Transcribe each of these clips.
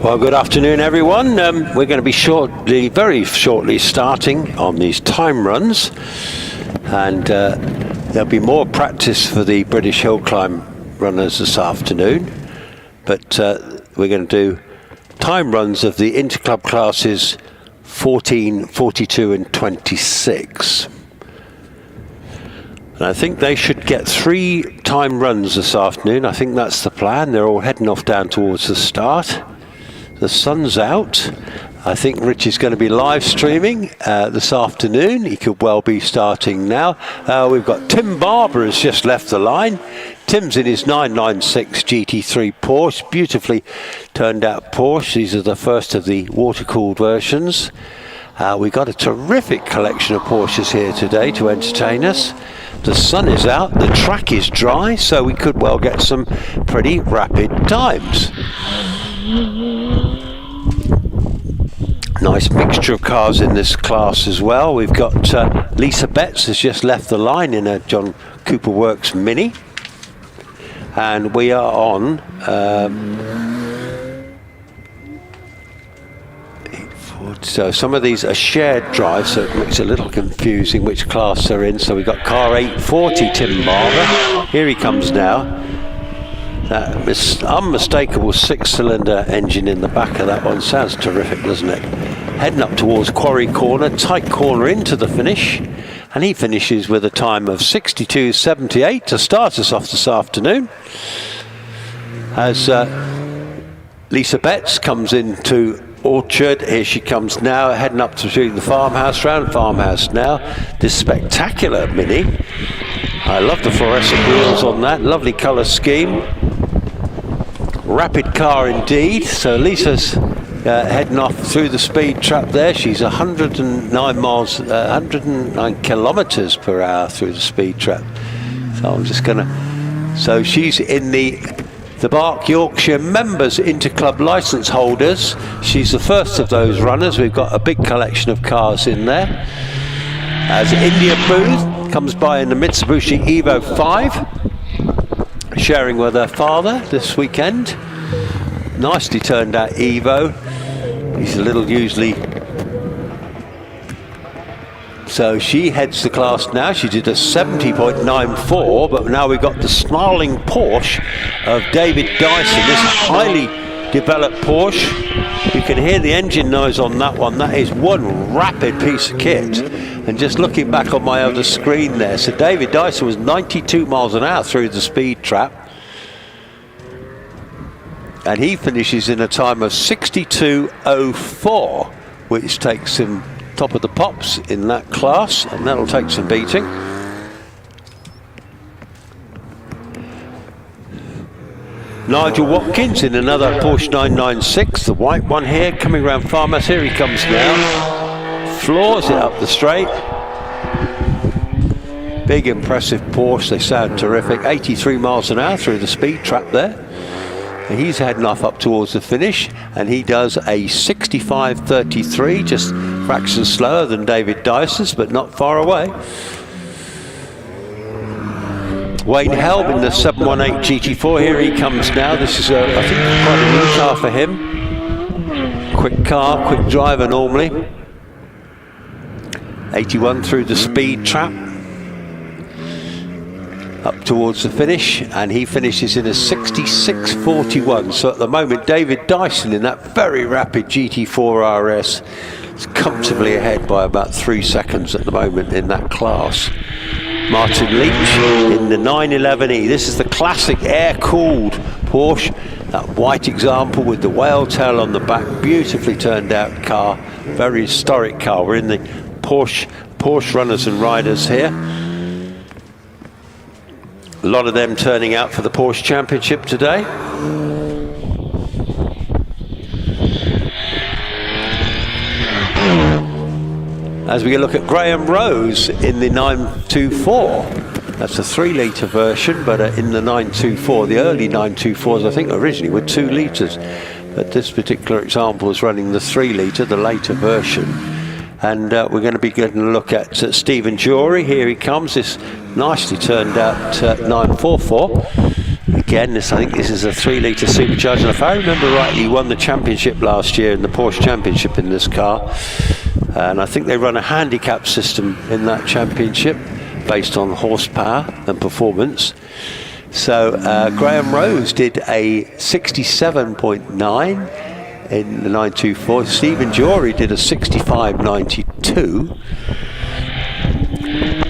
Well, good afternoon, everyone. We're going to be very shortly starting on these time runs, and there'll be more practice for the British Hillclimb runners this afternoon, but we're going to do time runs of the interclub classes 14, 42 and 26. And I think they should get 3 time runs this afternoon. I think that's the plan. They're all heading off down towards the start. The sun's out. I think Rich is going to be live streaming this afternoon. He could well be starting now. We've got Tim Barber has just left the line. Tim's in his 996 GT3 Porsche, beautifully turned out Porsche. These are the first of the water-cooled versions. We've got a terrific collection of Porsches here today to entertain us. The sun is out, the track is dry, so we could well get some pretty rapid times. Nice mixture of cars in this class as well. We've got Lisa Betts has just left the line in a John Cooper Works Mini, and we are on so some of these are shared drives, so it makes it a little confusing which class they're in. So we've got car 840, Tim Barber. Here he comes now. That unmistakable 6-cylinder engine in the back of that one sounds terrific, doesn't it? Heading up towards Quarry Corner, tight corner into the finish, and he finishes with a time of 62.78 to start us off this afternoon. As Lisa Betts comes into Orchard, here she comes now, heading up to the farmhouse, round farmhouse now. This spectacular Mini. I love the fluorescent wheels on that, lovely colour scheme. Rapid car indeed. So Lisa's heading off through the speed trap there. She's 109 kilometers per hour through the speed trap. So I'm just gonna, so she's in the Bark Yorkshire members interclub license holders. She's the first of those runners. We've got a big collection of cars in there. As India Booth comes by in the Mitsubishi Evo 5, sharing with her father this weekend. Nicely turned out Evo. He's a little usually. So she heads the class now. She did a 70.94, but now we've got the snarling Porsche of David Dyson. This highly developed Porsche. You can hear the engine noise on that one. That is one rapid piece of kit. And just looking back on my other screen there, so David Dyson was 92 miles an hour through the speed trap. And he finishes in a time of 62.04, which takes him top of the pops in that class, and that'll take some beating. Nigel Watkins in another Porsche 996, the white one here, coming around farmhouse. Here he comes now. Floors it up the straight. Big impressive Porsche, they sound terrific. 83 miles an hour through the speed trap there. And he's heading off up towards the finish, and he does a 65.33, just fractions slower than David Dyson's, but not far away. Wayne Helb in the 718 GT4, here he comes now. This is, I think, quite a new car for him. Quick car, quick driver normally. 81 through the speed trap. Up towards the finish, and he finishes in a 66.41. So at the moment, David Dyson in that very rapid GT4 RS is comfortably ahead by about 3 seconds at the moment in that class. Martin Leach in the 911E. This is the classic air-cooled Porsche, that white example with the whale tail on the back, beautifully turned out car, very historic car. We're in the Porsche runners and riders here. A lot of them turning out for the Porsche Championship today. As we look at Graham Rose in the 924. That's a 3-litre version, but in the 924, the early 924s I think originally were 2 litres. But this particular example is running the 3-litre, the later version. And we're going to be getting a look at Stephen Jury. Here he comes, this nicely turned out 944. He again, I think this is a 3-litre supercharged, and if I remember rightly, he won the championship last year in the Porsche Championship in this car, and I think they run a handicap system in that championship based on horsepower and performance. So Graham Rose did a 67.9 in the 924. Stephen Jory did a 65.92.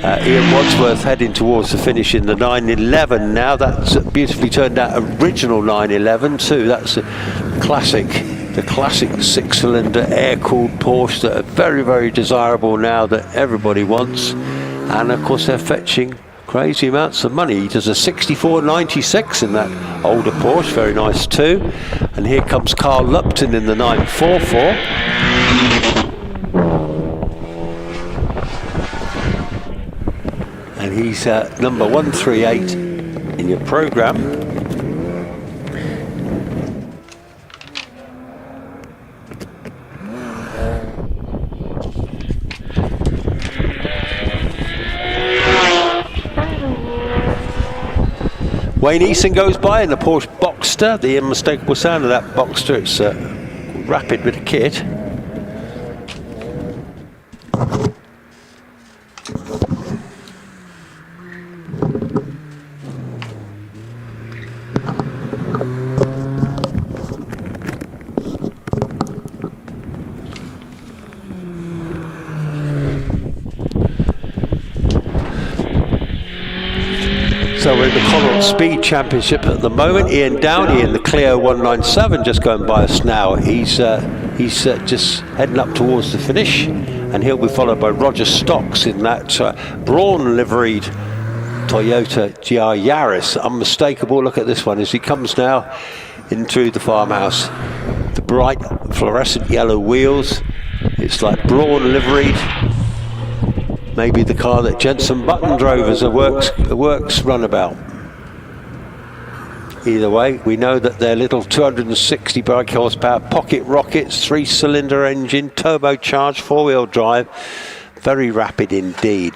Ian Wadsworth heading towards the finish in the 911 now. That's beautifully turned out original 911 too. That's a classic, the classic 6-cylinder air-cooled Porsche that are very, very desirable now, that everybody wants. And of course they're fetching crazy amounts of money. He does a 64.96 in that older Porsche, very nice too. And here comes Carl Lupton in the 944. And he's number 138 in your programme. Wayne Eason goes by in the Porsche Boxster, the unmistakable sound of that Boxster. It's a rapid bit of kit. So we're in the Connaught Speed Championship at the moment. Ian Downey in the Clio 197 just going by us now. He's just heading up towards the finish, and he'll be followed by Roger Stocks in that Braun liveried Toyota GR Yaris. Unmistakable. Look at this one as he comes now in through the farmhouse. The bright fluorescent yellow wheels. It's like Braun liveried. Maybe the car that Jenson Button drove as a works runabout. Either way, we know that their little 260 brake horsepower pocket rockets, 3-cylinder engine, turbocharged, 4-wheel drive, very rapid indeed.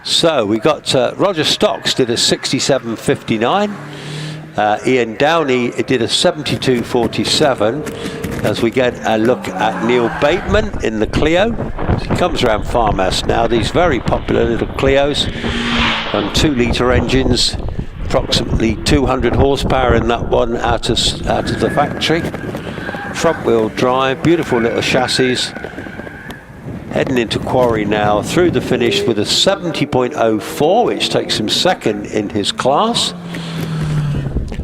So we got Roger Stocks did a 67.59. Ian Downey did a 72.47. As we get a look at Neil Bateman in the Clio. He comes around farmhouse now. These very popular little Clios on 2-litre engines, approximately 200 horsepower in that one out of the factory. Front-wheel drive, beautiful little chassis. Heading into Quarry now through the finish with a 70.04, which takes him second in his class.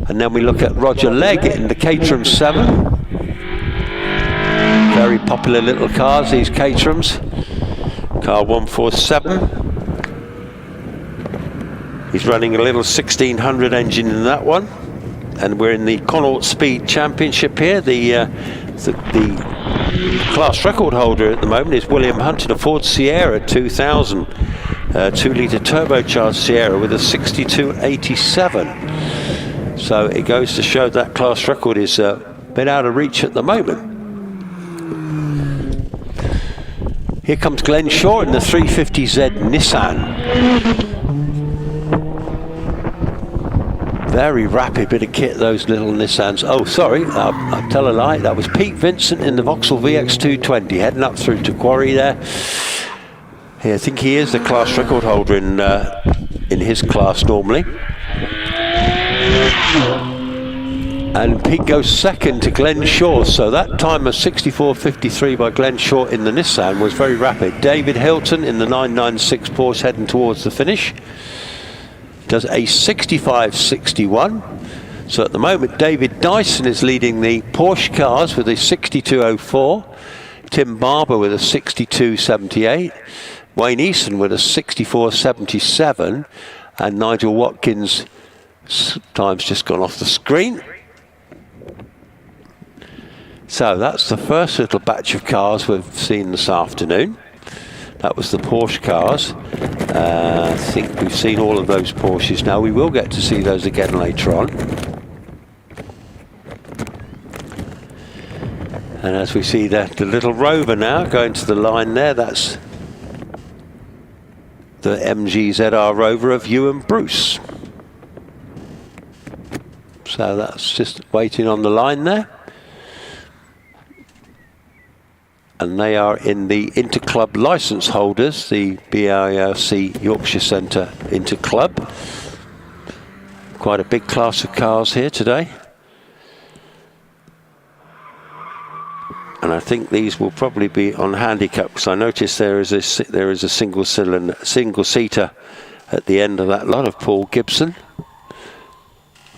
And then we look at Roger Legg in the Caterham 7. Very popular little cars, these Caterhams. Car 147. He's running a little 1600 engine in that one. And we're in the Connaught Speed Championship here. The class record holder at the moment is William Hunt in a Ford Sierra 2000. 2-litre turbocharged Sierra with a 62.87. So it goes to show that class record is a bit out of reach at the moment. Here comes Glenn Shaw in the 350Z Nissan. Very rapid bit of kit, those little Nissans. Oh, sorry, I'll tell a lie. That was Pete Vincent in the Vauxhall VX220, heading up through to Quarry there. I think he is the class record holder in his class normally. And Pete goes second to Glenn Shaw, so that time of 64.53 by Glenn Shaw in the Nissan was very rapid. David Hilton in the 996 Porsche heading towards the finish does a 65.61. So at the moment David Dyson is leading the Porsche cars with a 62.04, Tim Barber with a 62.78, Wayne Eason with a 64.77, and Nigel Watkins, time's just gone off the screen. So that's the first little batch of cars we've seen this afternoon. That was the Porsche cars. I think we've seen all of those Porsches now. We will get to see those again later on. And as we see the little Rover now going to the line there, that's the MG ZR Rover of Ewan Bruce. So that's just waiting on the line there. And they are in the Interclub licence holders, the BIRC Yorkshire Centre Interclub. Quite a big class of cars here today. And I think these will probably be on handicap, because I noticed there is a single seater at the end of that lot of Paul Gibson,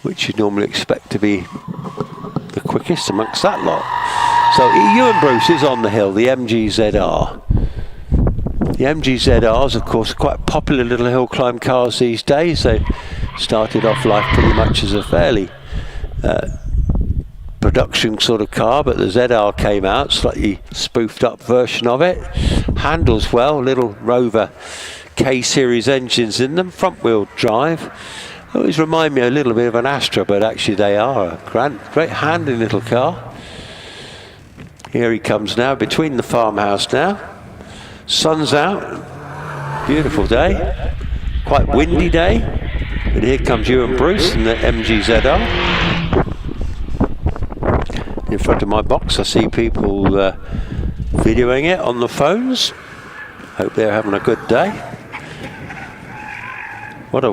which you'd normally expect to be the quickest amongst that lot. So Ewan Bruce is on the hill, the MGZR. The MGZRs, of course, are quite popular little hill climb cars these days. They started off life pretty much as a fairly production sort of car, but the ZR came out, slightly spoofed up version of it. Handles well, little Rover K-series engines in them, front wheel drive. Always remind me a little bit of an Astra, but actually they are a great handy little car. Here he comes now, between the farmhouse now. Sun's out, beautiful day, quite windy day. But here comes Ewan Bruce in the MGZR. In front of my box, I see people videoing it on the phones. Hope they're having a good day. What a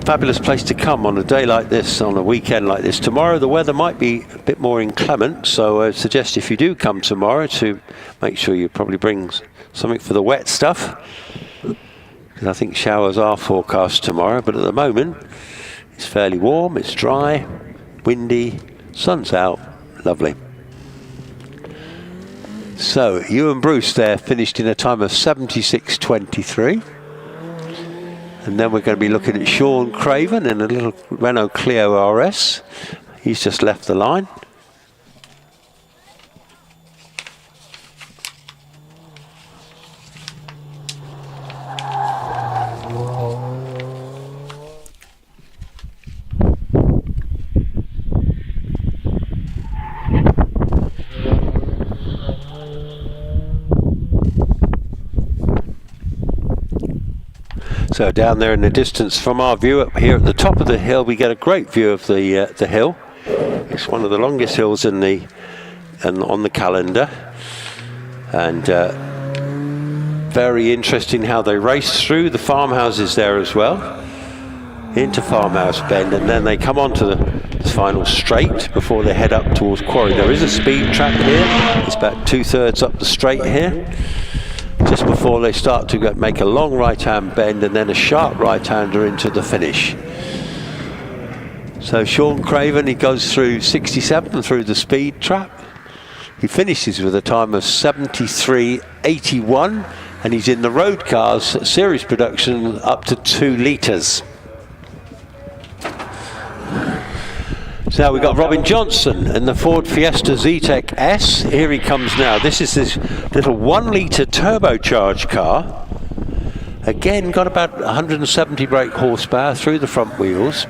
fabulous place to come on a day like this, on a weekend like this. Tomorrow the weather might be a bit more inclement, so I suggest if you do come tomorrow to make sure you probably bring something for the wet stuff, because I think showers are forecast tomorrow. But at the moment it's fairly warm, it's dry, windy, sun's out, lovely. So Ewan Bruce there finished in a time of 76.23. And then we're going to be looking at Sean Craven in a little Renault Clio RS. He's just left the line. So down there in the distance from our view up here at the top of the hill, we get a great view of the hill. It's one of the longest hills on the calendar, and very interesting how they race through the farmhouses there as well, into Farmhouse Bend, and then they come onto the final straight before they head up towards Quarry. There is a speed trap here. It's about 2/3 up the straight here, just before they start to make a long right-hand bend and then a sharp right-hander into the finish. So Sean Craven, he goes through 67 through the speed trap. He finishes with a time of 73.81, and he's in the road cars series production up to 2 litres. So now we've got Robin Johnson in the Ford Fiesta Z-Tech S. Here he comes now. This is this little 1 litre turbocharged car. Again, got about 170 brake horsepower through the front wheels.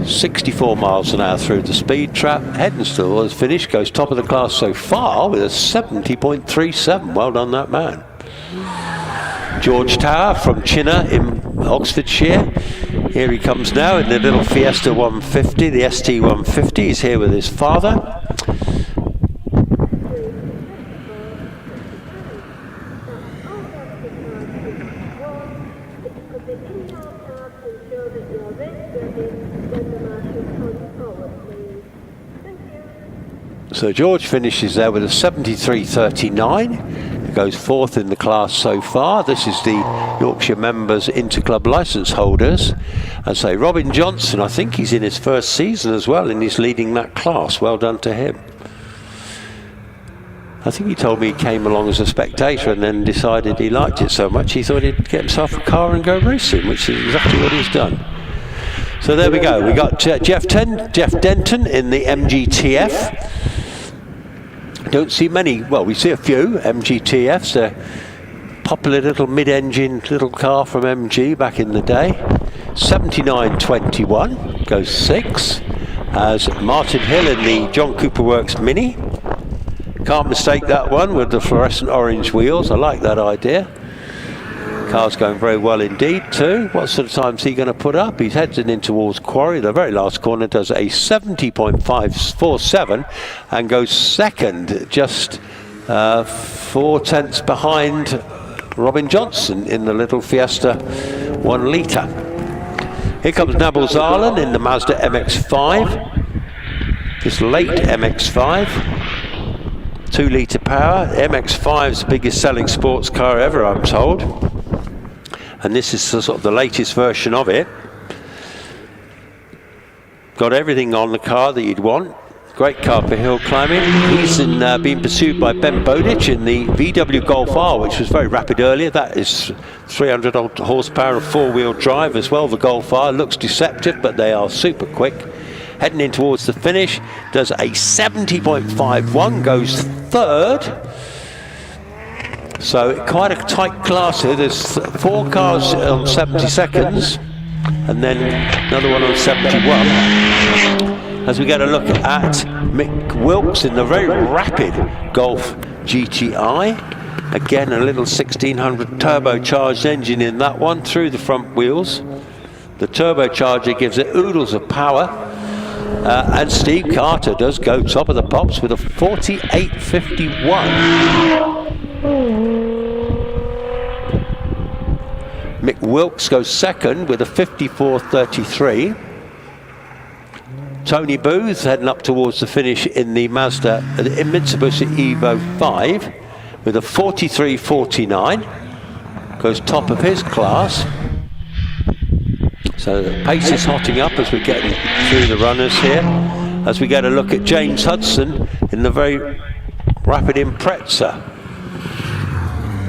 64 miles an hour through the speed trap. Hedenstall has finished, goes top of the class so far with a 70.37. Well done, that man. George Tower from Chinner in Oxfordshire. Here he comes now in the little Fiesta 150, the ST 150. He's here with his father. So George finishes there with a 73.39. He goes 4th in the class so far. This is the Yorkshire members Interclub licence holders. And say Robin Johnson, I think he's in his first season as well, and he's leading that class. Well done to him. I think he told me he came along as a spectator and then decided he liked it so much he thought he'd get himself a car and go racing, which is exactly what he's done. So there we go. We got Jeff Denton in the MGTF. Don't see many, well, we see a few MGTFs. They're popular little mid-engine little car from MG back in the day. 79.21, goes 6. As Martin Hill in the John Cooper Works Mini. Can't mistake that one with the fluorescent orange wheels. I like that idea. Car's going very well indeed too. What sort of time's he going to put up? He's heading in towards Quarry. The very last corner does a 70.547 and goes second, just 4 tenths behind Robin Johnson in the little Fiesta 1 litre. Here comes Nabil Zarlan in the Mazda MX-5. This late MX-5. 2 litre power. MX-5's biggest selling sports car ever, I'm told. And this is sort of the latest version of it. Got everything on the car that you'd want. Great car for hill climbing. He's being pursued by Ben Bowditch in the VW Golf R, which was very rapid earlier. That is 300 horsepower of 4-wheel drive as well. The Golf R looks deceptive, but they are super quick. Heading in towards the finish, does a 70.51, goes third. So quite a tight class here. There's 4 cars on 70 seconds, and then another one on 71. As we get a look at Mick Wilkes in the very rapid Golf GTI. Again, a little 1600 turbocharged engine in that one through the front wheels. The turbocharger gives it oodles of power. And Steve Carter does go top of the pops with a 48.51. Mick Wilkes goes second with a 54.33. Tony Booth heading up towards the finish in the Mazda, the Mitsubishi Evo 5 with a 43.49. Goes top of his class. So the pace is hotting up as we're getting through the runners here. As we get a look at James Hudson in the very rapid Impreza.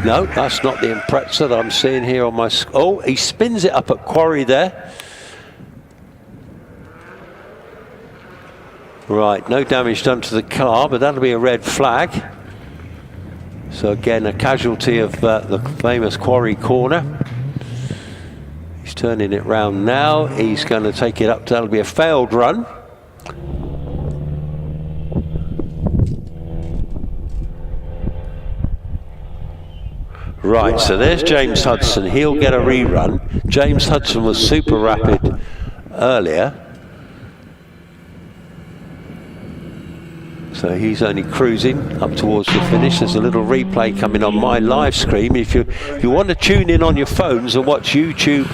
No, that's not the Impreza that I'm seeing here on my... Oh, he spins it up at Quarry there. Right, no damage done to the car, but that'll be a red flag. So again, a casualty of the famous Quarry corner. He's turning it round now. He's going to take it up. That'll be a failed run. Right, so there's James Hudson. He'll get a rerun. James Hudson was super rapid earlier. So he's only cruising up towards the finish. There's a little replay coming on my live stream. If you want to tune in on your phones and watch YouTube,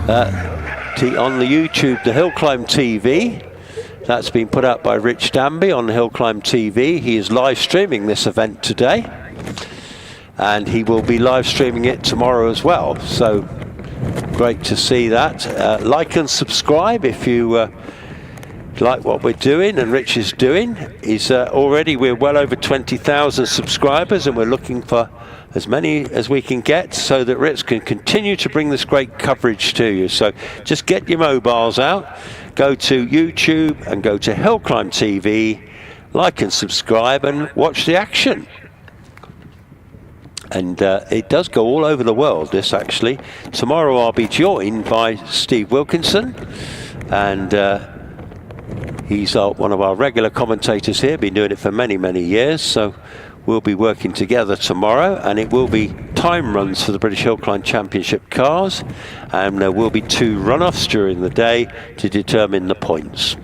on the YouTube, the HillClimb.TV, that's been put out by Rich Danby on HillClimb.TV. He is live streaming this event today, and he will be live streaming it tomorrow as well. So great to see that. Like and subscribe if you like what we're doing and Rich is doing. Already we're well over 20,000 subscribers, and we're looking for as many as we can get so that Rich can continue to bring this great coverage to you. So just get your mobiles out, go to YouTube and go to HillClimb.TV, like and subscribe and watch the action. And it does go all over the world, this actually. Tomorrow I'll be joined by Steve Wilkinson, and he's one of our regular commentators here, been doing it for many, many years. So we'll be working together tomorrow, and it will be time runs for the British Hillclimb Championship cars, and there will be 2 runoffs during the day to determine the points.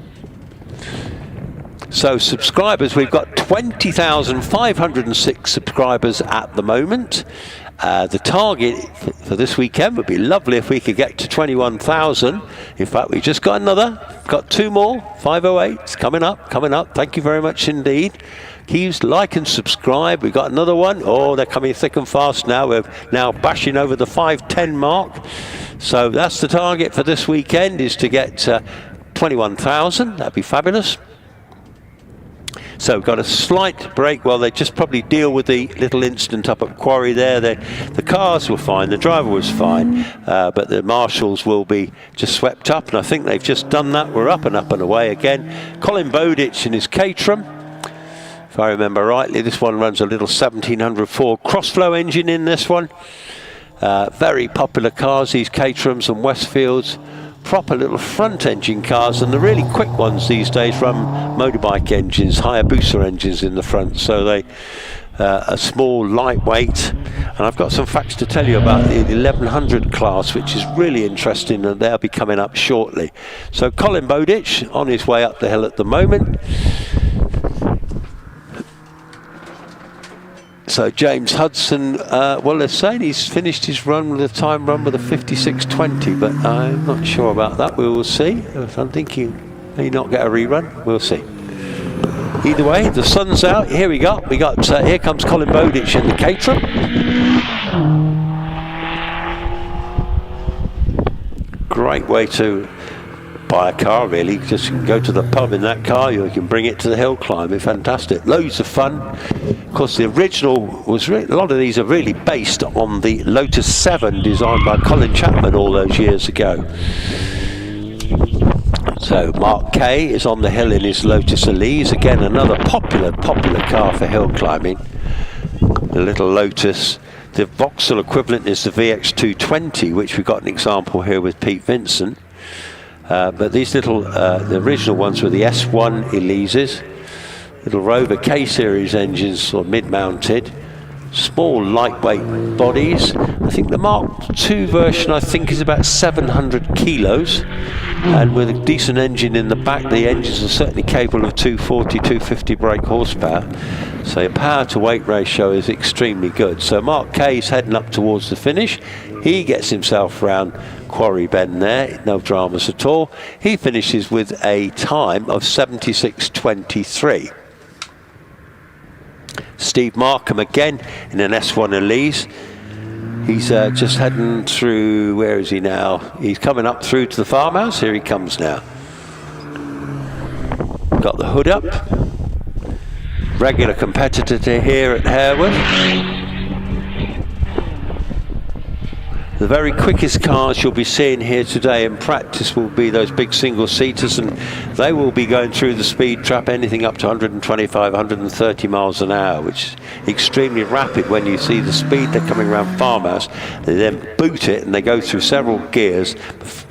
So subscribers, we've got 20,506 subscribers at the moment. The target for this weekend would be lovely if we could get to 21,000. In fact, we just got 2 more, 508s coming up. Thank you very much indeed. Please like and subscribe. We've got another one. Oh, they're coming thick and fast now. We're now bashing over the 510 mark. So that's the target for this weekend, is to get 21,000. That'd be fabulous. So we've got a slight break while they just probably deal with the little incident up at Quarry there. The cars were fine, the driver was fine, but the marshals will be just swept up, and I think they've just done that. We're up and away again. Colin Bowditch in his Caterham. If I remember rightly, this one runs a little 1700 Ford Crossflow engine in this one. Very popular cars, these Caterhams and Westfields. Proper little front engine cars, and the really quick ones these days run motorbike engines, Hayabusa engines in the front, so they a small lightweight, and I've got some facts to tell you about the 1100 class, which is really interesting, and they'll be coming up shortly. So Colin Bowditch on his way up the hill at the moment. So James Hudson, well, they're saying he's finished his run with a time run with a 56.20, but I'm not sure about that. We will see. I'm thinking he may not get a rerun. We'll see. Either way, the sun's out. Here we got. Here comes Colin Bowditch in the Caterham. Great way to buy a car, really. Just go to the pub in that car, you can bring it to the hill climb. It's fantastic. Loads of fun. Of course, the original was a lot of these are really based on the Lotus 7 designed by Colin Chapman all those years ago. So Mark Kay is on the hill in his Lotus Elise, again another popular car for hill climbing. The little Lotus. The Vauxhall equivalent is the VX220, which we've got an example here with Pete Vincent. But these little, the original ones were the S1 Elises, little Rover K-series engines, or mid-mounted, small lightweight bodies. I think the Mark II version, I think, is about 700 kilos, and with a decent engine in the back, the engines are certainly capable of 240, 250 brake horsepower. So your power to weight ratio is extremely good. So Mark Kay's heading up towards the finish. He gets himself round Quarry Bend there, no dramas at all. He finishes with a time of 76.23. Steve Markham again in an S1 Elise. He's just heading through, where is he now? He's coming up through to the farmhouse. Here he comes now. Got the hood up. Regular competitor here at Harewood. The very quickest cars you'll be seeing here today in practice will be those big single-seaters, and they will be going through the speed trap anything up to 125, 130 miles an hour, which is extremely rapid when you see the speed they're coming around farmhouse. They then boot it and they go through several gears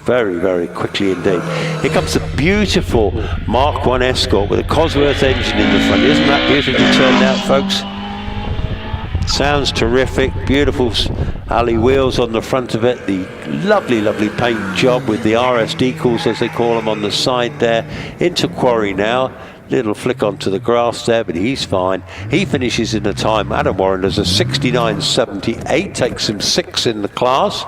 very, very quickly indeed. Here comes the beautiful Mark I Escort with a Cosworth engine in the front. Isn't that beautifully turned out, folks? Sounds terrific. Beautiful alley wheels on the front of it. The lovely paint job with the RS decals, as they call them, on the side there. Into Quarry now. Little flick onto the grass there, but he's fine. He finishes in a time, Adam Warren does a 69.78, takes him 6th in the class.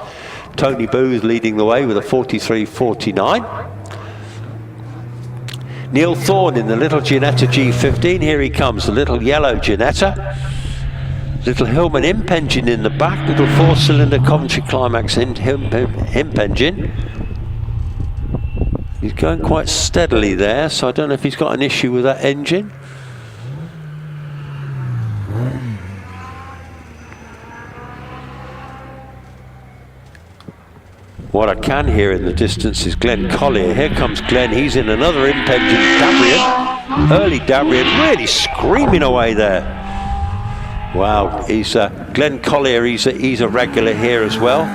Tony Booth leading the way with a 43.49. Neil Thorne in the little Ginetta G15. Here he comes, the little yellow Ginetta. Little Hillman imp engine in the back, little 4-cylinder Coventry Climax imp engine. He's going quite steadily there, so I don't know if he's got an issue with that engine. What I can hear in the distance is Glenn Collier. Here comes Glenn, he's in another imp engine, Dabrian. Early Dabrian, really screaming away there. Wow, he's Glenn Collier, he's a regular here as well.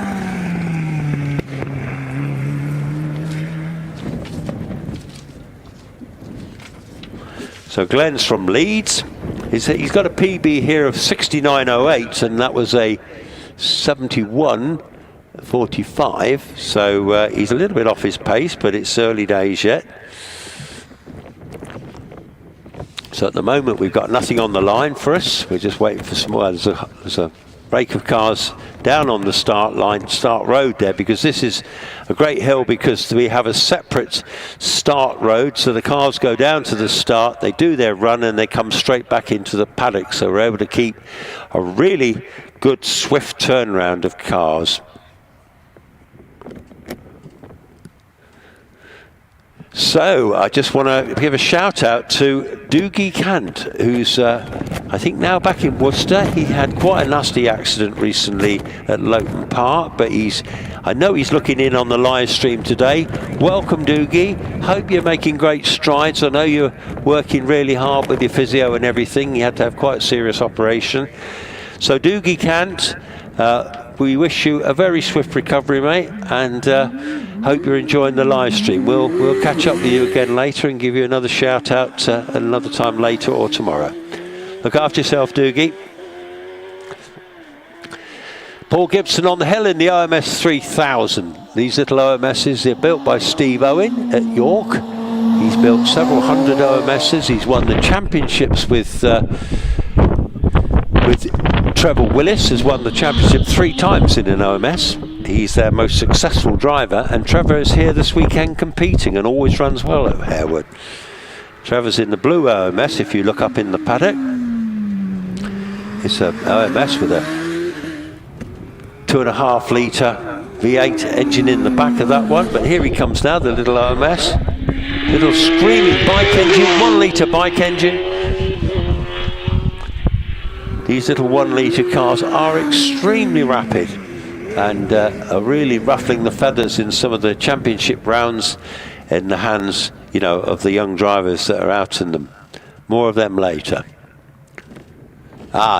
So Glenn's from Leeds. He's got a PB here of 69.08, and that was a 71.45. So he's a little bit off his pace, but it's early days yet. So at the moment we've got nothing on the line for us. We're just waiting for some. Well, there's a break of cars down on the start line, start road there, because this is a great hill because we have a separate start road. So the cars go down to the start, they do their run, and they come straight back into the paddock. So we're able to keep a really good swift turnaround of cars. So I just want to give a shout out to Doogie Kant, who's I think now back in Worcester. He had quite a nasty accident recently at Loughton Park, but I know he's looking in on the live stream today. Welcome, Doogie. Hope you're making great strides. I know you're working really hard with your physio and everything. You had to have quite a serious operation. So Doogie Kant, we wish you a very swift recovery, mate, and hope you're enjoying the live stream. We'll catch up with you again later and give you another shout out another time later or tomorrow. Look after yourself, Doogie. Paul Gibson on the hill in the OMS 3000. These little OMSs, they're built by Steve Owen at York. He's built several hundred OMSs. He's won the championships with Trevor Willis, has won the championship 3 times in an OMS. He's their most successful driver, and Trevor is here this weekend competing and always runs well at Harewood. Trevor's in the blue OMS if you look up in the paddock. It's a OMS with a 2.5 litre V8 engine in the back of that one, but here he comes now, the little OMS. Little screaming bike engine, 1 litre bike engine. These little 1 litre cars are extremely rapid and are really ruffling the feathers in some of the championship rounds in the hands, you know, of the young drivers that are out in them. More of them later.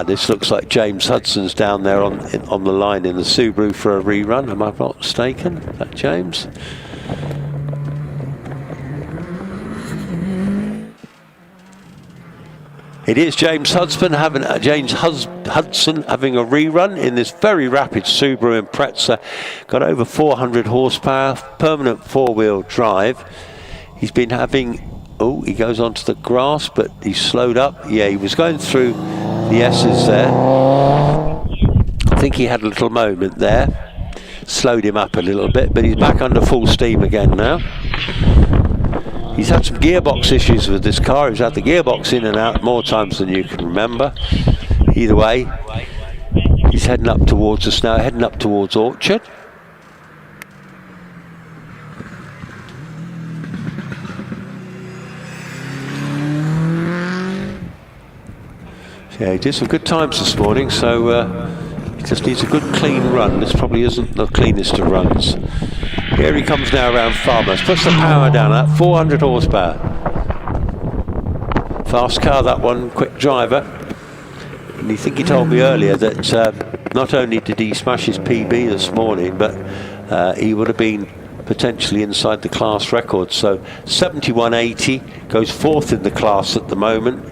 This looks like James Hudson's down there on the line in the Subaru for a rerun. Am I not mistaken? Is that James? It is James Hudson having a rerun in this very rapid Subaru Impreza. Got over 400 horsepower, permanent 4-wheel drive. He's been having, he goes onto the grass, but he's slowed up. Yeah, he was going through the S's there. I think he had a little moment there, slowed him up a little bit, but he's back under full steam again now. He's had some gearbox issues with this car. He's had the gearbox in and out more times than you can remember. Either way, he's heading up towards us now, heading up towards Orchard. Yeah, he did some good times this morning, so he just needs a good clean run. This probably isn't the cleanest of runs. Here he comes now around Farmers, puts the power down at 400 horsepower. Fast car, that one, quick driver. And I think he told me earlier that not only did he smash his PB this morning, but he would have been potentially inside the class record. So 71.80, goes 4th in the class at the moment.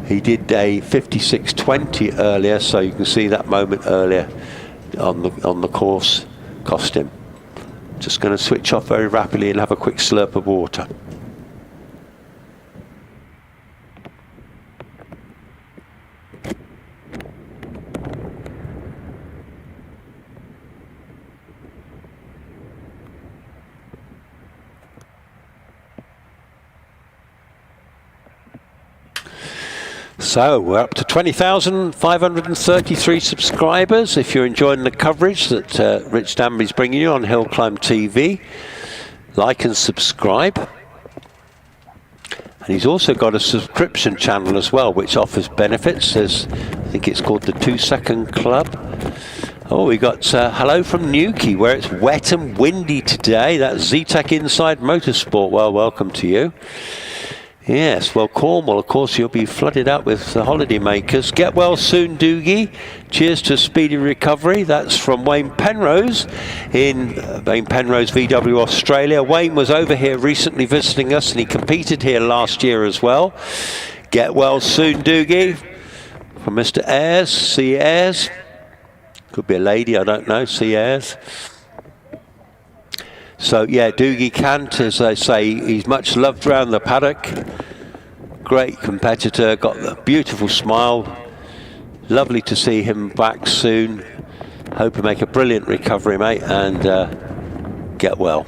He did a 56.20 earlier, so you can see that moment earlier on the course cost him. Just going to switch off very rapidly and have a quick slurp of water. So we're up to 20,533 subscribers. If you're enjoying the coverage that Rich Danby's bringing you on HillClimb.TV, like and subscribe. And he's also got a subscription channel as well, which offers benefits. I think it's called the 2 Second Club. Oh, we got hello from Newquay, where it's wet and windy today. That's Z-Tech Inside Motorsport. Well, welcome to you. Yes, well, Cornwall, of course, you'll be flooded out with the holiday makers. Get well soon, Doogie. Cheers to a speedy recovery. That's from Wayne Penrose in Wayne Penrose VW Australia. Wayne was over here recently visiting us, and he competed here last year as well. Get well soon, Doogie. From Mr. Ayres, C. Ayres. Could be a lady, I don't know, C. Ayres. So yeah, Doogie Kant, as I say, he's much loved around the paddock. Great competitor, got a beautiful smile. Lovely to see him back soon. Hope you make a brilliant recovery, mate, and get well.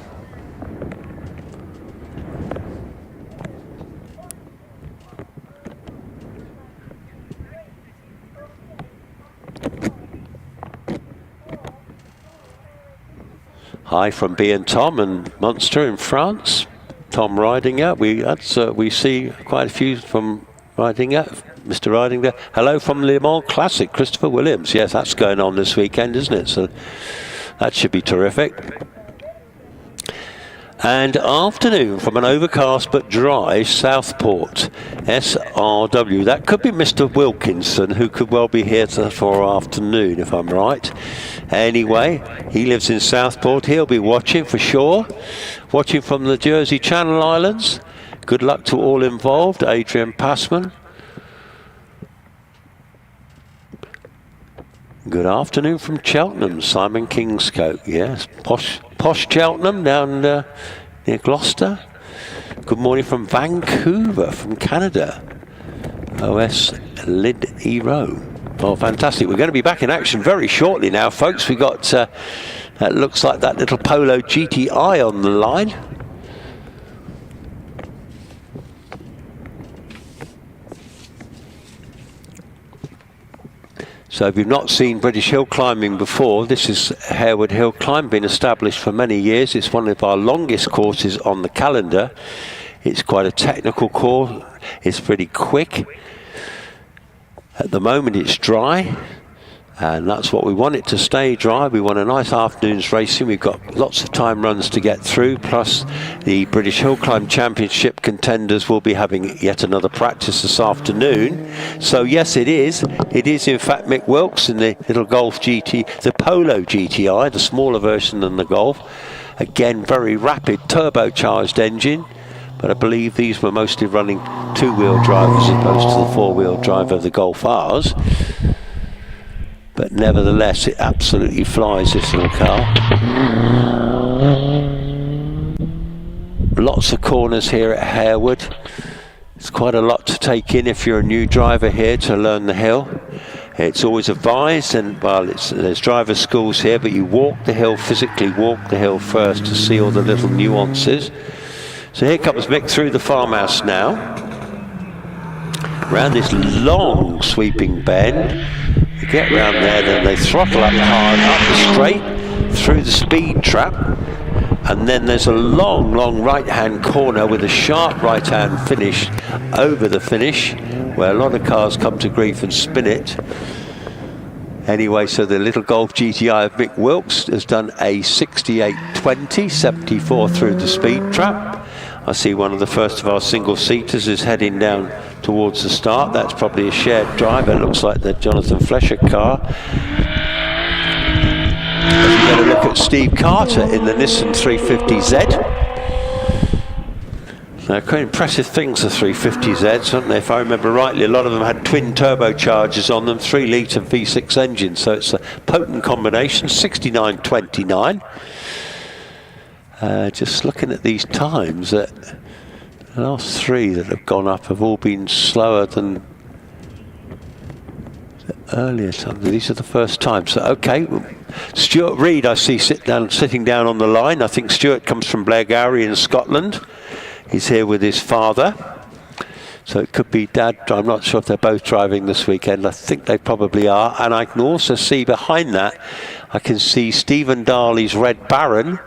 Hi from B and Tom and Munster in France. Tom Ridinger. We see quite a few from Ridinger. Mr. Ridinger. Hello from Le Mans Classic, Christopher Williams. Yes, that's going on this weekend, isn't it? So that should be terrific. And afternoon from an overcast but dry Southport, SRW. That could be Mr. Wilkinson, who could well be here for afternoon, if I'm right. Anyway, he lives in Southport. He'll be watching for sure. Watching from the Jersey Channel Islands. Good luck to all involved. Adrian Passman. Good afternoon from Cheltenham, Simon Kingscote. Yes, posh Cheltenham down near Gloucester. Good morning from Vancouver, from Canada. OS Lid Hero. Oh, fantastic. We're going to be back in action very shortly now, folks. We got, that looks like that little Polo GTI on the line. So if you've not seen British hill climbing before, this is Harewood Hill Climb, been established for many years. It's one of our longest courses on the calendar. It's quite a technical course. It's pretty quick. At the moment it's dry, and that's what we want it to stay dry. We want a nice afternoon's racing. We've got lots of time runs to get through, plus the British Hillclimb Championship contenders will be having yet another practice this afternoon. So yes, it is in fact Mick Wilkes in the little Golf GT, the Polo GTI, the smaller version than the Golf. Again, very rapid turbocharged engine, but I believe these were mostly running two-wheel drive as opposed to the four-wheel drive of the Golf R's. But nevertheless, it absolutely flies, this little car. Lots of corners here at Harewood. It's quite a lot to take in if you're a new driver here to learn the hill. It's always advised, and well, there's driver schools here, but you walk the hill, physically walk the hill first to see all the little nuances. So here comes Mick through the farmhouse now. Around this long sweeping bend. They get round there, then they throttle up hard, up the straight, through the speed trap. And then there's a long right-hand corner with a sharp right-hand finish over the finish, where a lot of cars come to grief and spin it. Anyway, so the little Golf GTI of Mick Wilkes has done a 68.20, 74 through the speed trap. I see one of the first of our single-seaters is heading down towards the start. That's probably a shared drive. It looks like the Jonathan Flesher car. If you get a look at Steve Carter in the Nissan 350Z. Now, quite impressive things, the 350Zs, aren't they? If I remember rightly, a lot of them had twin turbochargers on them, 3-litre V6 engines. So it's a potent combination, 69.29. Just looking at these times, the last three that have gone up have all been slower than the earlier times. These are the first times. So, okay, Stuart Reid I see sitting down on the line. I think Stuart comes from Blairgowrie in Scotland. He's here with his father. So it could be Dad. I'm not sure if they're both driving this weekend. I think they probably are. And I can also see behind that, I can see Stephen Darley's Red Baron,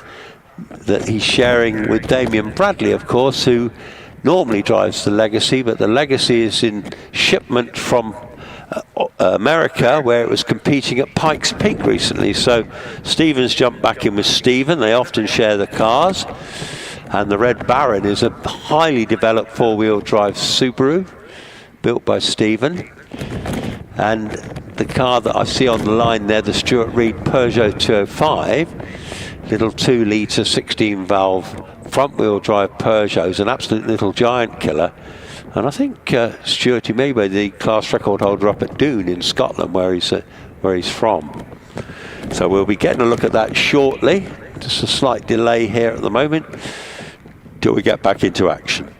that he's sharing with Damien Bradley, of course, who normally drives the Legacy, but the Legacy is in shipment from America, where it was competing at Pikes Peak recently. So Stephen's jumped back in with Stephen. They often share the cars. And the Red Baron is a highly developed four-wheel drive Subaru built by Stephen. And the car that I see on the line there, the Stuart Reid Peugeot 205, little 2-litre 16-valve front-wheel drive Peugeot, is an absolute little giant killer. And I think Stuart, he may be the class record holder up at Doon in Scotland, where he's from. So we'll be getting a look at that shortly. Just a slight delay here at the moment till we get back into action.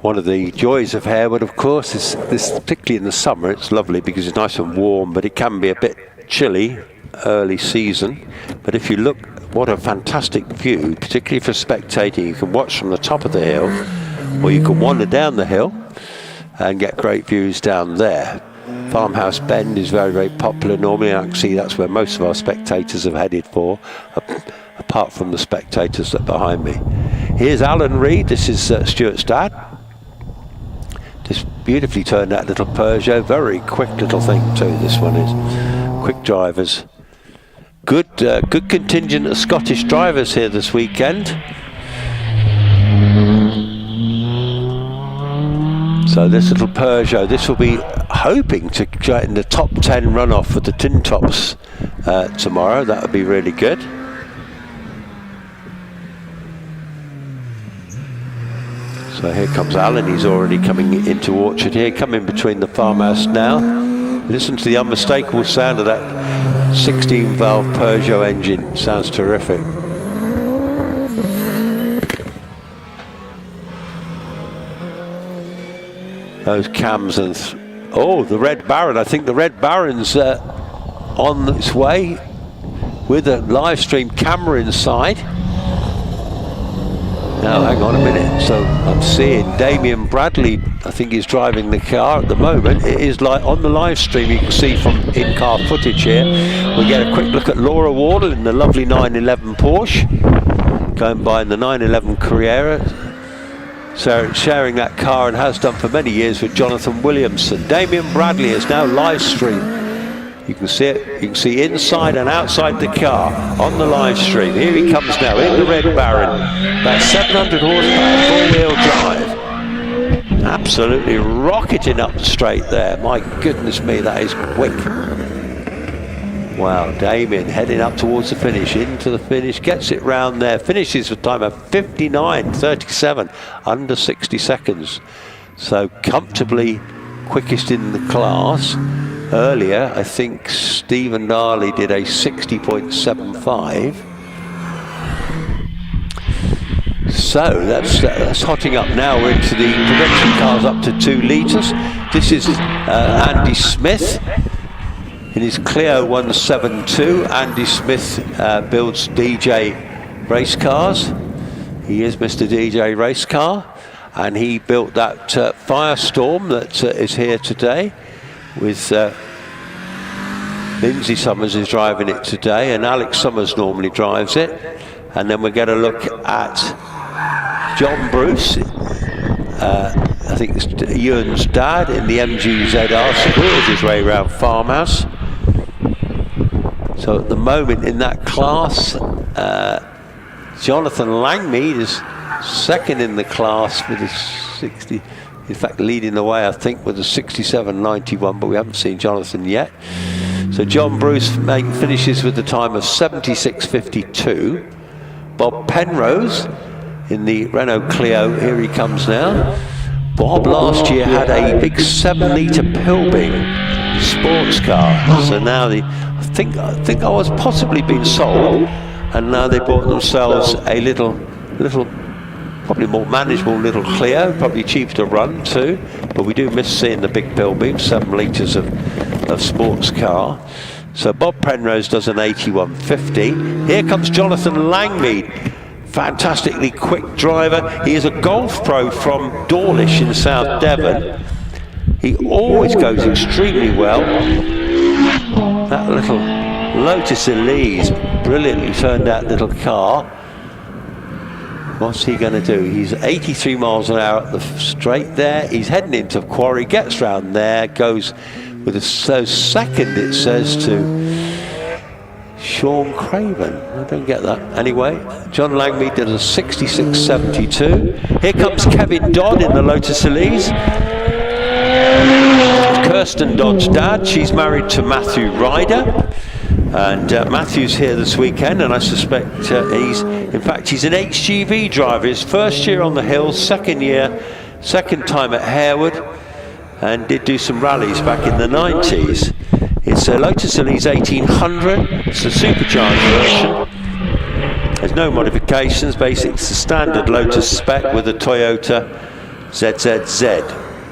One of the joys of Harewood, of course, is this, particularly in the summer. It's lovely because it's nice and warm, but it can be a bit chilly early season. But if you look, what a fantastic view, particularly for spectating. You can watch from the top of the hill, or you can wander down the hill and get great views down there. Farmhouse Bend is very, very popular normally. I can see that's where most of our spectators have headed for, apart from the spectators that are behind me. Here's Alan Reid. This is Stuart's dad. Just beautifully turned that little Peugeot. Very quick little thing too, this one is. Quick drivers. Good contingent of Scottish drivers here this weekend. So this little Peugeot, this will be hoping to get in the top 10 runoff for the tin tops tomorrow. That would be really good. So here comes Alan, he's already coming into Orchard here, coming between the farmhouse now. Listen to the unmistakable sound of that 16 valve Peugeot engine, sounds terrific. Those cams and oh, the Red Baron, I think the Red Baron's on its way with a live stream camera inside. Now, hang on a minute. So I'm seeing Damien Bradley, I think he's driving the car at the moment. It is like on the live stream, you can see from in-car footage here. We get a quick look at Laura Wardle in the lovely 911 Porsche, going by in the 911 Carrera. So sharing that car and has done for many years with Jonathan Williamson. Damien Bradley is now live stream. You can see it, you can see inside and outside the car on the live stream. Here he comes now in the Red Baron. That's 700 horsepower, four-wheel drive. Absolutely rocketing up straight there. My goodness me, that is quick. Wow, Damien heading up towards the finish, into the finish, gets it round there, finishes with time of 59.37, under 60 seconds. So comfortably quickest in the class. Earlier, I think Stephen Darley did a 60.75. So that's hotting up now. We're into the production cars up to 2 litres. This is Andy Smith in his Clio 172. Andy Smith builds DJ race cars. He is Mr. DJ Race Car, and he built that Firestorm that is here today. With Lindsay Summers is driving it today, and Alex Summers normally drives it. And then we get a look at John Bruce, I think it's Ewan's dad, in the MG-ZR, squirrels his way around farmhouse. So at the moment in that class, Jonathan Langmead is second in the class with a 60. In fact, leading the way, I think, with a 67.91, but we haven't seen Jonathan yet. So John Bruce finishes with the time of 76.52. Bob Penrose in the Renault Clio, here he comes now. Bob last year had a big 7-litre Pilbeam sports car. So now I think I was possibly being sold, and now they bought themselves a little probably more manageable little Clio, probably cheaper to run too, but we do miss seeing the big Pilbeam, 7 litres of sports car. So Bob Penrose does an 81.50. Here comes Jonathan Langmead, fantastically quick driver. He is a golf pro from Dawlish in South Devon. He always goes extremely well. That little Lotus Elise, brilliantly turned out little car. What's he going to do? He's 83 miles an hour up the straight there. He's heading into Quarry, gets round there, goes with a second, it says, to Sean Craven. I don't get that. Anyway, John Langmead did a 66.72. Here comes Kevin Dodd in the Lotus Elise. Kirsten Dodd's dad. She's married to Matthew Ryder. And Matthew's here this weekend, and I suspect he's an HGV driver. His first year on the hills, second time at Harewood, and did do some rallies back in the 90s. It's a Lotus Elise 1800. It's a supercharged version. There's no modifications. Basically, it's the standard Lotus spec with a Toyota ZZZ,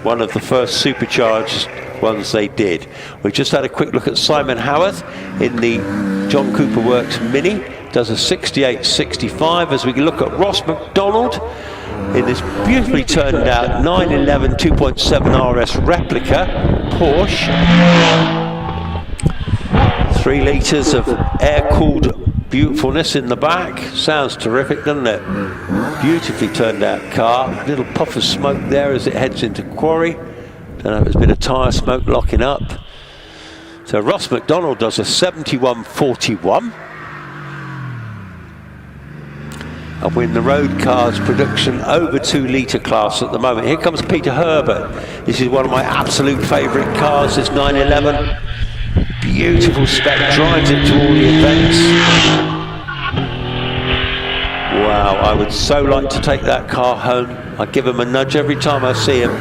one of the first supercharged ones they did. We've just had a quick look at Simon Howarth in the John Cooper Works Mini, does a 68.65. As we look at Ross McDonald in this beautifully turned out 911 2.7 RS replica Porsche, 3 litres of air-cooled beautifulness in the back. Sounds terrific, doesn't it? Beautifully turned out car. Little puff of smoke there as it heads into Quarry. Don't know if it's a bit of tyre smoke locking up. So Ross McDonald does a 71.41. And we're in the road cars production over 2 litre class at the moment. Here comes Peter Herbert. This is one of my absolute favourite cars, this 911. Beautiful spec, drives it to all the events. Wow, I would so like to take that car home. I give him a nudge every time I see him.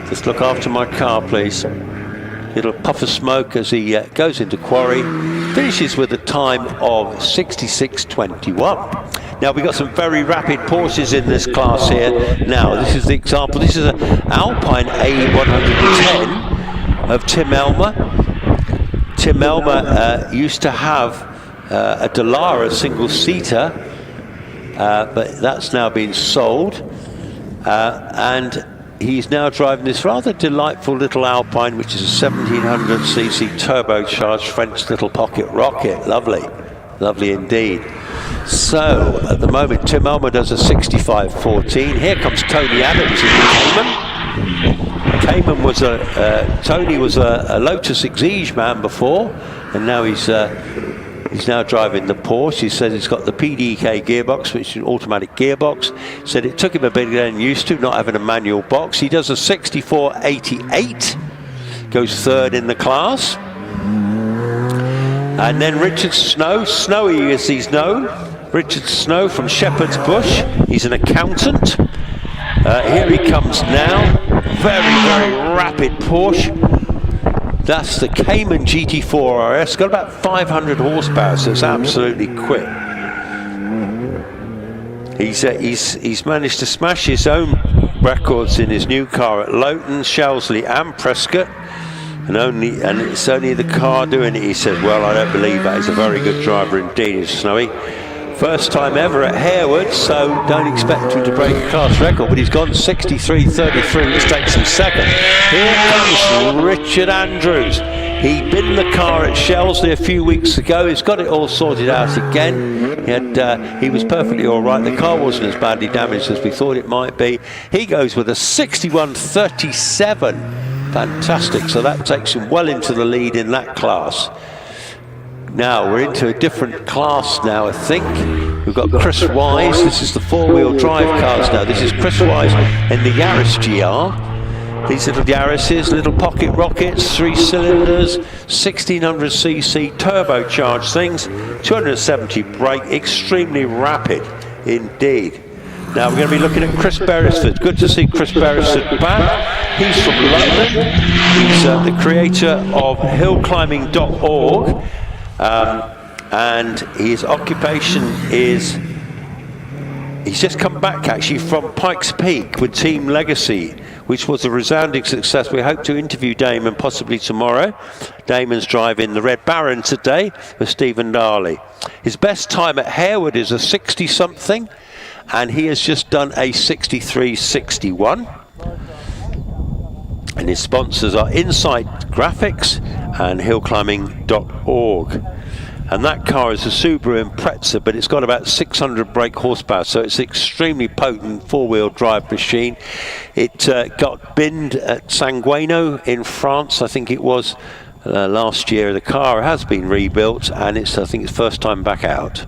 Just look after my car, please. Little puff of smoke as he goes into quarry. Finishes with a time of 66.21. Now we've got some very rapid Porsches in this class here. Now this is the example. This is an Alpine A110 of Tim Elmer. Tim Elmer used to have a Dallara single-seater, but that's now been sold. And he's now driving this rather delightful little Alpine, which is a 1700cc turbocharged French little pocket rocket. Lovely, lovely indeed. So at the moment, Tim Elmer does a 65.14. Here comes Tony Adams in the Cayman. Was Tony was a Lotus Exige man before, and now he's now driving the Porsche. He says it's got the PDK gearbox, which is an automatic gearbox. Said it took him a bit getting used to not having a manual box. He does a 64.88, goes third in the class. And then Richard Snow, Snowy as he's known, Richard Snow from Shepherd's Bush. He's an accountant. Here he comes now. Very, very rapid Porsche. That's the Cayman GT4 RS. Got about 500 horsepower, so it's absolutely quick. He's managed to smash his own records in his new car at Lowton, Shelsley and Prescott. And it's only the car doing it, he says. Well, I don't believe that. He's a very good driver indeed, is Snowy. First time ever at Harewood, so don't expect him to break a class record, but he's gone 63.33, which takes him second. Here comes Richard Andrews. He binned the car at Shelsley a few weeks ago. He's got it all sorted out again. He was perfectly all right. The car wasn't as badly damaged as we thought it might be. He goes with a 61.37. Fantastic, so that takes him well into the lead in that class. Now we're into a different class now, I think. We've got Chris Wise. This is the four-wheel drive cars now. This is Chris Wise in the Yaris GR. These little Yarises, little pocket rockets, 3 cylinders, 1600cc turbocharged things, 270 brake, extremely rapid indeed. Now we're going to be looking at Chris Beresford. Good to see Chris Beresford back. He's from London. He's the creator of HillClimbing.org. And his occupation is, he's just come back actually from Pikes Peak with Team Legacy, which was a resounding success. We hope to interview Damon possibly tomorrow. Damon's driving the Red Baron today with Stephen Darley. His best time at Harewood is a 60-something, and he has just done a 63.61. And his sponsors are Insight Graphics and HillClimbing.org. And that car is a Subaru Impreza, but it's got about 600 brake horsepower, so it's an extremely potent four-wheel drive machine. It got binned at Sangueno in France, I think it was, last year. The car has been rebuilt, and it's, I think, its first time back out.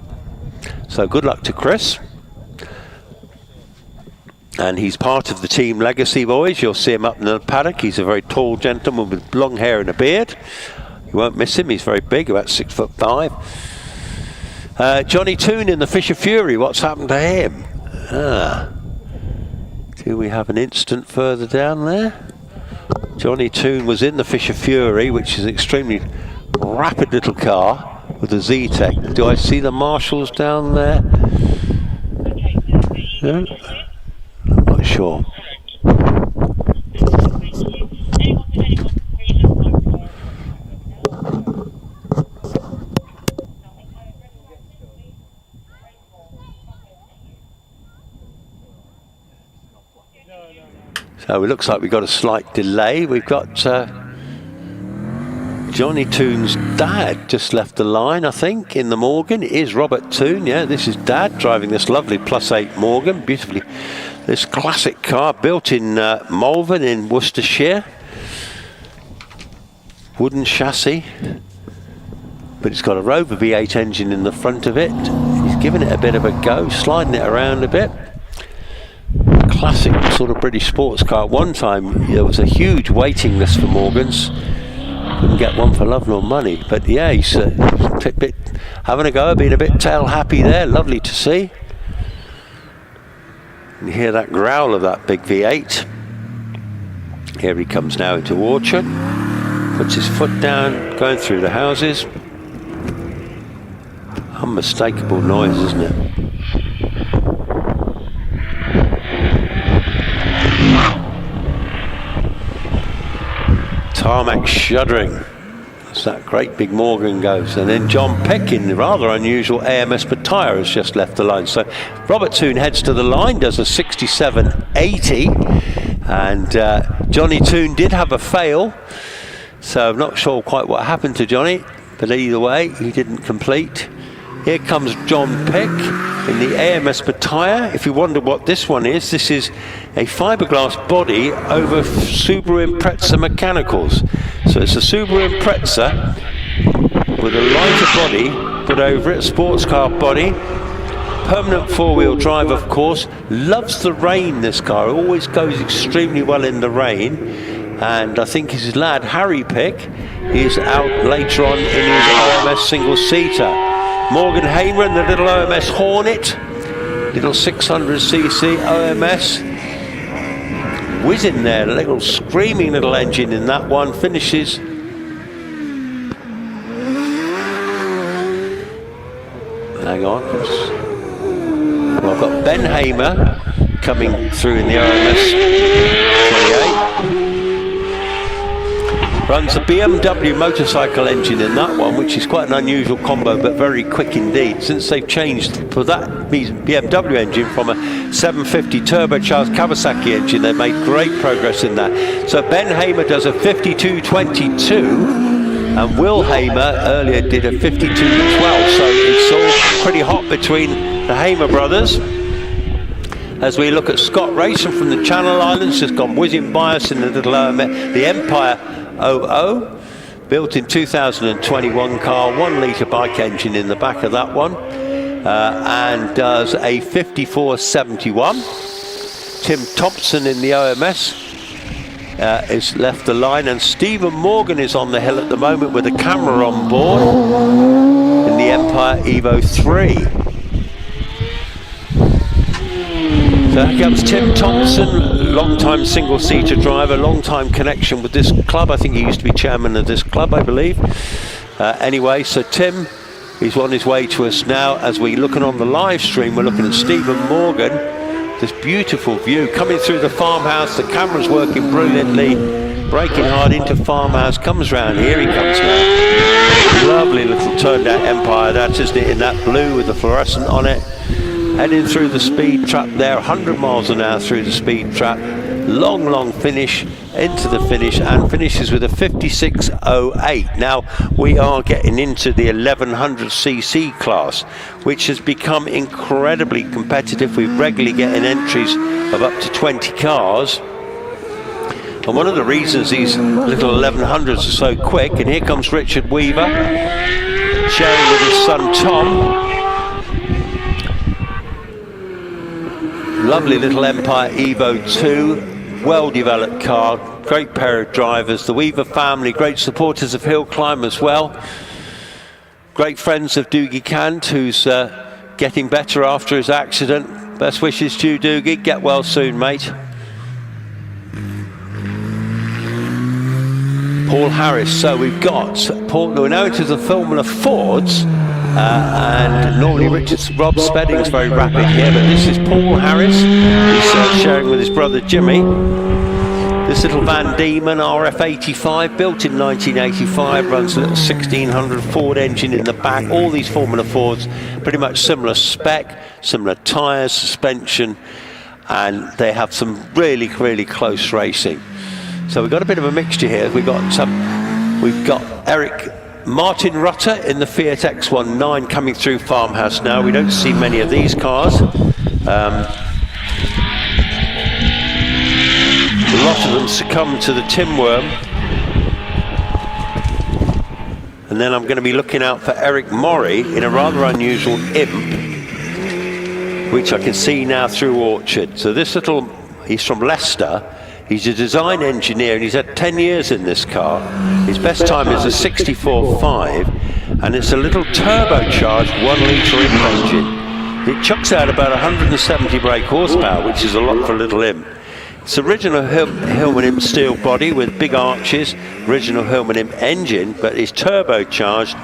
So good luck to Chris. And he's part of the Team Legacy boys. You'll see him up in the paddock. He's a very tall gentleman with long hair and a beard. You won't miss him. He's very big, about 6'5". Johnny Toon in the Fisher Fury. What's happened to him? Do we have an instant further down there? Johnny Toon was in the Fisher Fury, which is an extremely rapid little car with a Z-Tech. Do I see the marshals down there? No? I'm not sure. So it looks like we've got a slight delay. We've got Johnny Toon's dad just left the line, I think, in the Morgan. It is Robert Toon, yeah, this is Dad driving this lovely +8 Morgan, beautifully. This classic car built in Malvern in Worcestershire. wooden chassis, but it's got a Rover V8 engine in the front of it. He's giving it a bit of a go, sliding it around a bit. Classic sort of British sports car. At one time there was a huge waiting list for Morgans. Couldn't get one for love nor money, but yeah, he's having a go, being a bit tail happy there. Lovely to see. You hear that growl of that big V8. Here he comes now into Orchard, puts his foot down, going through the houses. Unmistakable noise, isn't it? Tarmac shuddering as that great big Morgan goes. And then John Peck in the rather unusual AMS per tyre has just left the line. So Robert Toone heads to the line, does a 67.80, and Johnny Toone did have a fail, so I'm not sure quite what happened to Johnny, but either way he didn't complete. Here comes John Peck in the AMS per tyre. If you wonder what this one is, this is a fiberglass body over Subaru Impreza mechanicals. So it's a Subaru Impreza with a lighter body put over it, sports car body. Permanent four-wheel drive, of course. Loves the rain, this car. It always goes extremely well in the rain. And I think his lad, Harry Peck, is out later on in his OMS single-seater. Morgan Hamer and the little OMS Hornet, little 600cc OMS, whizzing there, a little screaming little engine in that one, finishes. Hang on, well, I've got Ben Hamer coming through in the OMS 28. Runs the BMW motorcycle engine in that one, which is quite an unusual combo, but very quick indeed. Since they've changed for that BMW engine from a 750 turbocharged Kawasaki engine, they've made great progress in that. So Ben Hamer does a 52.22, and Will Hamer earlier did a 52.12. So it's all pretty hot between the Hamer brothers. As we look at Scott Rayson from the Channel Islands, just gone whizzing by us in the little the Empire 00, built in 2021 car, 1 litre bike engine in the back of that one, and does a 54.71. Tim Thompson in the OMS is left the line, and Stephen Morgan is on the hill at the moment with a camera on board in the Empire Evo 3. So here comes Tim Thompson, long-time single-seater driver, long-time connection with this club. I think he used to be chairman of this club, I believe. Anyway, so Tim is on his way to us now. As we're looking on the live stream, we're looking at Stephen Morgan. This beautiful view coming through the farmhouse. The camera's working brilliantly, braking hard into farmhouse. Comes round, here he comes now. Lovely little turned-out Empire, that isn't it, in that blue with the fluorescent on it. Heading through the speed trap there, 100 miles an hour through the speed trap. Long finish into the finish, and finishes with a 56.08. Now we are getting into the 1100cc class, which has become incredibly competitive. We're regularly getting entries of up to 20 cars. And one of the reasons these little 1100s are so quick, and here comes Richard Weaver, sharing with his son Tom. Lovely little Empire Evo 2, well-developed car, great pair of drivers. The Weaver family, great supporters of Hillclimb as well. Great friends of Doogie Cant, who's getting better after his accident. Best wishes to you, Doogie. Get well soon, mate. Paul Harris. So we've got Paul, we're now into the Formula Fords. And normally Rob Spedding's very rapid here, but this is Paul Harris. He's sharing with his brother Jimmy. This little Van Diemen RF85, built in 1985, runs a little 1600 Ford engine in the back. All these Formula Fords, pretty much similar spec, similar tyres, suspension, and they have some really close racing. So we've got a bit of a mixture here. We've got Martin Rutter in the Fiat X19 coming through farmhouse now. We don't see many of these cars. A lot of them succumb to the tin worm. And then I'm going to be looking out for Eric Murray in a rather unusual imp, which I can see now through Orchard. So this little, he's from Leicester. He's a design engineer and he's had 10 years in this car. His best time is a 64.5 and it's a little turbocharged 1 litre imp engine. It chucks out about 170 brake horsepower, which is a lot for a little imp. It's original Hillman imp steel body with big arches, original Hillman imp engine, but it's turbocharged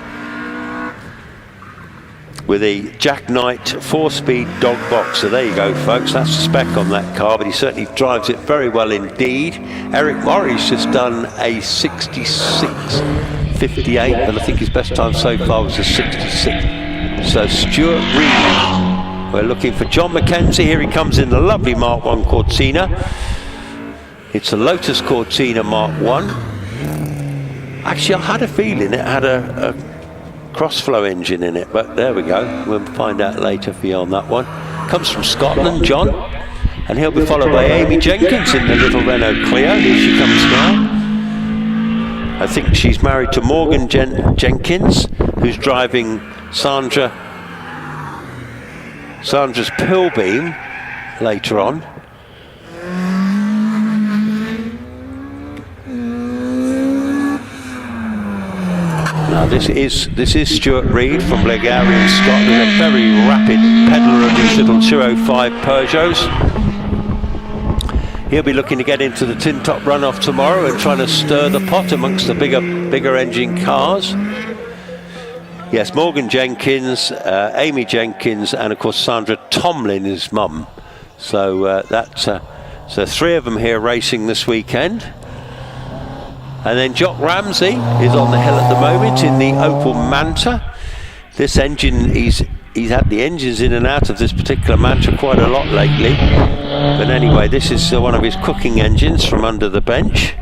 with a jackknight 4-speed dog box. So there you go, folks, that's the spec on that car, but he certainly drives it very well indeed. Eric Murray's just done a 66.58, but I think his best time so far was a 66. So Stuart Reed, we're looking for John McKenzie. Here he comes in the lovely Mark 1 Cortina. It's a Lotus Cortina Mark 1. Actually, I had a feeling it had a cross-flow engine in it, but there we go. We'll find out later for you on that one. Comes from Scotland, John, and he'll be followed by Amy Jenkins in the little Renault Clio. Here she comes now. I think she's married to Morgan Jenkins, who's driving Sandra's Pilbeam later on. Now this is Stuart Reed from Legary in Scotland, a very rapid peddler of these little 205 Peugeots. He'll be looking to get into the tin top runoff tomorrow and trying to stir the pot amongst the bigger engine cars. Yes, Morgan Jenkins, Amy Jenkins, and of course Sandra Tomlin, his mum. So so 3 of them here racing this weekend. And then Jock Ramsey is on the hill at the moment in the Opel Manta. This engine, he's had the engines in and out of this particular Manta quite a lot lately. But anyway, this is one of his cooking engines from under the bench.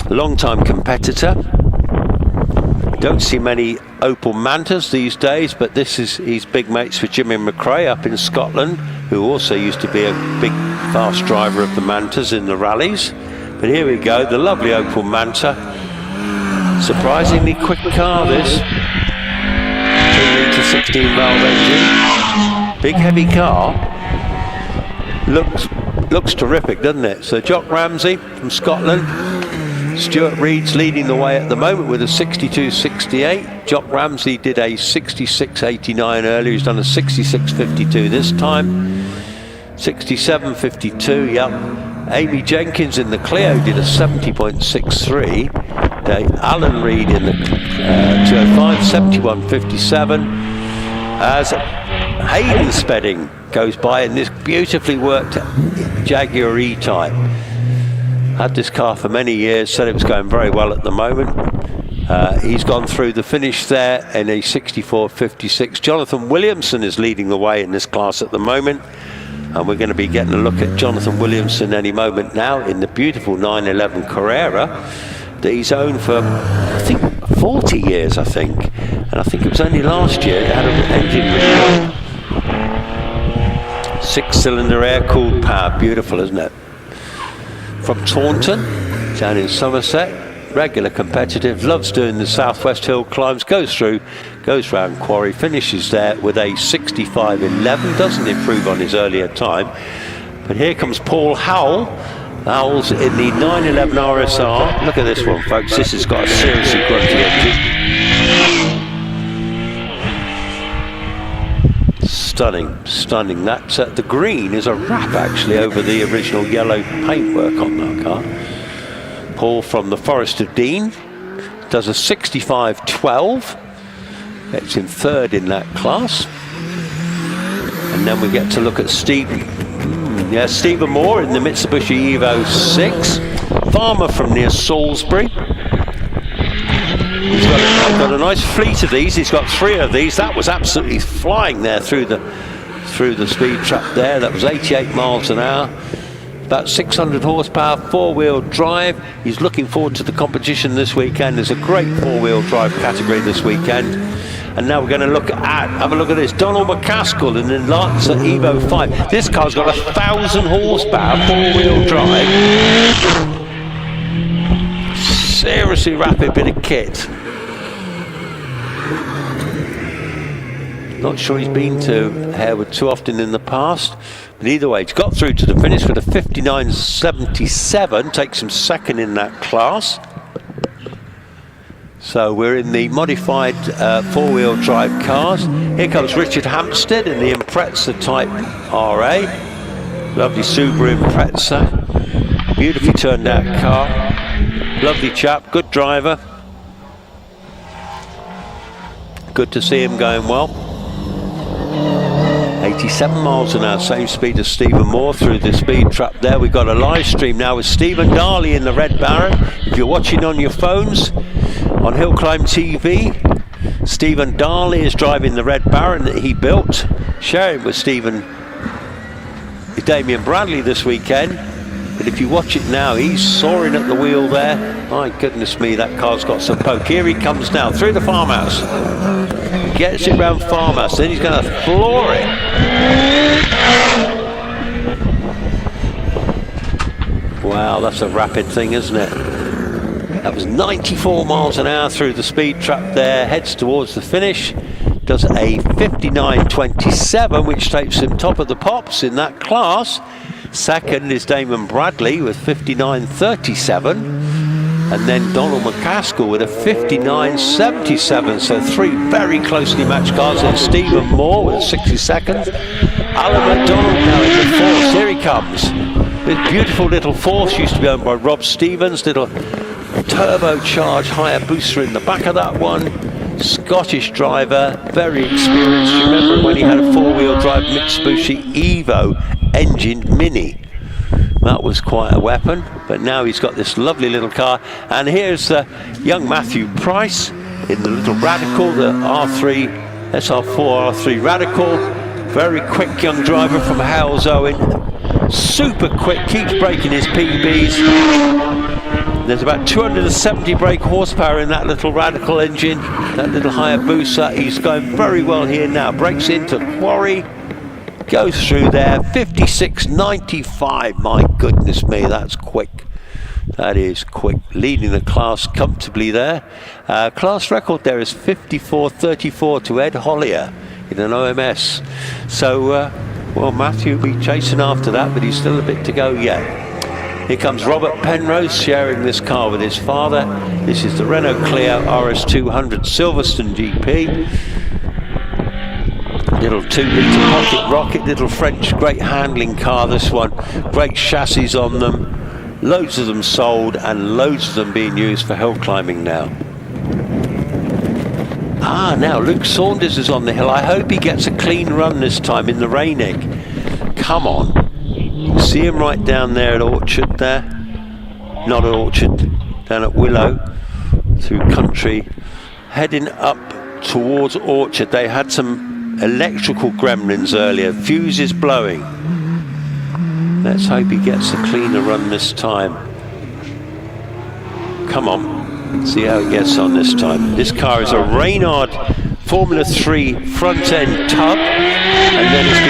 Long-time competitor. Don't see many Opel Mantas these days, but he's big mates with Jimmy McRae up in Scotland, who also used to be a big fast driver of the Mantas in the rallies. But here we go, the lovely Opel Manta. Surprisingly quick car, this. 2-litre 16-valve engine. Big heavy car. Looks terrific, doesn't it? So Jock Ramsey from Scotland. Stuart Reed's leading the way at the moment with a 62.68. Jock Ramsey did a 66.89 earlier. He's done a 66.52 this time. 67.52, yep. Amy Jenkins in the Clio did a 70.63. Alan Reed in the 205, 71.57. As Hayden Spedding goes by in this beautifully worked Jaguar E-Type. Had this car for many years, said it was going very well at the moment. He's gone through the finish there in a 64.56. Jonathan Williamson is leading the way in this class at the moment. And we're going to be getting a look at Jonathan Williamson any moment now in the beautiful 911 Carrera that he's owned for, I think, 40 years, I think. And I think it was only last year it had an engine recall. 6-cylinder air-cooled power, beautiful, isn't it? From Taunton, down in Somerset, regular competitive, loves doing the Southwest Hill climbs, goes round Quarry, finishes there with a 65.11, doesn't improve on his earlier time. But here comes Paul Howell. Howell's in the 911 RSR. Look at this one, folks, this has got a seriously grunty engine. Stunning. That the green is a wrap actually over the original yellow paintwork on that car. Paul from the Forest of Dean does a 65.12. It's in 3rd in that class. And then we get to look at Stephen Moore in the Mitsubishi Evo 6. Farmer from near Salisbury. He's got a nice fleet of these. He's got 3 of these. That was absolutely flying there through the speed trap there. That was 88 miles an hour. About 600 horsepower, 4-wheel drive. He's looking forward to the competition this weekend. There's a great 4-wheel drive category this weekend. And now we're going to have a look at this. Donald McCaskill in the Lancer Evo 5. This car's got 1,000 horsepower, 4-wheel drive. Seriously rapid bit of kit. Not sure he's been to Harewood too often in the past. But either way, he's got through to the finish with a 59.77. Takes him second in that class. So we're in the modified four-wheel drive cars. Here comes Richard Hampstead in the Impreza Type RA. Lovely Subaru Impreza. Beautifully turned out car. Lovely chap, good driver. Good to see him going well. 87 miles an hour, same speed as Stephen Moore through the speed trap there. We've got a live stream now with Stephen Darley in the Red Baron. If you're watching on your phones, on HillClimb.TV, Stephen Darley is driving the Red Baron that he built, sharing with Damien Bradley this weekend. But if you watch it now, he's soaring at the wheel there. My goodness me, that car's got some poke. Here he comes now through the farmhouse. Gets it round farmhouse, then he's going to floor it. Wow, that's a rapid thing, isn't it? That was 94 miles an hour through the speed trap there, heads towards the finish. Does a 59.27, which takes him top of the pops in that class. Second is Damon Bradley with 59.37. And then Donald McCaskill with a 59.77. So three very closely matched cars. And Stephen Moore with 60 seconds. Alan McDonald now in the fourth. Here he comes. This beautiful little Force used to be owned by Rob Stevens. Little turbocharged Hayabusa in the back of that one. Scottish driver, very experienced. You remember when he had a four-wheel drive Mitsubishi Evo engined Mini. That was quite a weapon, but now he's got this lovely little car. And here's young Matthew Price in the little Radical, the R3, SR4 R3 Radical. Very quick young driver from Hales Owen. Super quick, keeps breaking his PBs. There's about 270 brake horsepower in that little Radical engine, that little Hayabusa. He's going very well here now. Breaks into Quarry. Goes through there, 56.95. My goodness me, that's quick. That is quick. Leading the class comfortably there. Class record there is 54.34 to Ed Hollier in an OMS. So, well, Matthew will be chasing after that, but he's still a bit to go yet. Here comes Robert Penrose sharing this car with his father. This is the Renault Clio RS200 Silverstone GP. Little 2-litre pocket rocket, little French great handling car, this one. Great chassis on them, loads of them sold and loads of them being used for hill climbing now. Now Luke Saunders is on the hill. I hope he gets a clean run this time in the rain egg. Come on. You can see him right down there at Orchard there. Not at Orchard, down at Willow, through country. Heading up towards Orchard. They had some electrical gremlins earlier, fuses blowing. Let's hope he gets a cleaner run this time. Come on, see how he gets on this time. This car is a Reynard Formula 3 front end tub, and then it's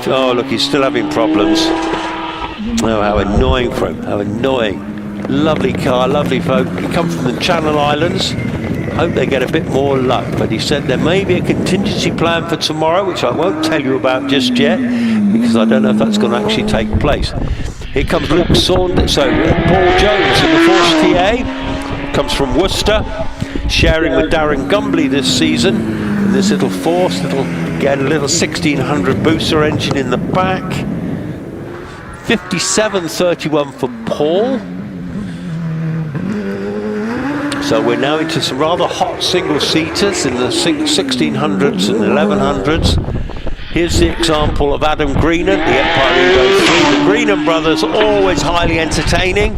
been, oh look, he's still having problems. Oh, how annoying for him, how annoying. Lovely car, lovely folk. He comes from the Channel Islands. Hope they get a bit more luck, but he said there may be a contingency plan for tomorrow, which I won't tell you about just yet, because I don't know if that's going to actually take place. Here comes Luke Saunders, so Paul Jones in the Force TA, comes from Worcester, sharing with Darren Gumbley this season, in this little Force, again, a little 1600 booster engine in the back. 57.31 for Paul. So we're now into some rather hot single-seaters in the 1600s and 1100s. Here's the example of Adam Greenan, the Empire Evo 3. The Greenan brothers, always highly entertaining,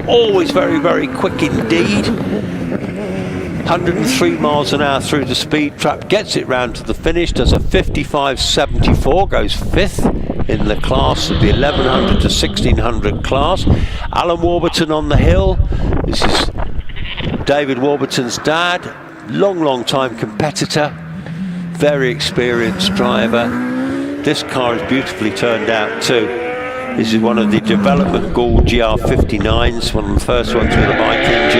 always very, very quick indeed. 103 miles an hour through the speed trap, gets it round to the finish, does a 55.74, goes fifth in the class of the 1100 to 1600 class. Alan Warburton on the hill. This is David Warburton's dad, long time competitor, very experienced driver. This car is beautifully turned out too. This is one of the development Gould GR59s, one of the first ones with a bike engine.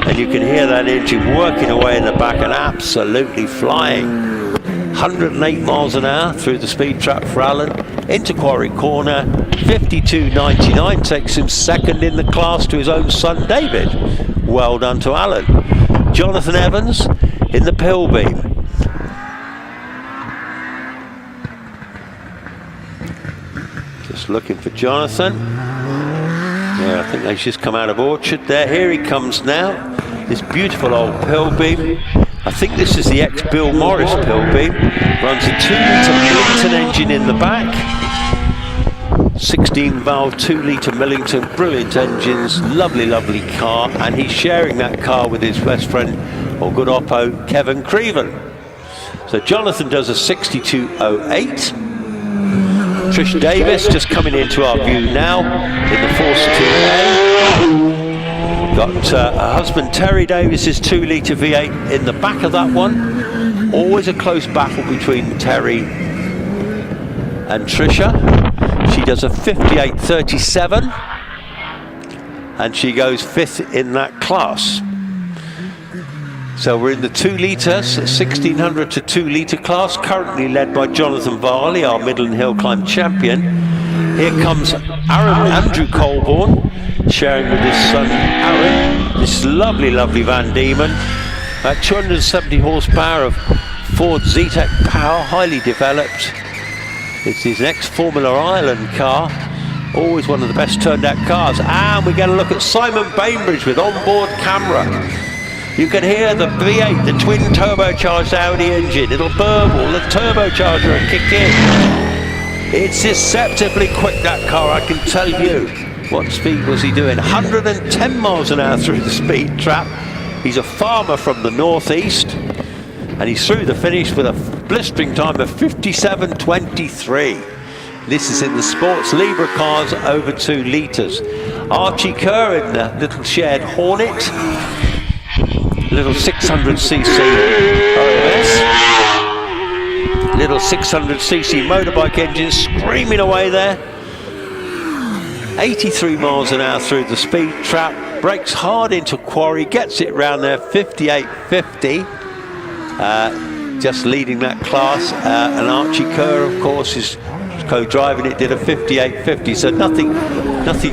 And you can hear that engine working away in the back and absolutely flying. 108 miles an hour through the speed trap for Alan. Into Quarry Corner, 52.99, takes him second in the class to his own son David. Well done to Alan. Jonathan Evans in the pill beam. Just looking for Jonathan. Yeah, I think they've just come out of Orchard there. Here he comes now. This beautiful old pill beam. I think this is the ex-Bill Morris pill beam. Runs a 2-litre Millington engine in the back. 16-valve 2-litre Millington, brilliant engines, lovely, lovely car. And he's sharing that car with his best friend, or good oppo, Kevin Creven. So Jonathan does a 62.08. Trish Davis just coming into our view now in the Force 2A. Got her husband Terry Davis's 2-litre V8 in the back of that one. Always a close battle between Terry and Trisha. She does a 58.37 and she goes 5th in that class. So we're in the 2 litres, 1600 to 2 litre class, currently led by Jonathan Varley, our Midland Hill Climb champion. Here comes Andrew Colborne, sharing with his son Aaron. This lovely, lovely Van Diemen. 270 horsepower of Ford Zetec power, highly developed. It's his next Formula Ireland car. Always one of the best turned out cars. And we get a look at Simon Bainbridge with onboard camera. You can hear the V8, the twin turbocharged Audi engine. It'll burble, the turbocharger will kick in. It's deceptively quick, that car, I can tell you. What speed was he doing? 110 miles an hour through the speed trap. He's a farmer from the northeast, and he's through the finish with a blistering time of 57.23. This is in the Sports Libra cars over 2 litres. Archie Kerr in the little shared Hornet. Little 600cc OMS. Little 600cc motorbike engine screaming away there. 83 miles an hour through the speed trap. Brakes hard into Quarry, gets it round there, 58.50. Just leading that class. And Archie Kerr, of course, is co-driving it, did a 58.50. So nothing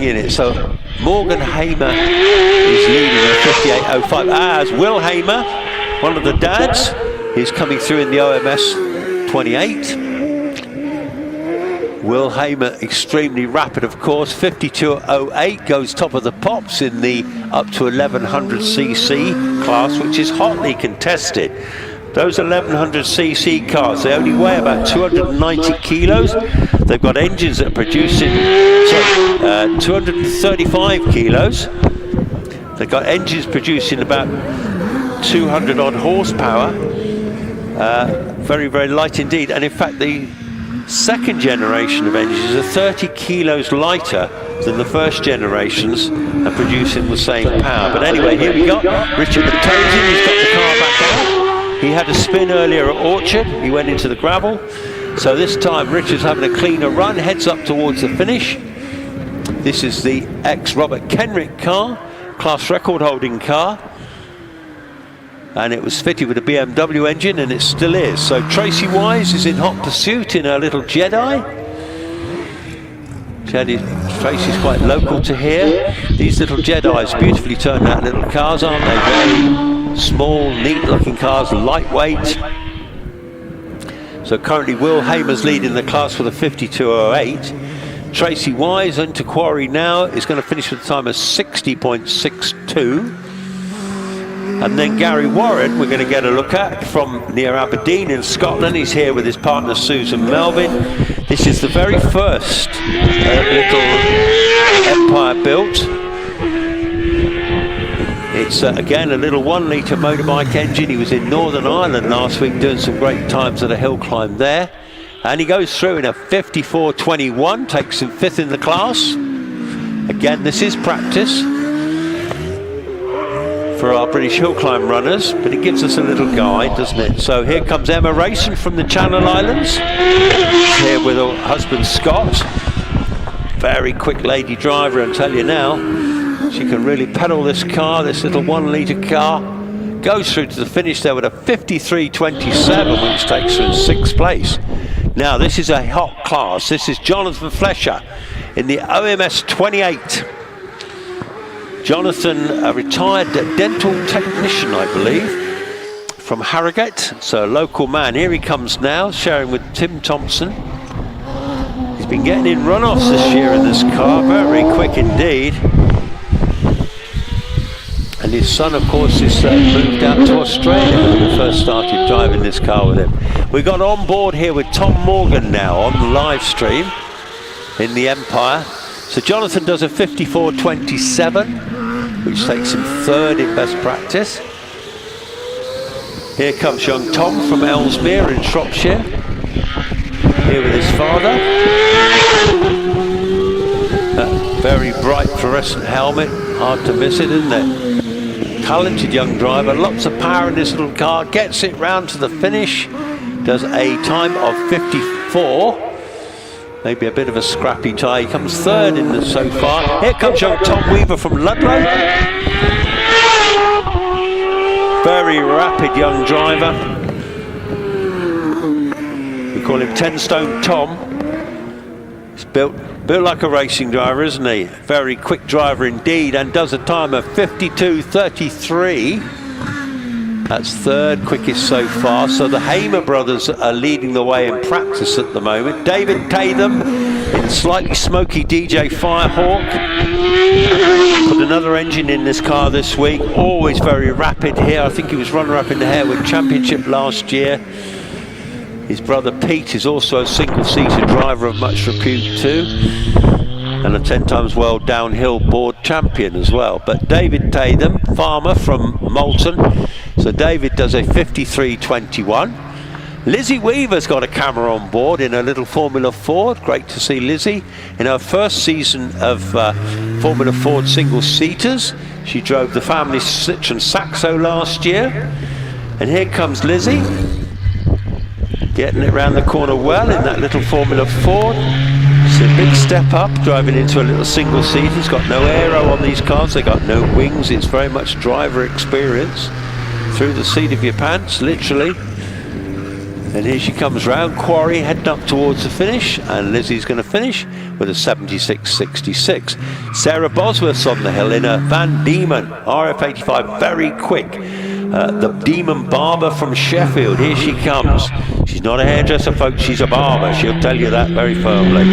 in it. So Morgan Hamer is leading a 58.05. As Will Hamer, one of the dads, is coming through in the OMS 28. Will Hamer, extremely rapid, of course. 52.08, goes top of the pops in the up to 1100cc class, which is hotly contested. Those 1100cc cars, they only weigh about 290 kilos. They've got engines that are producing 235 kilos. They've got engines producing about 200 odd horsepower. Very, very light indeed. And in fact, the second generation of engines are 30 kilos lighter than the first generations and producing the same power. But anyway, here we got Richard McTosin. He's got the car back out. He had a spin earlier at Orchard. He went into the gravel. So this time Richard's having a cleaner run, heads up towards the finish. This is the ex-Robert Kenrick car, class record holding car. And it was fitted with a BMW engine, and it still is. So Tracy Wise is in hot pursuit in her little Jedi. Tracy's quite local to here. These little Jedis, beautifully turned out little cars, aren't they? Very small, neat looking cars, lightweight. So currently Will Hamer's leading the class with a 52.08. Tracy Wise into Quarry now is going to finish with a time of 60.62. And then Gary Warren, we're going to get a look at from near Aberdeen in Scotland. He's here with his partner Susan Melvin. This is the very first little Empire built. It's again a little 1 litre motorbike engine. He was in Northern Ireland last week doing some great times at a hill climb there. And he goes through in a 54.21, takes him 5th in the class. Again, this is practice for our British Hill Climb runners, but it gives us a little guide, doesn't it? So here comes Emma Racing from the Channel Islands. She's here with her husband Scott. Very quick lady driver, I'll tell you now. She can really pedal this car, this little 1 litre car. goes through to the finish there with a 53.27, which takes her in 6th place. Now this is a hot class. This is Jonathan Flesher in the OMS 28. Jonathan, a retired dental technician, I believe, from Harrogate, so a local man. Here he comes now, sharing with Tim Thompson. He's been getting in runoffs this year in this car, very quick indeed. And his son, of course, is moved out to Australia when we first started driving this car with him. We got on board here with Tom Morgan now on the live stream in the Empire. So Jonathan does a 54.27, which takes him 3rd in best practice. Here comes young Tom from Ellesmere in Shropshire, here with his father. That very bright fluorescent helmet, hard to miss it, isn't it? Talented young driver, lots of power in this little car, gets it round to the finish, does a time of 54. Maybe a bit of a scrappy tie. He comes 3rd in this so far. Here comes young Tom Weaver from Ludlow. Very rapid young driver. We call him 10 Stone Tom. He's built like a racing driver, isn't he? Very quick driver indeed, and does a time of 52.33. That's 3rd quickest so far. So the Hamer brothers are leading the way in practice at the moment. David Tatham in slightly smoky DJ Firehawk. Put another engine in this car this week. Always very rapid here. I think he was runner-up in the Harewood Championship last year. His brother Pete is also a single-seater driver of much repute too, and a 10 times world downhill board champion as well. But David Tatham, farmer from Moulton, so David does a 53.21. Lizzie Weaver's got a camera on board in a little Formula Ford. Great to see Lizzie in her first season of Formula Ford single-seaters. She drove the family Citroen Saxo last year. And here comes Lizzie, getting it round the corner well in that little Formula Ford. It's a big step up, driving into a little single seat. It's got no aero on these cars, they've got no wings. It's very much driver experience through the seat of your pants, literally. And here she comes round Quarry, heading up towards the finish, and Lizzie's going to finish with a 76.66. Sarah Bosworth's on the hill in a Van Diemen RF85, very quick. The Demon Barber from Sheffield, here she comes. She's not a hairdresser, folks, she's a barber. She'll tell you that very firmly.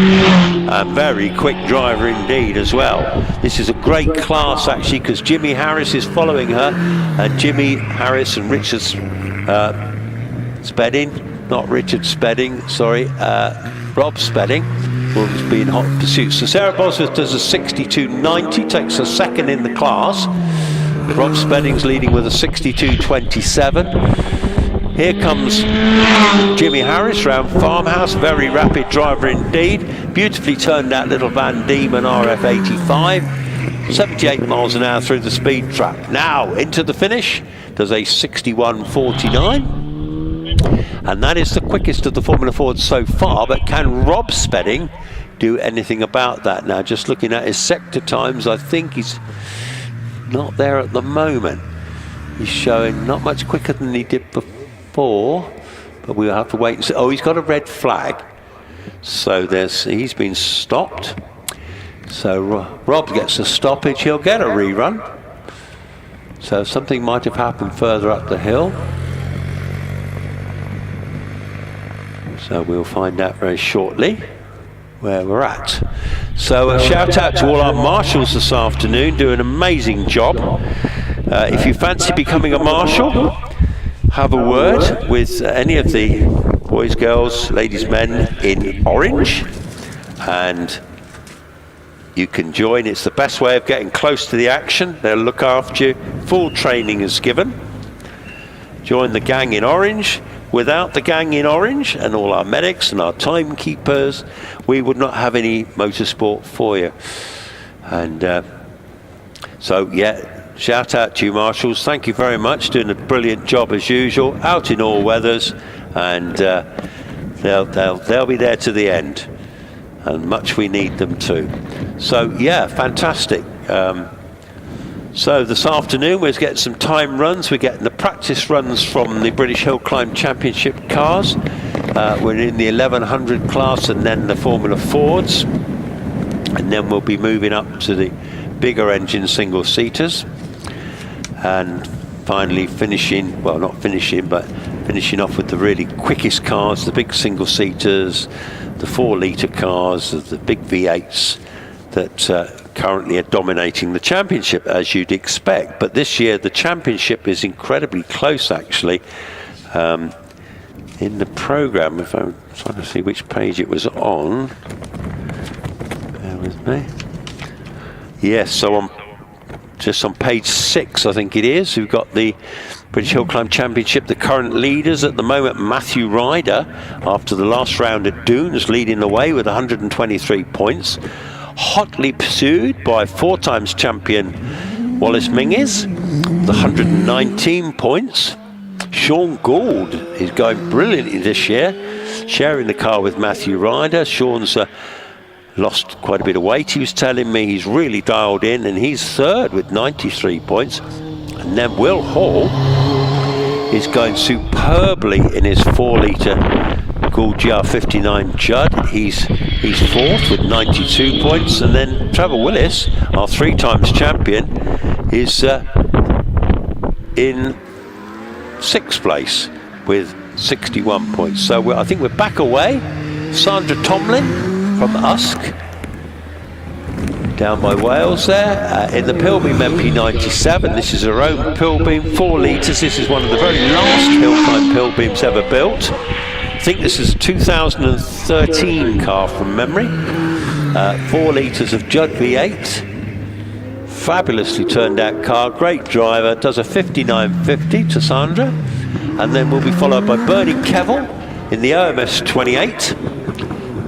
A very quick driver indeed as well. This is a great class actually, because Jimmy Harris is following her, and Jimmy Harris and Richard Spedding, not Richard Spedding, sorry, Rob Spedding will be in hot pursuit. So Sarah Bosworth does a 62.90, takes a 2nd in the class. Rob Spedding's leading with a 62.27. Here comes Jimmy Harris round Farmhouse, very rapid driver indeed. Beautifully turned out little Van Diemen RF85. 78 miles an hour through the speed trap. Now into the finish, does a 61.49. And that is the quickest of the Formula Fords so far, but can Rob Spedding do anything about that? Now just looking at his sector times, I think he's not there at the moment. He's showing not much quicker than he did before, but we'll have to wait and see. Oh, he's got a red flag, so he's been stopped. So Rob gets a stoppage, he'll get a rerun. So something might have happened further up the hill. So we'll find out very shortly where we're at. So a shout out to all our marshals this afternoon, do an amazing job. If you fancy becoming a marshal, have a word with any of the boys, girls, ladies, men in orange, and you can join. It's the best way of getting close to the action. They'll look after you. Full training is given. Join the gang in orange. Without the gang in orange and all our medics and our timekeepers, we would not have any motorsport for you. And so, yeah, shout out to you, marshals. Thank you very much. Doing a brilliant job as usual, out in all weathers, and they'll be there to the end. And much we need them too. So, yeah, fantastic. So this afternoon we're getting some time runs. We're getting the practice runs from the British Hillclimb Championship cars. We're in the 1100 class and then the Formula Fords. And then we'll be moving up to the bigger engine single-seaters. And finally finishing, well not finishing, but finishing off with the really quickest cars, the big single-seaters, the 4-litre cars, the big V8s that currently are dominating the championship, as you'd expect. But this year the championship is incredibly close, actually. In the programme, if I'm trying to see which page it was on, bear with me. Yes, so just on page 6, I think it is, we've got the British Hillclimb Championship. The current leaders at the moment, Matthew Ryder, after the last round at Dunes, leading the way with 123 points. Hotly pursued by 4-times champion Wallace Minges with 119 points. Sean Gould is going brilliantly this year, sharing the car with Matthew Ryder. Sean's lost quite a bit of weight, he was telling me. He's really dialed in, and he's third with 93 points. And then Will Hall is going superbly in his 4-litre Gould GR59 Judd. He's fourth with 92 points, and then Trevor Willis, our 3-times champion, is in 6th place with 61 points. So I think we're back away. Sandra Tomlin from Usk, down by Wales there, in the Pilbeam MP97. This is her own Pilbeam, 4 litres. This is one of the very last Hillclimb Pilbeams ever built. I think this is a 2013 car from memory. 4 litres of Judd V8. Fabulously turned out car, great driver, does a 59.50 to Sandra. And then we'll be followed by Bernie Kevell in the OMS 28.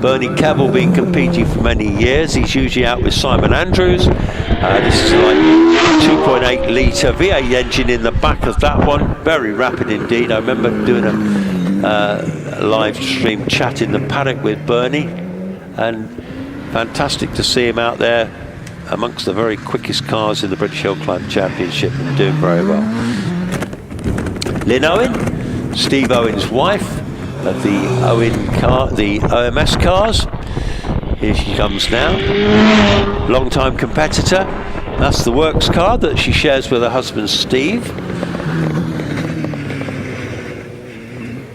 Bernie Kevell been competing for many years. He's usually out with Simon Andrews. This is like 2.8 litre V8 engine in the back of that one. Very rapid indeed. I remember doing a live stream chat in the paddock with Bernie, and fantastic to see him out there amongst the very quickest cars in the British Hillclimb Championship and doing very well. Lynn Owen, Steve Owen's wife, of the OMS cars. Here she comes now. Long-time competitor. That's the works car that she shares with her husband Steve.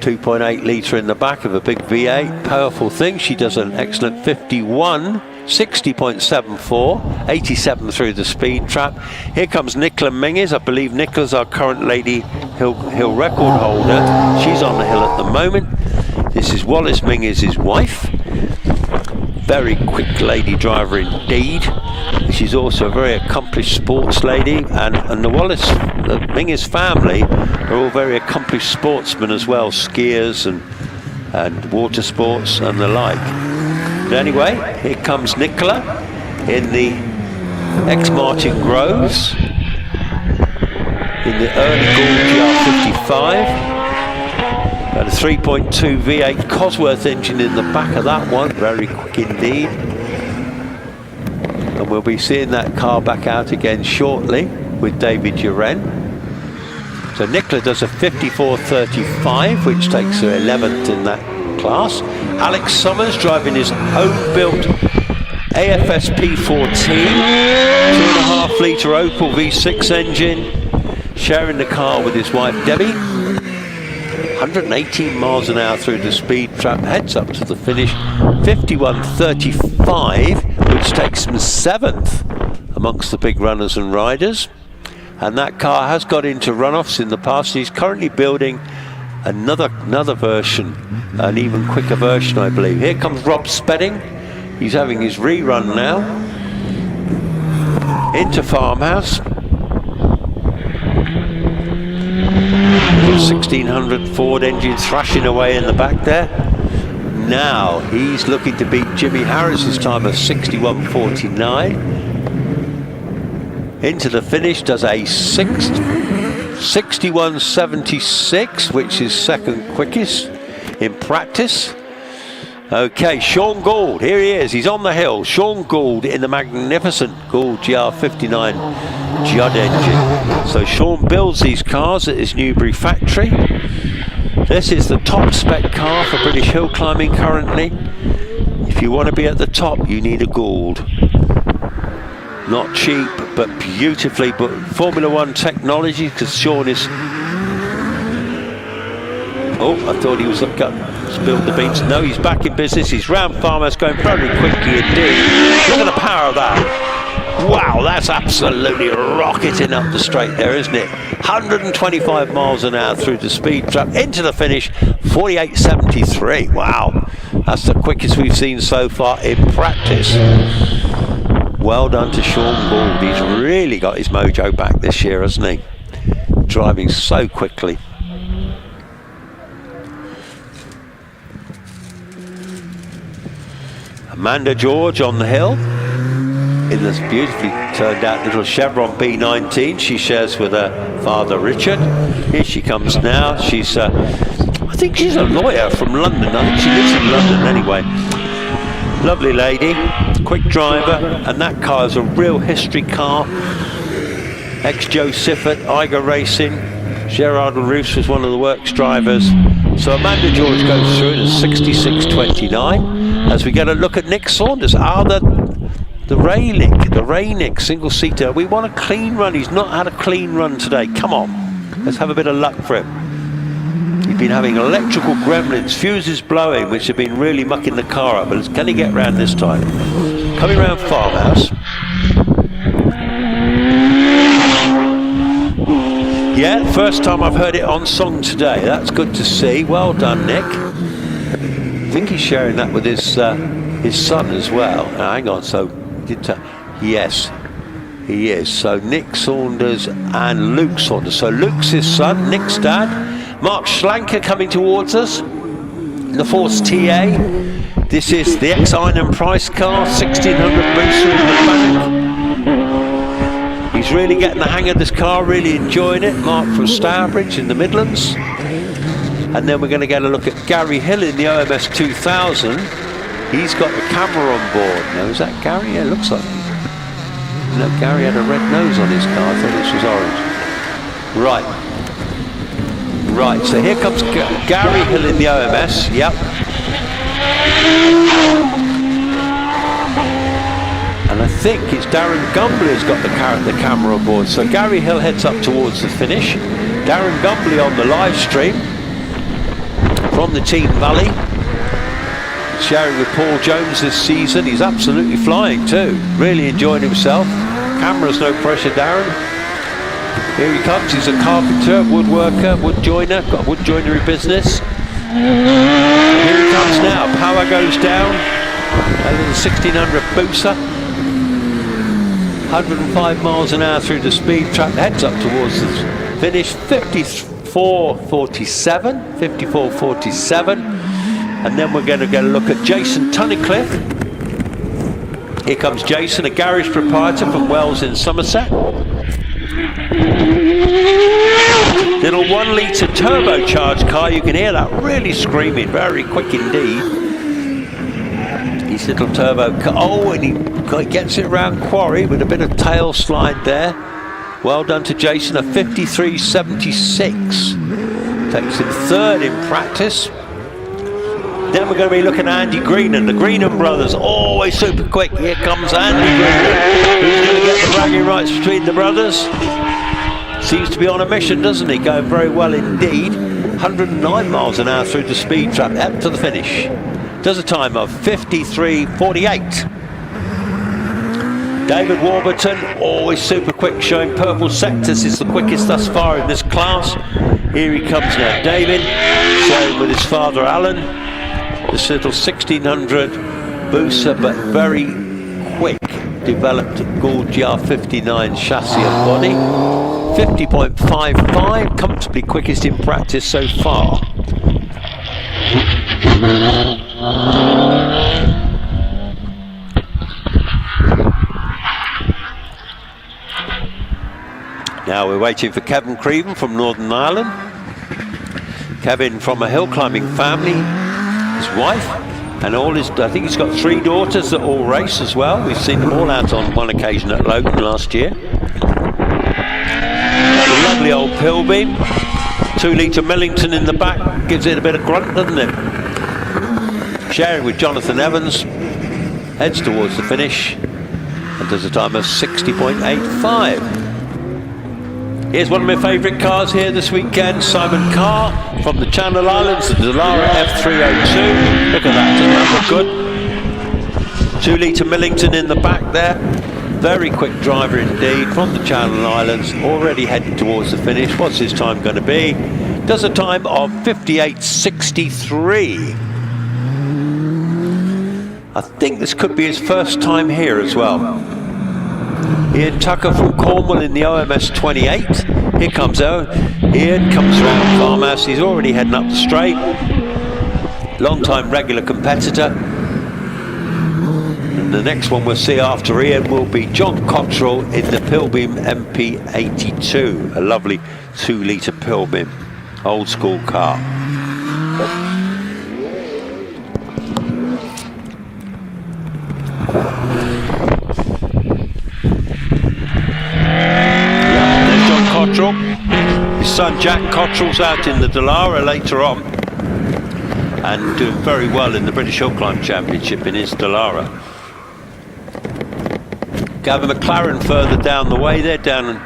2.8 litre in the back of a big V8, powerful thing. She does an excellent 51, 60.74, 87 through the speed trap. Here comes Nicola Minges. I believe Nicola's our current lady hill record holder. She's on the hill at the moment. This is Wallace Minges' wife. Very quick lady driver indeed. She's also a very accomplished sports lady, and the Minges family are all very accomplished sportsmen as well, skiers and water sports and the like. But anyway, here comes Nicola in the ex-Martin Groves in the early Gould GR55. Got a 3.2 V8 Cosworth engine in the back of that one, very quick indeed. And we'll be seeing that car back out again shortly with David Uren. So Nicola does a 54.35, which takes her 11th in that class. Alex Summers driving his home-built AFS P14, 2.5 litre Opel V6 engine, sharing the car with his wife Debbie. 118 miles an hour through the speed trap, heads up to the finish, 51.35, which takes him 7th amongst the big runners and riders. And that car has got into runoffs in the past. He's currently building another version, an even quicker version, I believe. Here comes Rob Spedding. He's having his rerun now into Farmhouse. 1600 Ford engine thrashing away in the back there. Now he's looking to beat Jimmy Harris's time of 61.49. Into the finish, does a 61.76, which is second quickest in practice. Okay, Sean Gould, here he is, he's on the hill. Sean Gould in the magnificent Gould GR59 Judd engine. So Sean builds these cars at his Newbury factory. This is the top spec car for British hill climbing currently. If you want to be at the top, you need a Gould. Not cheap, but beautifully, but Formula One technology, because Sean is... Oh, I thought he was spilled the beans. No, he's back in business. He's round farmhouse, going very quickly indeed. Look at the power of that. Wow, that's absolutely rocketing up the straight there, isn't it? 125 miles an hour through the speed trap into the finish, 48.73. Wow, that's the quickest we've seen so far in practice. Well done to Sean Gould. He's really got his mojo back this year, hasn't he? Driving so quickly. Amanda George on the hill in this beautifully turned out little Chevron B19 she shares with her father Richard. Here she comes now. She's I think she's a lawyer from London. I think she lives in London anyway. Lovely lady, quick driver, and that car is a real history car. Ex-Joe Siffert, Eiger Racing, Gerard Roos was one of the works drivers. So Amanda George goes through it at 66.29. As we get a look at Nick Saunders, the Rainick single-seater. We want a clean run. He's not had a clean run today. Come on, let's have a bit of luck for him. He's been having electrical gremlins, fuses blowing, which have been really mucking the car up. But can he get round this time? Coming round farmhouse. Yeah, first time I've heard it on song today. That's good to see. Well done, Nick. I think he's sharing that with his son as well. Hang on, so yes, he is. So Nick Saunders and Luke Saunders. So Luke's his son, Nick's dad. Mark Schlanker coming towards us. The Force TA. This is the ex-Einem Price car, 1600 booster in the back. He's really getting the hang of this car, really enjoying it. Mark from Stourbridge in the Midlands. And then we're going to get a look at Gary Hill in the OMS 2000. He's got the camera on board. Now, is that Gary? Yeah, it looks like. No, Gary had a red nose on his car. I thought this was orange. Right, so here comes Gary Hill in the OMS. Yep. And I think it's Darren Gumbley who's got the camera on board. So Gary Hill heads up towards the finish. Darren Gumbley on the live stream from the Team Valley, sharing with Paul Jones this season. He's absolutely flying too, really enjoying himself. Cameras, no pressure, Darren. Here he comes. He's a carpenter, woodworker, wood joiner, got a wood joinery business. Here he comes now. Power goes down. A little 1600 booster. 105 miles an hour through the speed trap. Heads up towards the finish. 54.47. And then we're going to get a look at Jason Tunnicliffe. Here comes Jason, a garage proprietor from Wells in Somerset. Little 1 litre turbocharged car. You can hear that really screaming, very quick indeed. His little turbo car. Oh, and he gets it round Quarry with a bit of tail slide there. Well done to Jason, a 53.76. Takes him third in practice. Then we're going to be looking at Andy Greenan, the Greenan brothers, always super quick. Here comes Andy Greenan. Who's going to get the bragging rights between the brothers? Seems to be on a mission, doesn't he? Going very well indeed. 109 miles an hour through the speed trap, up to the finish. Does a time of 53.48. David Warburton, always super quick, showing purple sectors is the quickest thus far in this class. Here he comes now, David, showing with his father Alan. This little 1600 booster, but very quick, developed Gould GR59 chassis and body. 50.55, comfortably quickest in practice so far. Now we're waiting for Kevin Creven from Northern Ireland. Kevin from a hill climbing family. His wife, And I think he's got 3 daughters that all race as well. We've seen them all out on one occasion at Logan last year. A lovely old Pilbeam. 2-litre Millington in the back, gives it a bit of grunt, doesn't it? Sharing with Jonathan Evans, heads towards the finish and does a time of 60.85. Here's one of my favourite cars here this weekend, Simon Carr from the Channel Islands, the Dallara F302. Look at that, doesn't that look good? 2-litre Millington in the back there. Very quick driver indeed from the Channel Islands, already heading towards the finish. What's his time going to be? Does a time of 58.63. I think this could be his first time here as well. Ian Tucker from Cornwall in the OMS 28. Here comes Owen. Ian comes around Farmhouse. He's already heading up the straight. Long-time regular competitor. And the next one we'll see after Ian will be John Cottrell in the Pilbeam MP82. A lovely 2-litre Pilbeam. Old school car. Cottrell. His son Jack Cottrell's out in the Dallara later on and doing very well in the British Hillclimb Championship in his Dallara. Gavin McLaren further down the way, they're down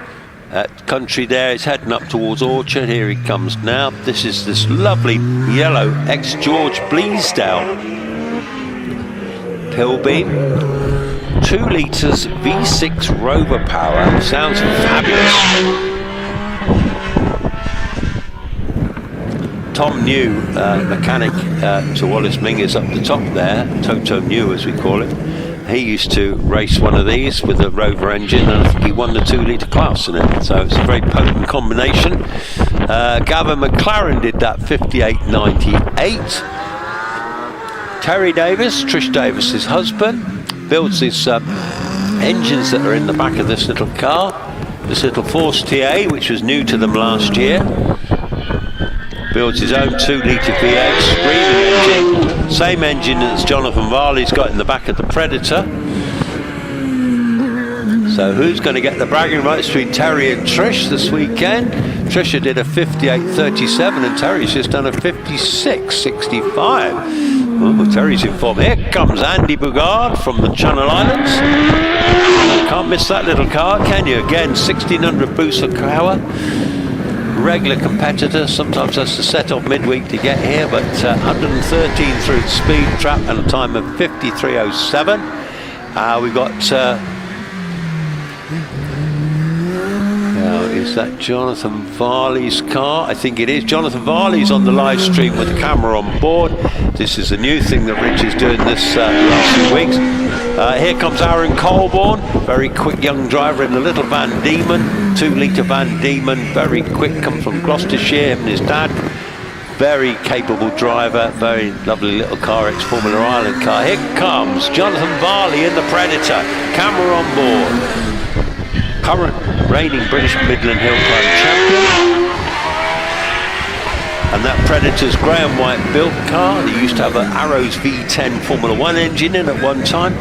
at country there. He's heading up towards Orchard. Here he comes now. This is this lovely yellow ex-George Bleasdale Pilbeam. 2 litres V6 Rover power. Sounds fabulous. Tom New, mechanic to Wallace Mingers up the top there, Toto New as we call it. He used to race one of these with a Rover engine, and I think he won the 2-litre class in it, so it's a very potent combination. Gavin McLaren did that 58.98. Terry Davis, Trish Davis's husband, builds these engines that are in the back of this little car. This little Force TA, which was new to them last year. Builds his own 2-litre V8 screaming engine. Same engine as Jonathan Varley's got in the back of the Predator. So who's going to get the bragging rights between Terry and Trish this weekend? Trisha did a 58.37 and Terry's just done a 56.65. Oh, Terry's in form. Here comes Andy Bugard from the Channel Islands. Can't miss that little car, can you? Again, 1600 boost per hour. Regular competitor, sometimes has to set off midweek to get here, but 113 through the speed trap and a time of 53.07. We've got is that Jonathan Varley's car? I think it is. Jonathan Varley's on the live stream with the camera on board. This is a new thing that Rich is doing this last few weeks. Here comes Aaron Colborne, very quick young driver in the little Van Diemen, 2-litre Van Diemen, very quick, come from Gloucestershire, him and his dad. Very capable driver, very lovely little car, ex-Formula Island car. Here comes Jonathan Varley in the Predator, camera on board. Current reigning British Midland Hillclimb champion. And that Predator's grey and white built car. They used to have an Arrows V10 Formula 1 engine in at one time.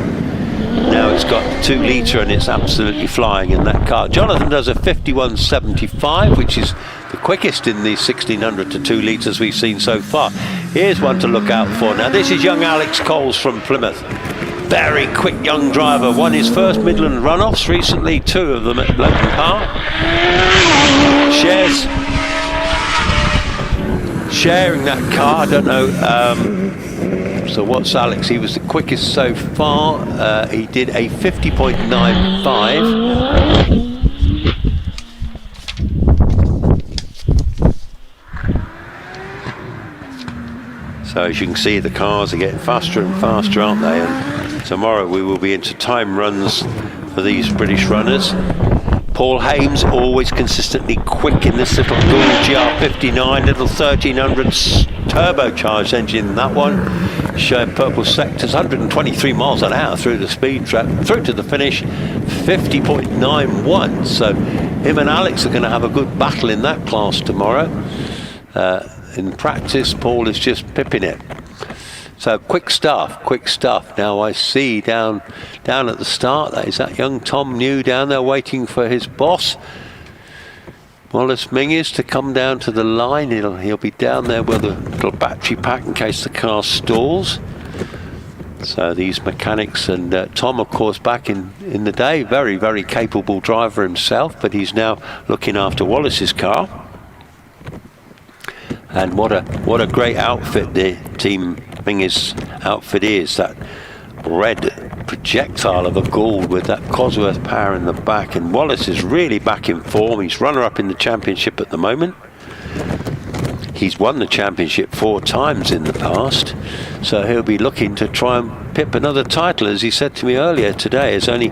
Now it's got 2-litre and it's absolutely flying in that car. Jonathan does a 51.75, which is the quickest in the 1600 to 2 litres we've seen so far. Here's one to look out for. Now this is young Alex Coles from Plymouth. Very quick young driver, won his first Midland runoffs recently, 2 of them at Logan Park. Sharing that car, I don't know. So what's Alex? He was the quickest so far. He did a 50.95. So as you can see, the cars are getting faster and faster, aren't they? And tomorrow we will be into time runs for these British runners. Paul Hames always consistently quick in this little dual GR59, little 1300 turbocharged engine, that one. Showing purple sectors, 123 miles an hour through the speed trap, through to the finish, 50.91. So him and Alex are going to have a good battle in that class tomorrow. In practice, Paul is just pipping it. So quick stuff. Now I see down at the start, that is that young Tom New down there waiting for his boss, Wallace Mingus, to come down to the line. He'll be down there with a little battery pack in case the car stalls. So these mechanics, and Tom, of course, back in the day, very, very capable driver himself, but he's now looking after Wallace's car. And what a great outfit the Team Mingus outfit is. That red projectile of a Gould with that Cosworth power in the back. And Wallace is really back in form. He's runner-up in the championship at the moment. He's won the championship 4 times in the past, so he'll be looking to try and pip another title. As he said to me earlier today, it's only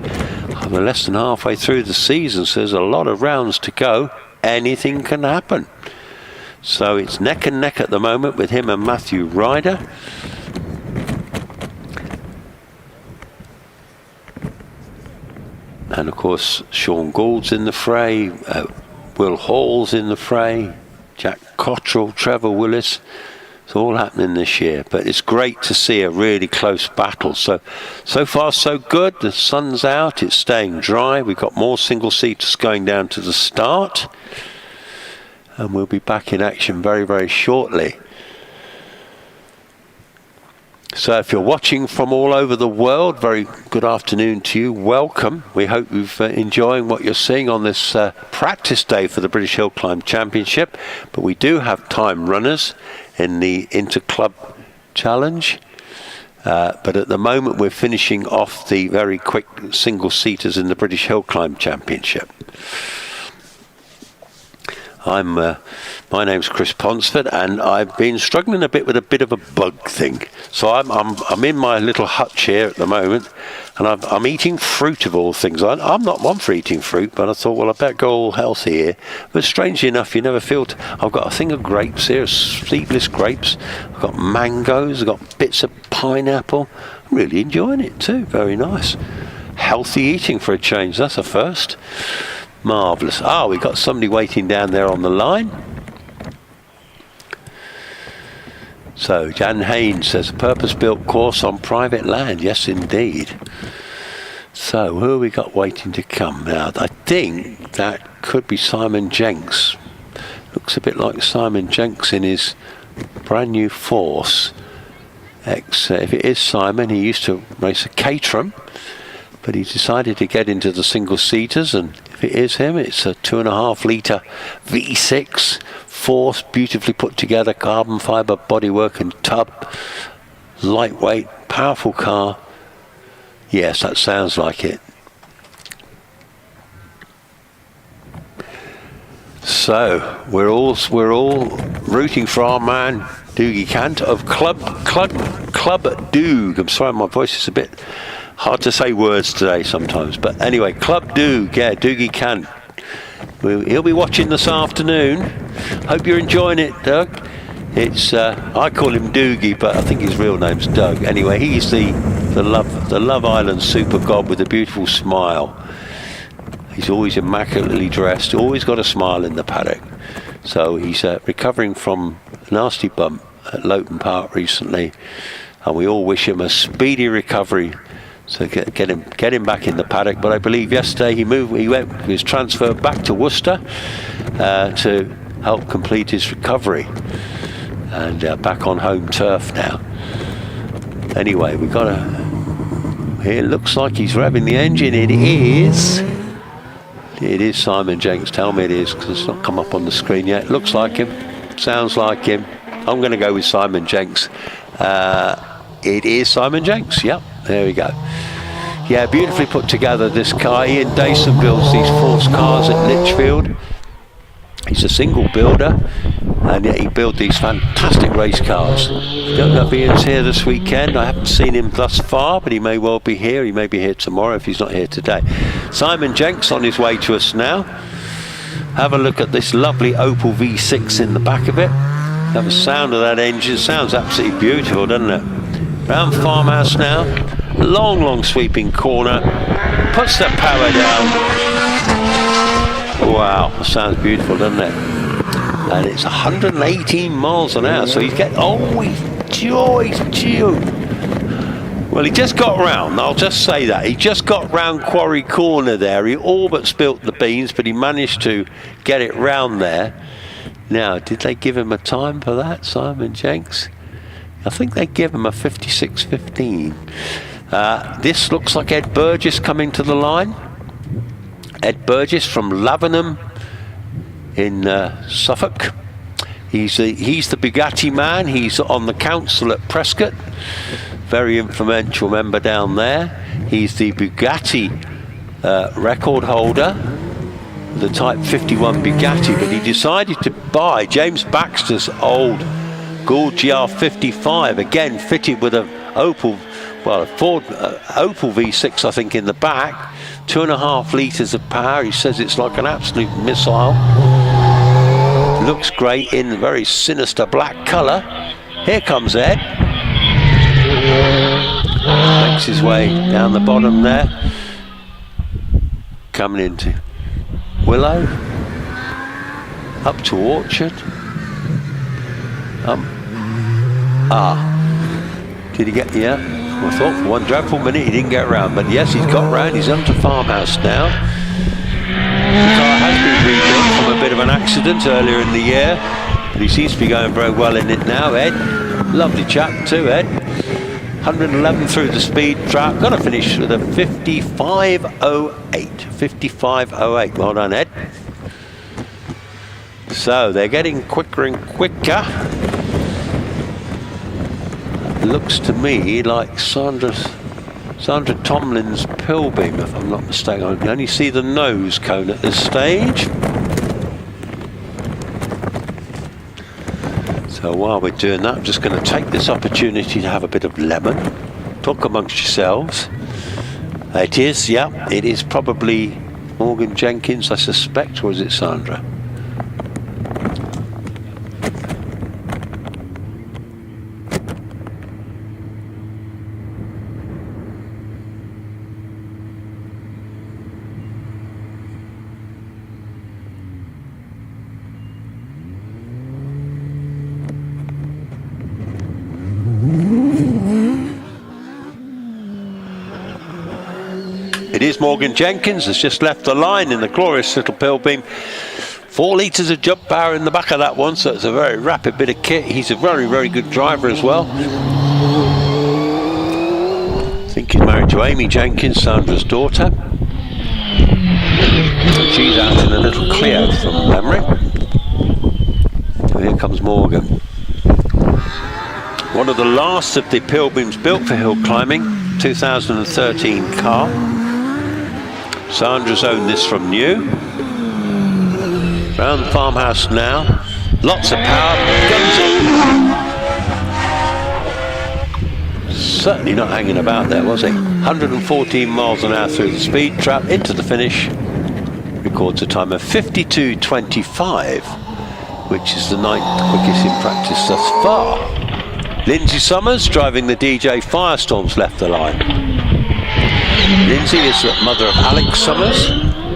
less than halfway through the season, so there's a lot of rounds to go. Anything can happen. So it's neck and neck at the moment with him and Matthew Ryder. And of course, Sean Gould's in the fray, Will Hall's in the fray, Jack Cottrell, Trevor Willis. It's all happening this year, but it's great to see a really close battle. So far so good. The sun's out, it's staying dry. We've got more single seaters going down to the start, and we'll be back in action very, very shortly. So if you're watching from all over the world, very good afternoon to you. Welcome. We hope you're enjoying what you're seeing on this practice day for the British Hillclimb Championship. But we do have time runners in the Inter-Club Challenge. But at the moment we're finishing off the very quick single-seaters in the British Hillclimb Championship. My name's Chris Ponsford, and I've been struggling a bit of a bug thing. So I'm in my little hutch here at the moment, and I'm eating fruit of all things. I'm not one for eating fruit, but I thought, well, I better go all healthy here. But strangely enough, you never feel. I've got a thing of grapes here, seedless grapes. I've got mangoes. I've got bits of pineapple. I'm really enjoying it too. Very nice. Healthy eating for a change. That's a first. Marvellous. We've got somebody waiting down there on the line. So Jan Haynes says, a purpose-built course on private land. Yes, indeed. So who have we got waiting to come now? I think that could be Simon Jenks. Looks a bit like Simon Jenks in his brand new Force. If it is Simon, he used to race a Caterham, but he decided to get into the single-seaters, and if it is him, it's a 2.5 litre V6 Force, beautifully put together, carbon fibre bodywork and tub, lightweight, powerful car. Yes, that sounds like it. So we're all rooting for our man Doogie Kant of Club Doog. I'm sorry, my voice is a bit hard to say words today sometimes, but anyway, Club Doog, yeah, Doogie Kant. He'll be watching this afternoon. Hope you're enjoying it, Doug. It's I call him Doogie, but I think his real name's Doug. Anyway, he's the Love Island super god with a beautiful smile. He's always immaculately dressed, always got a smile in the paddock. So he's recovering from a nasty bump at Loughton Park recently, and we all wish him a speedy recovery. So get him back in the paddock. But I believe yesterday he was transferred back to Worcester to help complete his recovery, and back on home turf now. Anyway, we've got here looks like he's revving the engine. It is Simon Jenks. Tell me it is, because it's not come up on the screen yet. Looks like him, sounds like him. I'm going to go with Simon Jenks. It is Simon Jenks. Yep, there we go. Yeah, beautifully put together, this car. Ian Dayson builds these Force cars at Lichfield. He's a single builder, and yet he builds these fantastic race cars. Don't know if Ian's here this weekend. I haven't seen him thus far, but he may well be here. He may be here tomorrow if he's not here today. Simon Jenks on his way to us now. Have a look at this lovely Opel V6 in the back of it. Have a sound of that engine. Sounds absolutely beautiful, doesn't it? Round farmhouse now. Long sweeping corner. Puts the power down. Wow, that sounds beautiful, doesn't it? And it's 118 miles an hour. So he's getting, Well, he just got round, I'll just say that. He just got round Quarry Corner there. He all but spilt the beans, but he managed to get it round there. Now, did they give him a time for that, Simon Jenks? I think they give him a 56.15. This looks like Ed Burgess coming to the line. Ed Burgess from Lavenham in Suffolk. He's the Bugatti man. He's on the council at Prescott. Very influential member down there. He's the Bugatti record holder, the Type 51 Bugatti, but he decided to buy James Baxter's old Gould GR55, again fitted with a Ford Opel V6, I think, in the back. 2.5 litres of power. He says it's like an absolute missile. Looks great in very sinister black colour. Here comes Ed. Makes his way down the bottom there. Coming into Willow. Up to Orchard. Did he get, yeah? I thought for one dreadful minute he didn't get around, but yes, he's got round. He's onto Farmhouse now. The car has been rebuilt from a bit of an accident earlier in the year, but he seems to be going very well in it now. Ed, lovely chap too, Ed. 111 through the speed trap. Going to finish with a 55.08. 55.08. Well done, Ed. So they're getting quicker and quicker. Looks to me like Sandra Tomlin's Pilbeam, if I'm not mistaken. I can only see the nose cone at this stage. So while we're doing that, I'm just going to take this opportunity to have a bit of lemon. Talk amongst yourselves. It is, yeah, it is probably Morgan Jenkins, I suspect, or is it Sandra? It is Morgan Jenkins, has just left the line in the glorious little Pilbeam. 4 litres of jump power in the back of that one, so it's a very rapid bit of kit. He's a very, very good driver as well. I think he's married to Amy Jenkins, Sandra's daughter. She's out in a little Clio from memory. So here comes Morgan. One of the last of the Pilbeams built for hill climbing, 2013 car. Sandra's owned this from new. Round the Farmhouse now. Lots of power. Guns it. Certainly not hanging about there, was he? 114 miles an hour through the speed trap into the finish. Records a time of 52.25, which is the 9th quickest in practice thus far. Lindsay Summers driving the DJ Firestorms left the line. Lindsay is the mother of Alex Summers,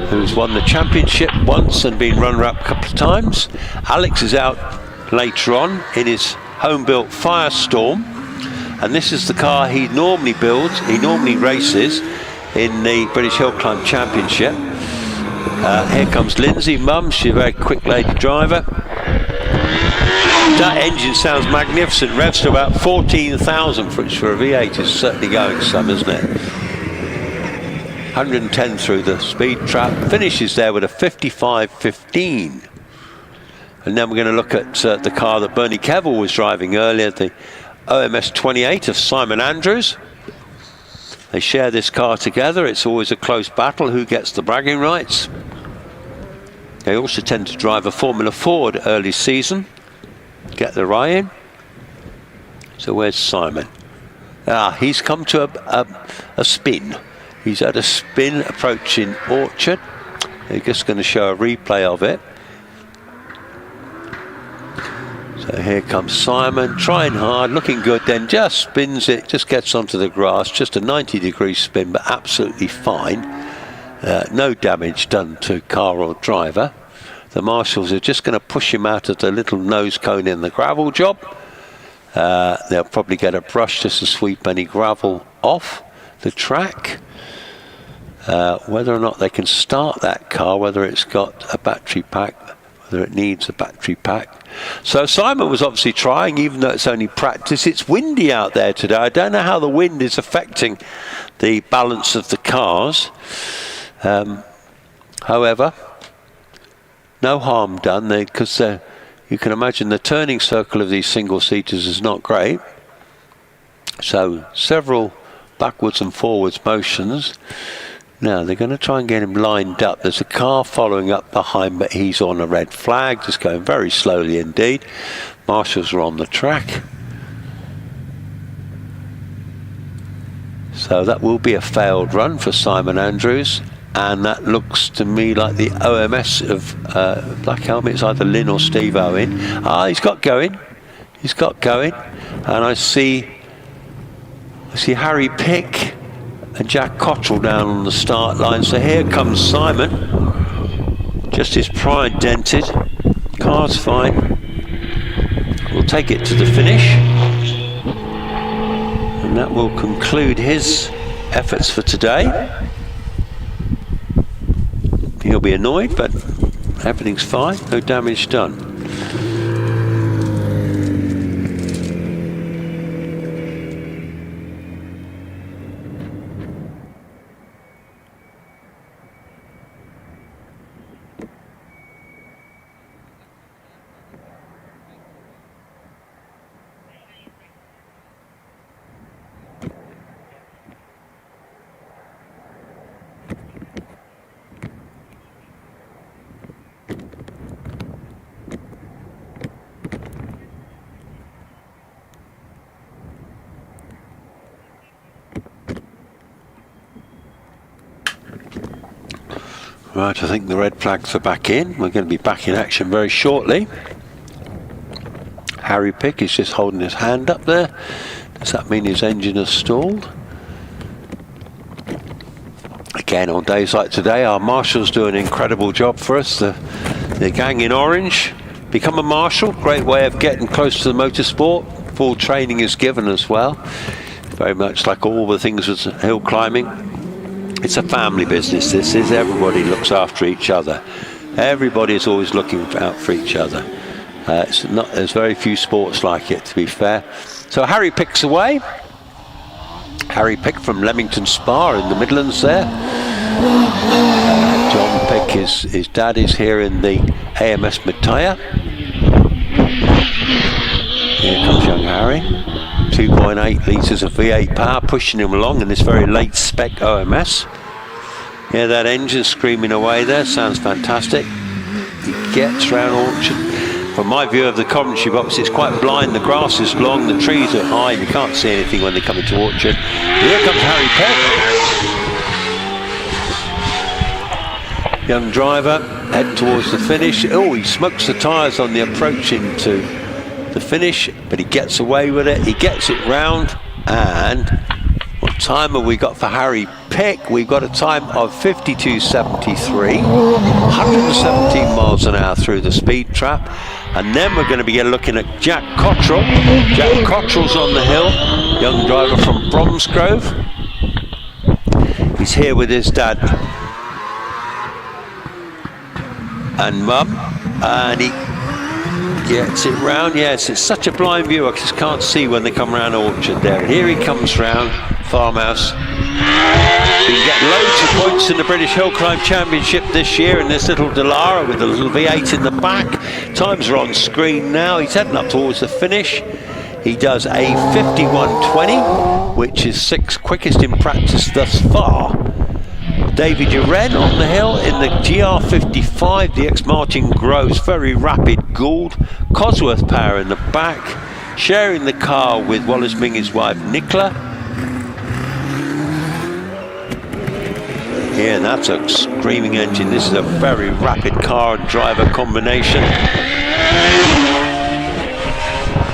who's won the championship once and been runner-up a couple of times. Alex is out later on in his home-built Firestorm, and this is the car he normally builds, he normally races in the British Hillclimb Championship. Here comes Lindsay, mum, she's a very quick lady driver. That engine sounds magnificent, revs to about 14,000, which for a V8 is certainly going some, isn't it? 110 through the speed trap, finishes there with a 55.15. And then we're going to look at the car that Bernie Kevell was driving earlier, the OMS 28 of Simon Andrews. They share this car together. It's always a close battle who gets the bragging rights. They also tend to drive a Formula Ford early season, get the rye in. So where's Simon? He's come to a spin. He's at a spin approaching Orchard. They're just going to show a replay of it. So here comes Simon, trying hard, looking good, then just spins it, just gets onto the grass, just a 90-degree spin, but absolutely fine. No damage done to car or driver. The marshals are just going to push him out of the little nose cone in the gravel job. They'll probably get a brush just to sweep any gravel off the track. Whether or not they can start that car, whether it's got a battery pack, whether it needs a battery pack. So Simon was obviously trying, even though it's only practice. It's windy out there today. I don't know how the wind is affecting the balance of the cars. However, no harm done, because you can imagine the turning circle of these single-seaters is not great. So several backwards and forwards motions. Now they're going to try and get him lined up. There's a car following up behind, but he's on a red flag, just going very slowly indeed. Marshals are on the track. So that will be a failed run for Simon Andrews. And that looks to me like the OMS of Black Helmet. It's either Lynn or Steve Owen. He's got going. He's got going. And I see Harry Pick and Jack Cottrell down on the start line. So here comes Simon. Just his pride dented. Car's fine. We'll take it to the finish. And that will conclude his efforts for today. He'll be annoyed, but everything's fine. No damage done. Right, I think the red flags are back in. We're going to be back in action very shortly. Harry Pick is just holding his hand up there. Does that mean his engine has stalled? Again, on days like today, our marshals do an incredible job for us. The gang in orange become a marshal. Great way of getting close to the motorsport. Full training is given as well. Very much like all the things with hill climbing. It's a family business, this is. Everybody looks after each other. Everybody is always looking out for each other. There's very few sports like it, to be fair. So Harry Pick's away. Harry Pick from Leamington Spa in the Midlands there. John Pick, his dad, is here in the AMS Mataya. Here comes young Harry. 2.8 litres of V8 power pushing him along in this very late spec OMS. Yeah, that engine screaming away there, sounds fantastic. He gets round Orchard. From my view of the commentary box, it's quite blind. The grass is long, the trees are high, you can't see anything when they come into Orchard. Here comes Harry Peck. Young driver, head towards the finish. Oh, he smokes the tyres on the approach into the finish, but he gets away with it. He gets it round, and what time have we got for Harry Pick? We've got a time of 52.73, 117 miles an hour through the speed trap. And then we're going to be looking at Jack Cottrell. Jack Cottrell's on the hill, young driver from Bromsgrove. He's here with his dad and mum, and he gets it round. Yes, it's such a blind view, I just can't see when they come round Orchard there. But here he comes round Farmhouse. He can get loads of points in the British Hillclimb Championship this year in this little Dallara with a little V8 in the back. Times are on screen now. He's heading up towards the finish. He does a 51.20, which is 6th quickest in practice thus far. David Uren on the hill in the GR55, the ex-Martin Groves, very rapid Gould. Cosworth Power in the back, sharing the car with Wallace Mingy's wife Nicola. Yeah, that's a screaming engine. This is a very rapid car and driver combination.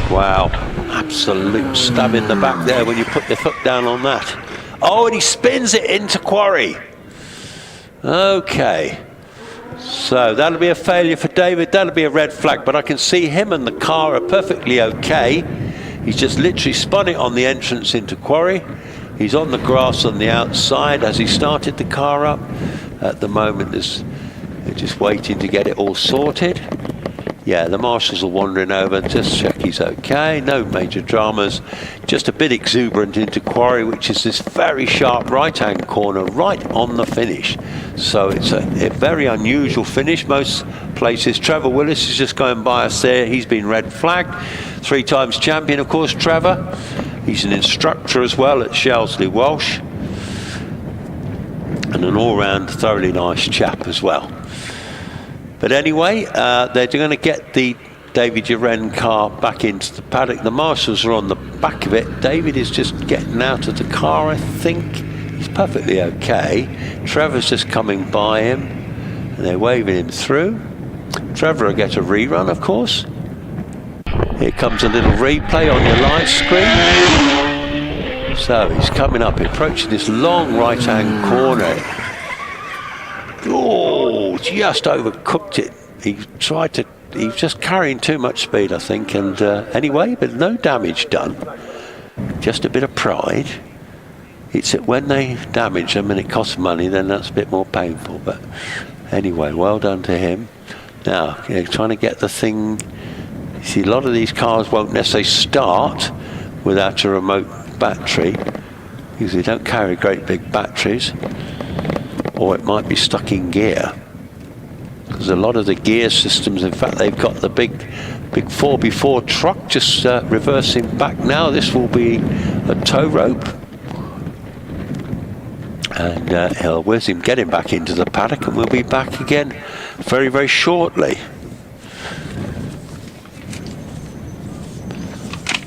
Wow, absolute stab in the back there when you put the foot down on that. Oh, and he spins it into quarry. Okay, so that'll be a failure for David. That'll be a red flag, but I can see him and the car are perfectly okay. He's just literally spun it on the entrance into quarry. He's on the grass on the outside as he started the car up. At the moment, they're just waiting to get it all sorted. Yeah, the marshals are wandering over, just check he's okay. No major dramas. Just a bit exuberant into quarry, which is this very sharp right-hand corner right on the finish. So it's a very unusual finish. Most places, Trevor Willis is just going by us there. He's been red flagged. 3 times champion, of course, Trevor. He's an instructor as well at Shelsley Walsh. And an all-round thoroughly nice chap as well. But anyway, they're going to get the David Uren car back into the paddock. The marshals are on the back of it. David is just getting out of the car, I think. He's perfectly okay. Trevor's just coming by him, and they're waving him through. Trevor will get a rerun, of course. Here comes a little replay on your live screen. So he's coming up, approaching this long right-hand corner. Oh, just overcooked it. He was just carrying too much speed, I think. And anyway, but no damage done. Just a bit of pride. It's that when they damage them and it costs money, then that's a bit more painful. But anyway, well done to him. Now, trying to get the thing. You see, a lot of these cars won't necessarily start without a remote battery, because they don't carry great big batteries. Or it might be stuck in gear, because a lot of the gear systems, in fact, they've got the big 4x4 truck just reversing back now. This will be a tow rope, and where's him getting back into the paddock, and we'll be back again very, very shortly.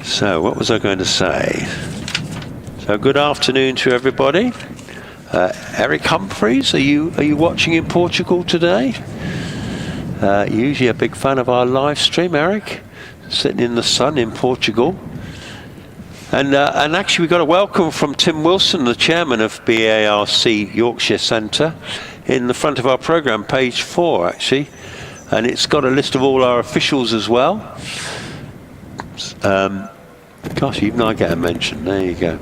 So what was I going to say? So good afternoon to everybody. Eric Humphreys, are you watching in Portugal today? Usually a big fan of our live stream, Eric, sitting in the sun in Portugal. And actually we got a welcome from Tim Wilson, the chairman of BARC Yorkshire Centre, in the front of our programme, page 4 actually, and it's got a list of all our officials as well. Gosh, even I get a mention. There you go.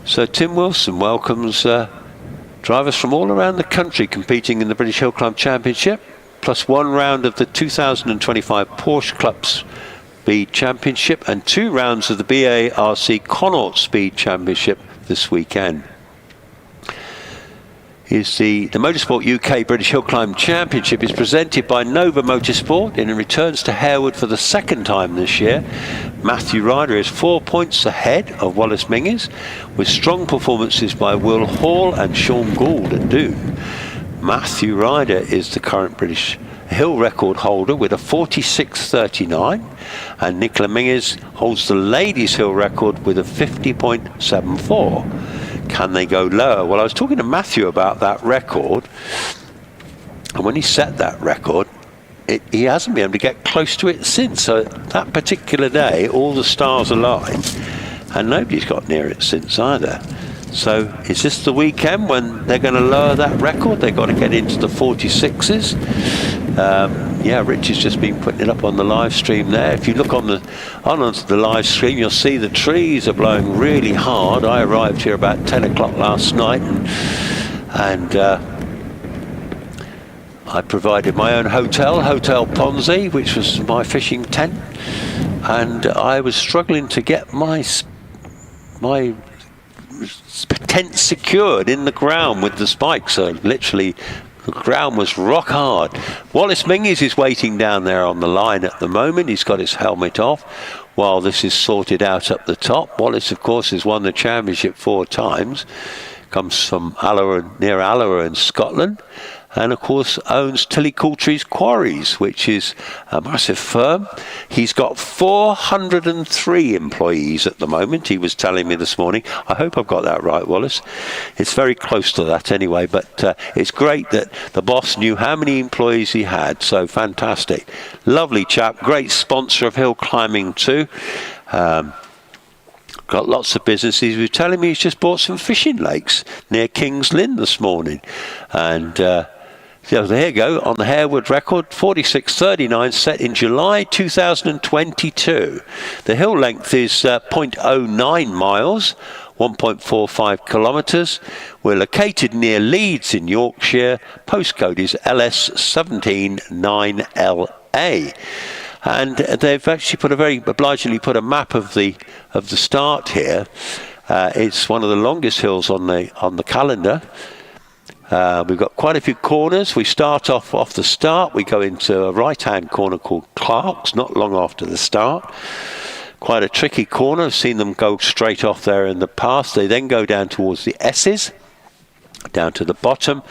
So Tim Wilson welcomes drivers from all around the country competing in the British Hillclimb Championship, plus 1 round of the 2025 Porsche Club Speed Championship and 2 rounds of the BARC Connaught Speed Championship this weekend. Is the Motorsport UK British Hillclimb Championship is presented by Nova Motorsport, and it returns to Harewood for the 2nd time this year. Matthew Ryder is 4 points ahead of Wallace Minges, with strong performances by Will Hall and Sean Gould at Doon. Matthew Ryder is the current British Hill record holder with a 46.39, and Nicola Minges holds the Ladies Hill record with a 50.74. Can they go lower? Well, I was talking to Matthew about that record, and when he set that record, he hasn't been able to get close to it since. So that particular day, all the stars aligned, and nobody's got near it since either. So is this the weekend when they're going to lower that record? They've got to get into the 46s. Yeah, Rich has just been putting it up on the live stream there. If you look onto the live stream, you'll see the trees are blowing really hard. I arrived here about 10 o'clock last night, and I provided my own Hotel Ponzi, which was my fishing tent, and I was struggling to get my tent secured in the ground with the spikes. So literally the ground was rock hard. Wallace Minges is waiting down there on the line at the moment. He's got his helmet off while this is sorted out up the top. Wallace, of course, has won the championship 4 times. Comes from near Alloa in Scotland. And of course owns Tillycoultry's Quarries, which is a massive firm. He's got 403 employees at the moment, he was telling me this morning. I hope I've got that right, Wallace. It's very close to that anyway, but it's great that the boss knew how many employees he had, so fantastic. Lovely chap, great sponsor of hill climbing too. Got lots of businesses. He was telling me he's just bought some fishing lakes near King's Lynn this morning, and So there you go, on the Harewood record, 46.39, set in July 2022. The hill length is 0.09 miles, 1.45 kilometres. We're located near Leeds in Yorkshire. Postcode is LS179LA. And they've actually put very obligingly put a map of the start here. It's one of the longest hills on the calendar. We've got quite a few corners. We start off the start. We go into a right-hand corner called Clark's, not long after the start. Quite a tricky corner. I've seen them go straight off there in the past. They then go down towards the S's, down to the bottom,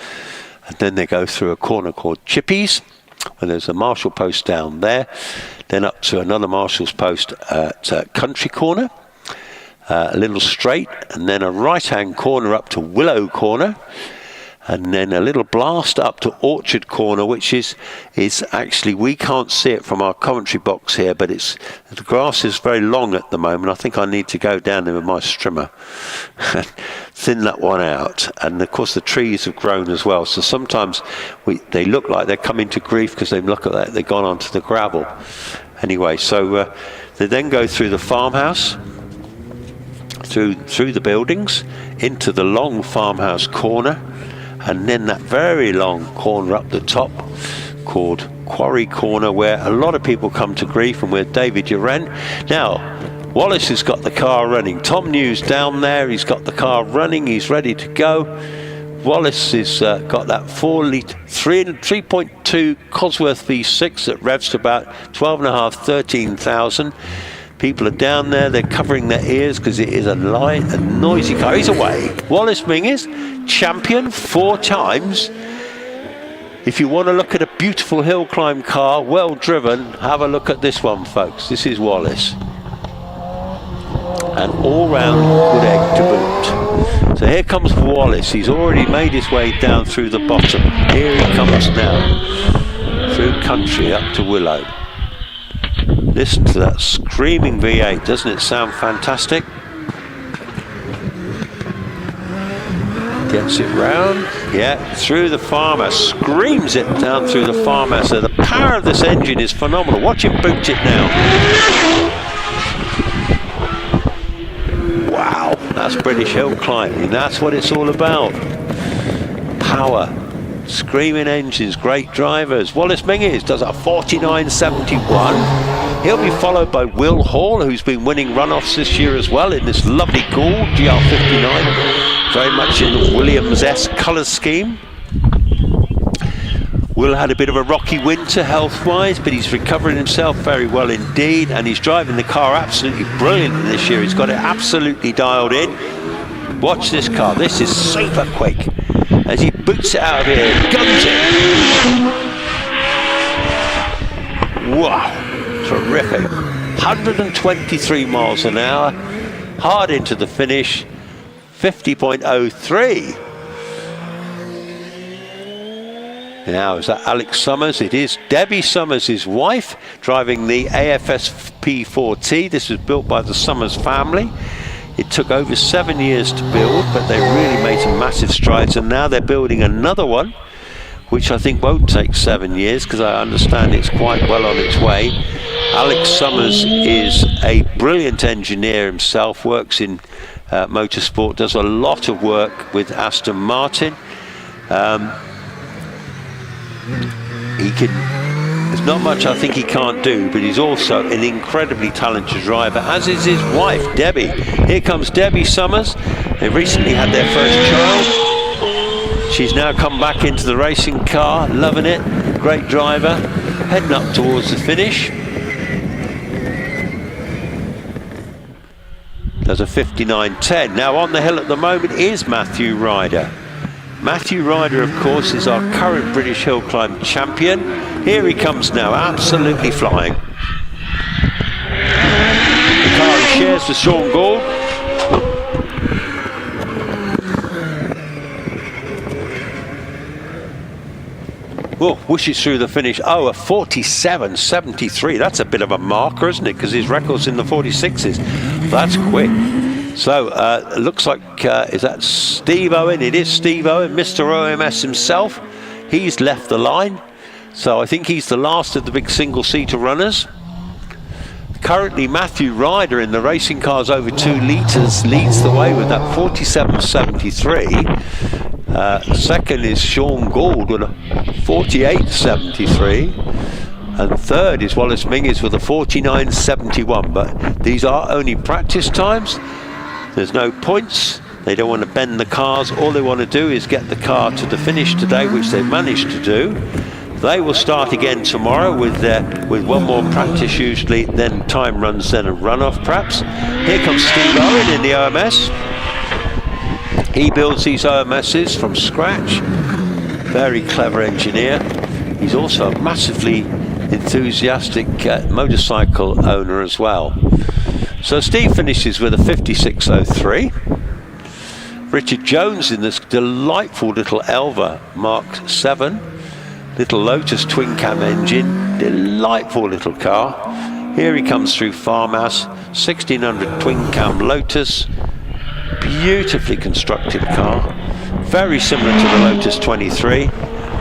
and then they go through a corner called Chippies, and there's a marshal post down there. Then up to another marshal's post at Country Corner, a little straight, and then a right-hand corner up to Willow Corner. And then a little blast up to Orchard Corner, which is actually, we can't see it from our commentary box here, but the grass is very long at the moment. I think I need to go down there with my strimmer and thin that one out. And of course the trees have grown as well, so sometimes they look like they're coming to grief because they look at that, they've gone onto the gravel. Anyway, so they then go through the farmhouse, through the buildings, into the long farmhouse corner, and then that very long corner up the top called Quarry Corner, where a lot of people come to grief, and where David Uren. Now, Wallace has got the car running. Tom News down there, he's got the car running, he's ready to go. Wallace has got that 3.2 Cosworth V6 that revs to about 12.5, 13,000. People are down there, they're covering their ears because it is a noisy car. He's away. Wallace Mingus, champion 4 times. If you want to look at a beautiful hill climb car, well driven, have a look at this one, folks. This is Wallace. An all-round good egg to boot. So here comes Wallace. He's already made his way down through the bottom. Here he comes now, through country up to Willow. Listen to that screaming V8, doesn't it sound fantastic? Gets it round, yeah, through the farmhouse, screams it down through the farmhouse. So the power of this engine is phenomenal. Watch him boot it now. Wow, that's British hill climbing. That's what it's all about. Power. Screaming engines, great drivers. Wallace Mingus does a 49.71. He'll be followed by Will Hall, who's been winning runoffs this year as well in this lovely cool GR59, very much in the Williams-esque colour scheme. Will had a bit of a rocky winter health-wise, but he's recovering himself very well indeed, and he's driving the car absolutely brilliant this year. He's got it absolutely dialed in. Watch this car. This is super quick. As he boots it out of here, guns it. Wow, terrific. 123 miles an hour, hard into the finish, 50.03. Now, is that Alex Summers? It is Debbie Summers, his wife, driving the AFS P4T. This was built by the Summers family. It took over 7 years to build, but they really made some massive strides, and now they're building another one, which I think won't take 7 years, because I understand it's quite well on its way. Alex Summers is a brilliant engineer himself, works in motorsport, does a lot of work with Aston Martin. There's not much I think he can't do, but he's also an incredibly talented driver, as is his wife, Debbie. Here comes Debbie Summers. They recently had their first child. She's now come back into the racing car, loving it. Great driver, heading up towards the finish. Does a 59.10. Now on the hill at the moment is Matthew Ryder. Matthew Ryder, of course, is our current British Hillclimb champion. Here he comes now, absolutely flying. The car he shares with Sean Gould. Oh, whooshes through the finish. Oh, a 47.73. That's a bit of a marker, isn't it? Because his record's in the 46s. That's quick. So, looks like, is that Steve Owen? It is Steve Owen, Mr. OMS himself. He's left the line, so I think he's the last of the big single-seater runners. Currently, Matthew Ryder in the racing cars over 2 litres leads the way with that 47.73. Second is Sean Gould with a 48.73. And third is Wallace Mingus with a 49.71. But these are only practice times. There's no points. They don't want to bend the cars. All they want to do is get the car to the finish today, which they've managed to do. They will start again tomorrow with one more practice usually, then time runs, then a runoff perhaps. Here comes Steve Owen in the OMS. He builds these OMSs from scratch. Very clever engineer. He's also a massively enthusiastic motorcycle owner as well. So Steve finishes with a 56.03. Richard Jones in this delightful little Elva Mark 7. Little Lotus twin cam engine, delightful little car. Here he comes through Farmhouse, 1600 twin cam Lotus, beautifully constructed car, very similar to the Lotus 23,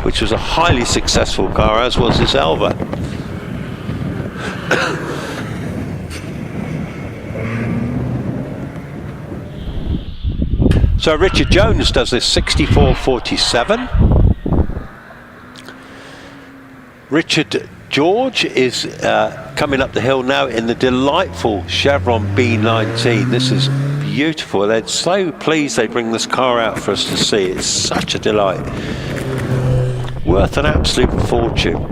which was a highly successful car, as was this Elva. So Richard Jones does this 64.47. Richard George is coming up the hill now in the delightful Chevron B19. This is beautiful. They're so pleased they bring this car out for us to see. It's such a delight. Worth an absolute fortune.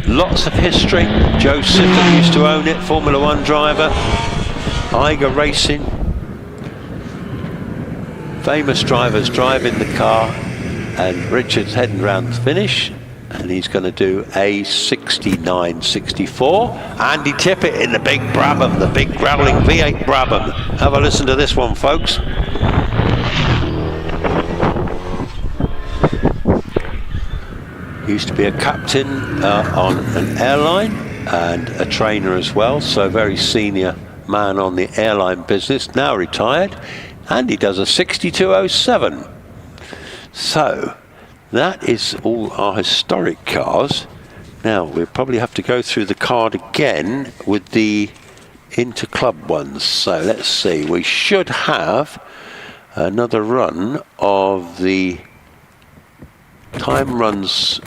Lots of history. Joe Sifford used to own it, Formula One driver. Eiger Racing. Famous drivers driving the car, and Richard's heading round the finish. And he's going to do a 69.64. Andy Tippett in the big Brabham, the big growling V8 Brabham. Have a listen to this one, folks. Used to be a captain on an airline and a trainer as well, so very senior man on the airline business, now retired. And he does a 62.07. So that is all our historic cars. Now we'll probably have to go through the card again with the inter-club ones. So let's see, we should have another run of the time runs.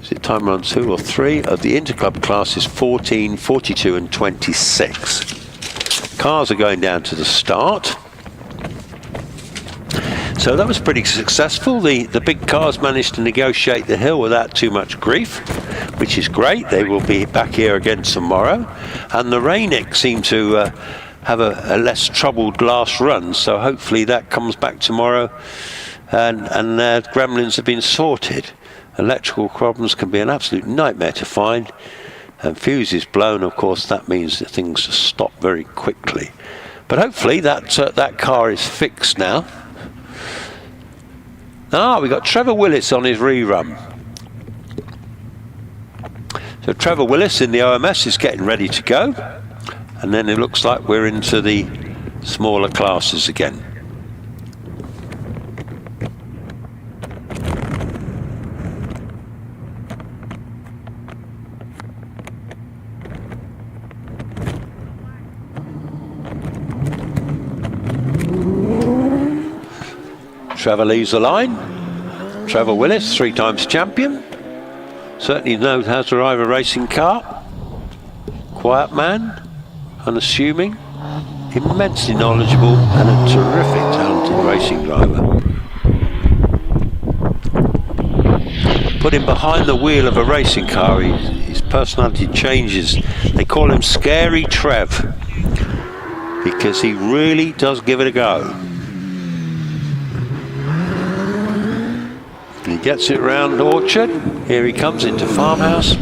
Is it time run 2 or 3 of the inter-club classes 14, 42 and 26. Cars are going down to the start. So that was pretty successful. The big cars managed to negotiate the hill without too much grief, which is great. They will be back here again tomorrow. And the Rainick seemed to have a less troubled last run, so hopefully that comes back tomorrow and gremlins have been sorted. Electrical problems can be an absolute nightmare to find, and fuses blown, of course, that means that things stop very quickly. But hopefully that car is fixed now. We got Trevor Willis on his rerun. So Trevor Willis in the OMS is getting ready to go, and then it looks like we're into the smaller classes again. Trevor leaves the line. Trevor Willis, 3 times champion. Certainly knows how to drive a racing car. Quiet man, unassuming, immensely knowledgeable and a terrific talented racing driver. Put him behind the wheel of a racing car, his personality changes. They call him Scary Trev because he really does give it a go. He gets it round Orchard. Here he comes into Farmhouse. The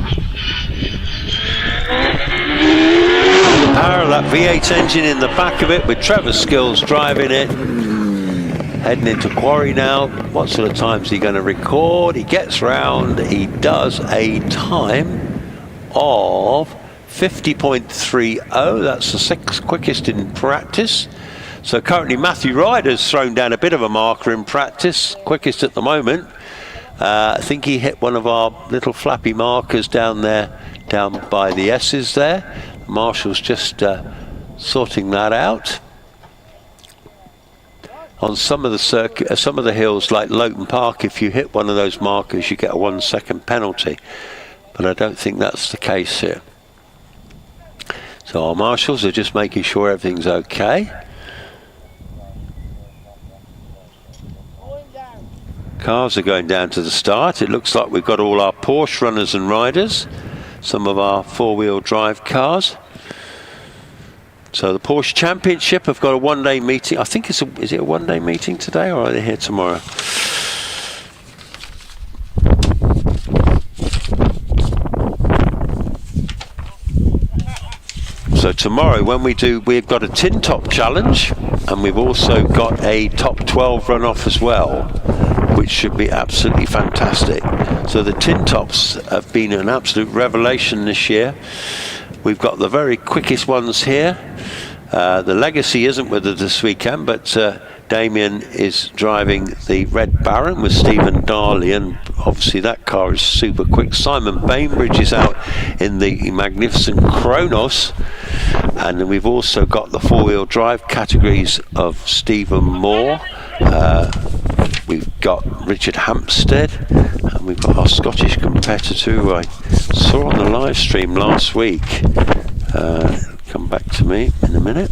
power of that V8 engine in the back of it with Trevor Skills driving it. Heading into Quarry now. What sort of time's he going to record? He gets round. He does a time of 50.30. That's the 6th quickest in practice. So currently Matthew Ryder's thrown down a bit of a marker in practice. Quickest at the moment. I think he hit one of our little flappy markers down there, down by the S's there. Marshall's just sorting that out. On some of the circuit, some of the hills like Loughton Park, if you hit one of those markers, you get a 1 second penalty. But I don't think that's the case here. So our marshals are just making sure everything's okay. Cars are going down to the start. It looks like we've got all our Porsche runners and riders, some of our four-wheel drive cars. So the Porsche Championship have got a one-day meeting. I think is it a one-day meeting today, or are they here tomorrow? So tomorrow when we've got a tin top challenge, and we've also got a top 12 runoff as well, which should be absolutely fantastic. So the tin tops have been an absolute revelation this year. We've got the very quickest ones here. The Legacy isn't with us this weekend, but Damien is driving the Red Baron with Stephen Darley, and obviously that car is super quick. Simon Bainbridge is out in the magnificent Kronos, and then we've also got the four-wheel drive categories of Stephen Moore. We've got Richard Hampstead, and we've got our Scottish competitor who I saw on the live stream last week. Come back to me in a minute.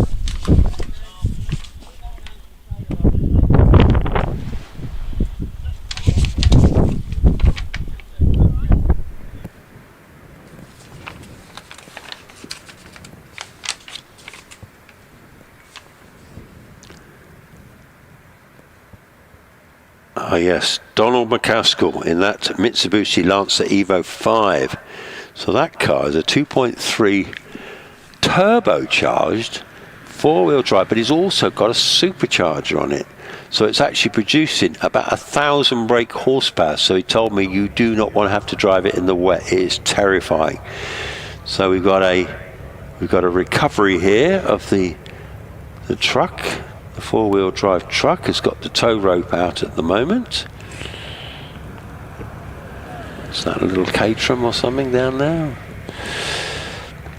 Oh yes, Donald McCaskill in that Mitsubishi Lancer Evo 5. So that car is a 2.3 turbocharged four-wheel drive, but he's also got a supercharger on it. So it's actually producing about 1,000 brake horsepower. So he told me you do not want to have to drive it in the wet. It is terrifying. So we've got a recovery here of the truck. The four-wheel drive truck has got the tow rope out at the moment. Is that a little Caterham or something down there?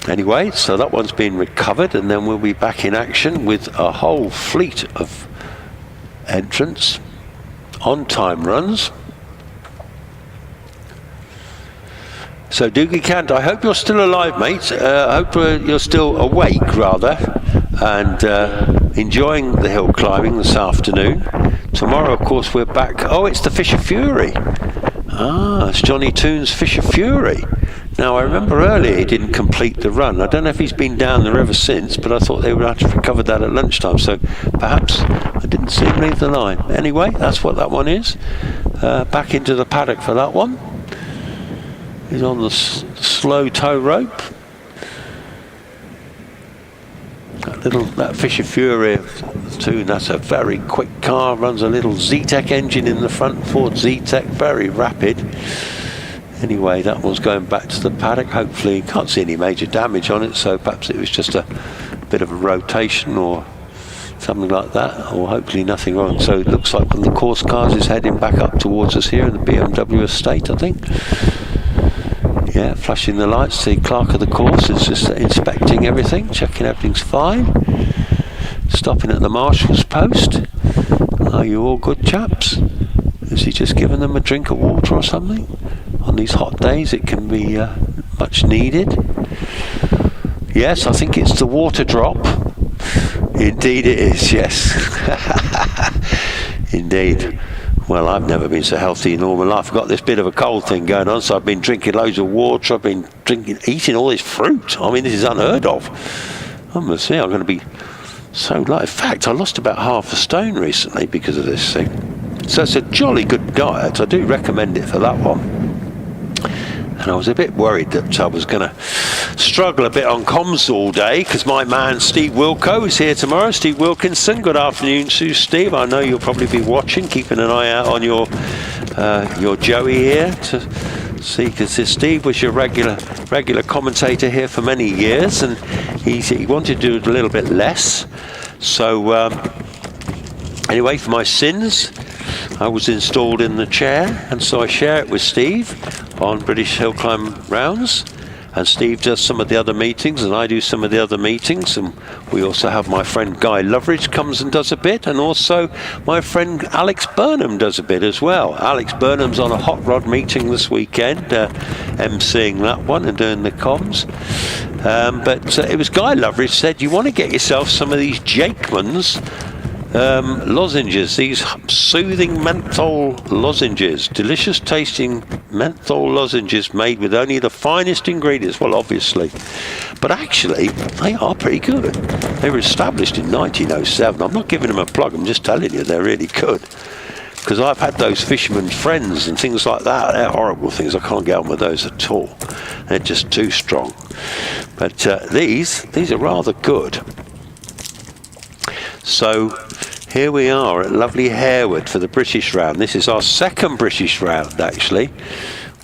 Anyway, so that one's been recovered, and then we'll be back in action with a whole fleet of entrants, on-time runs. So Doogie Cant, I hope you're still alive, mate. I hope you're still awake, rather, and enjoying the hill climbing this afternoon. Tomorrow, of course, we're back. Oh, it's the Fisher Fury. Ah, it's Johnny Toon's Fisher Fury. Now, I remember earlier he didn't complete the run. I don't know if he's been down there ever since, but I thought they would have recovered that at lunchtime, so perhaps I didn't see him leave the line. Anyway, that's what that one is. Back into the paddock for that one. He's on the slow tow rope. That Fisher Fury too, that's a very quick car, runs a little Zetec engine in the front, Ford Zetec, very rapid. Anyway, that one's going back to the paddock. Hopefully, can't see any major damage on it, so perhaps it was just a bit of a rotation or something like that, or hopefully nothing wrong. So it looks like one of the course cars is heading back up towards us here in the BMW estate, I think. Yeah, flashing the lights. The clerk of the course is just inspecting everything, checking everything's fine. Stopping at the marshal's post. Are you all good, chaps? Is he just giving them a drink of water or something? On these hot days it can be much needed. Yes, I think it's the water drop. Indeed it is, yes. Indeed. Well, I've never been so healthy in all my life. I've got this bit of a cold thing going on, so I've been drinking loads of water. I've been eating all this fruit. I mean, this is unheard of. I must say, I'm going to be so light. In fact, I lost about half a stone recently because of this thing. So it's a jolly good diet. I do recommend it for that one. And I was a bit worried that I was going to struggle a bit on comms all day, because my man Steve Wilco is here tomorrow. Steve Wilkinson, good afternoon to Steve. I know you'll probably be watching, keeping an eye out on your Joey here to see, because Steve was your regular commentator here for many years, and he wanted to do it a little bit less. So anyway, for my sins, I was installed in the chair, and so I share it with Steve on British Hillclimb rounds. And Steve does some of the other meetings, and I do some of the other meetings. And we also have my friend Guy Loveridge comes and does a bit, and also my friend Alex Burnham does a bit as well. Alex Burnham's on a hot rod meeting this weekend, emceeing that one and doing the comms. But it was Guy Loveridge said, you want to get yourself some of these Jakeman's lozenges, these soothing menthol lozenges, delicious tasting menthol lozenges made with only the finest ingredients. Well, obviously, but actually they are pretty good. They were established in 1907. I'm not giving them a plug, I'm just telling you they're really good, because I've had those fishermen's friends and things like that. They're horrible things. I can't get on with those at all. They're just too strong. But these are rather good. So here we are at lovely Harewood for the British round. This is our second British round, actually.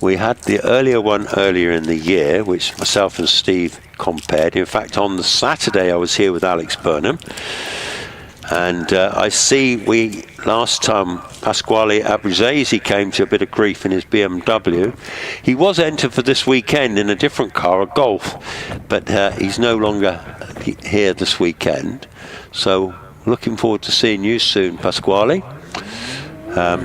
We had the earlier one earlier in the year, which myself and Steve compared. In fact, on the Saturday I was here with Alex Burnham. And I see last time Pasquale Abruzzese came to a bit of grief in his BMW. He was entered for this weekend in a different car, a Golf, but he's no longer here this weekend. So looking forward to seeing you soon, Pasquale. I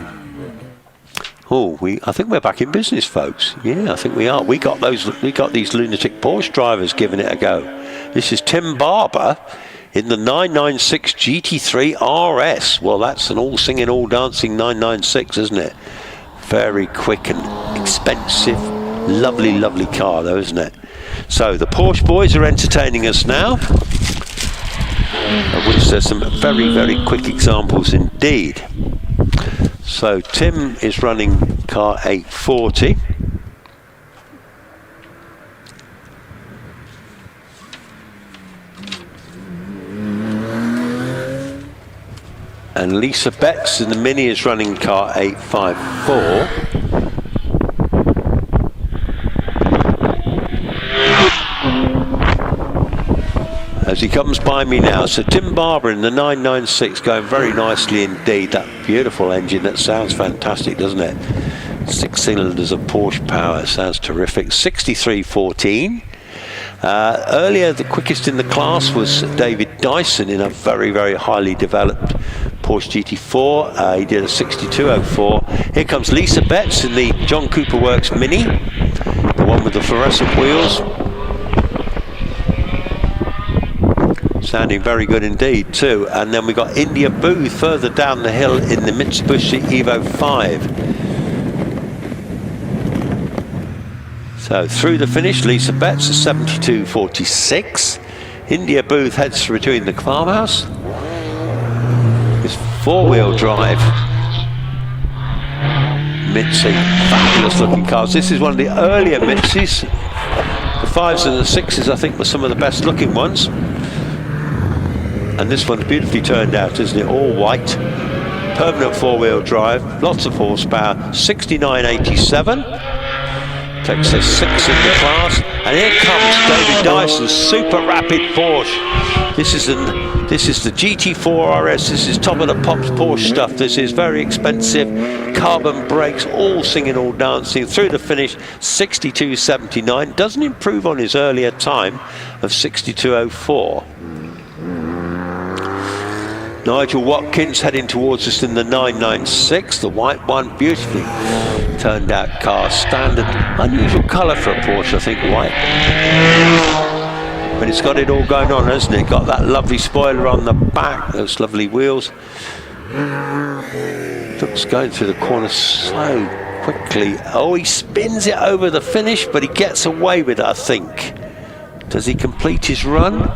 think we're back in business, folks. Yeah, I think we are. We got these lunatic Porsche drivers giving it a go. This is Tim Barber in the 996 GT3 RS. Well, that's an all singing, all dancing 996, isn't it? Very quick and expensive. Lovely, lovely car, though, isn't it? So the Porsche boys are entertaining us now, of which there's some very, very quick examples indeed. So Tim is running car 840. And Lisa Betts in the Mini is running car 854. As he comes by me now. So Tim Barber in the 996 going very nicely indeed. That beautiful engine, that sounds fantastic, doesn't it? 6 cylinders of Porsche power, it sounds terrific. 63.14. Earlier, the quickest in the class was David Dyson in a very, very highly developed Porsche GT4. He did a 62.04. Here comes Lisa Betts in the John Cooper Works Mini, the one with the fluorescent wheels. Sounding very good indeed too. And then we got India Booth further down the hill in the Mitsubishi Evo 5. So through the finish, Lisa Betts is 72.46. India Booth heads through between the farmhouse. It's four-wheel drive. Mitzi, fabulous looking cars. This is one of the earlier Mitzis. The 5s and the 6s I think were some of the best looking ones. And this one's beautifully turned out, isn't it? All white, permanent four-wheel drive, lots of horsepower, 69.87. Takes us 6 in the class, and here comes David Dyson's super rapid Porsche. This is the GT4 RS. This is top of the pops Porsche stuff. This is very expensive. Carbon brakes, all singing, all dancing through the finish. 62.79. Doesn't improve on his earlier time of 62.04. Nigel Watkins heading towards us in the 996, the white one, beautifully turned out car, standard, unusual colour for a Porsche, I think, white. But it's got it all going on, hasn't it? Got that lovely spoiler on the back, those lovely wheels. Looks going through the corner so quickly. Oh, he spins it over the finish, but he gets away with it, I think. Does he complete his run?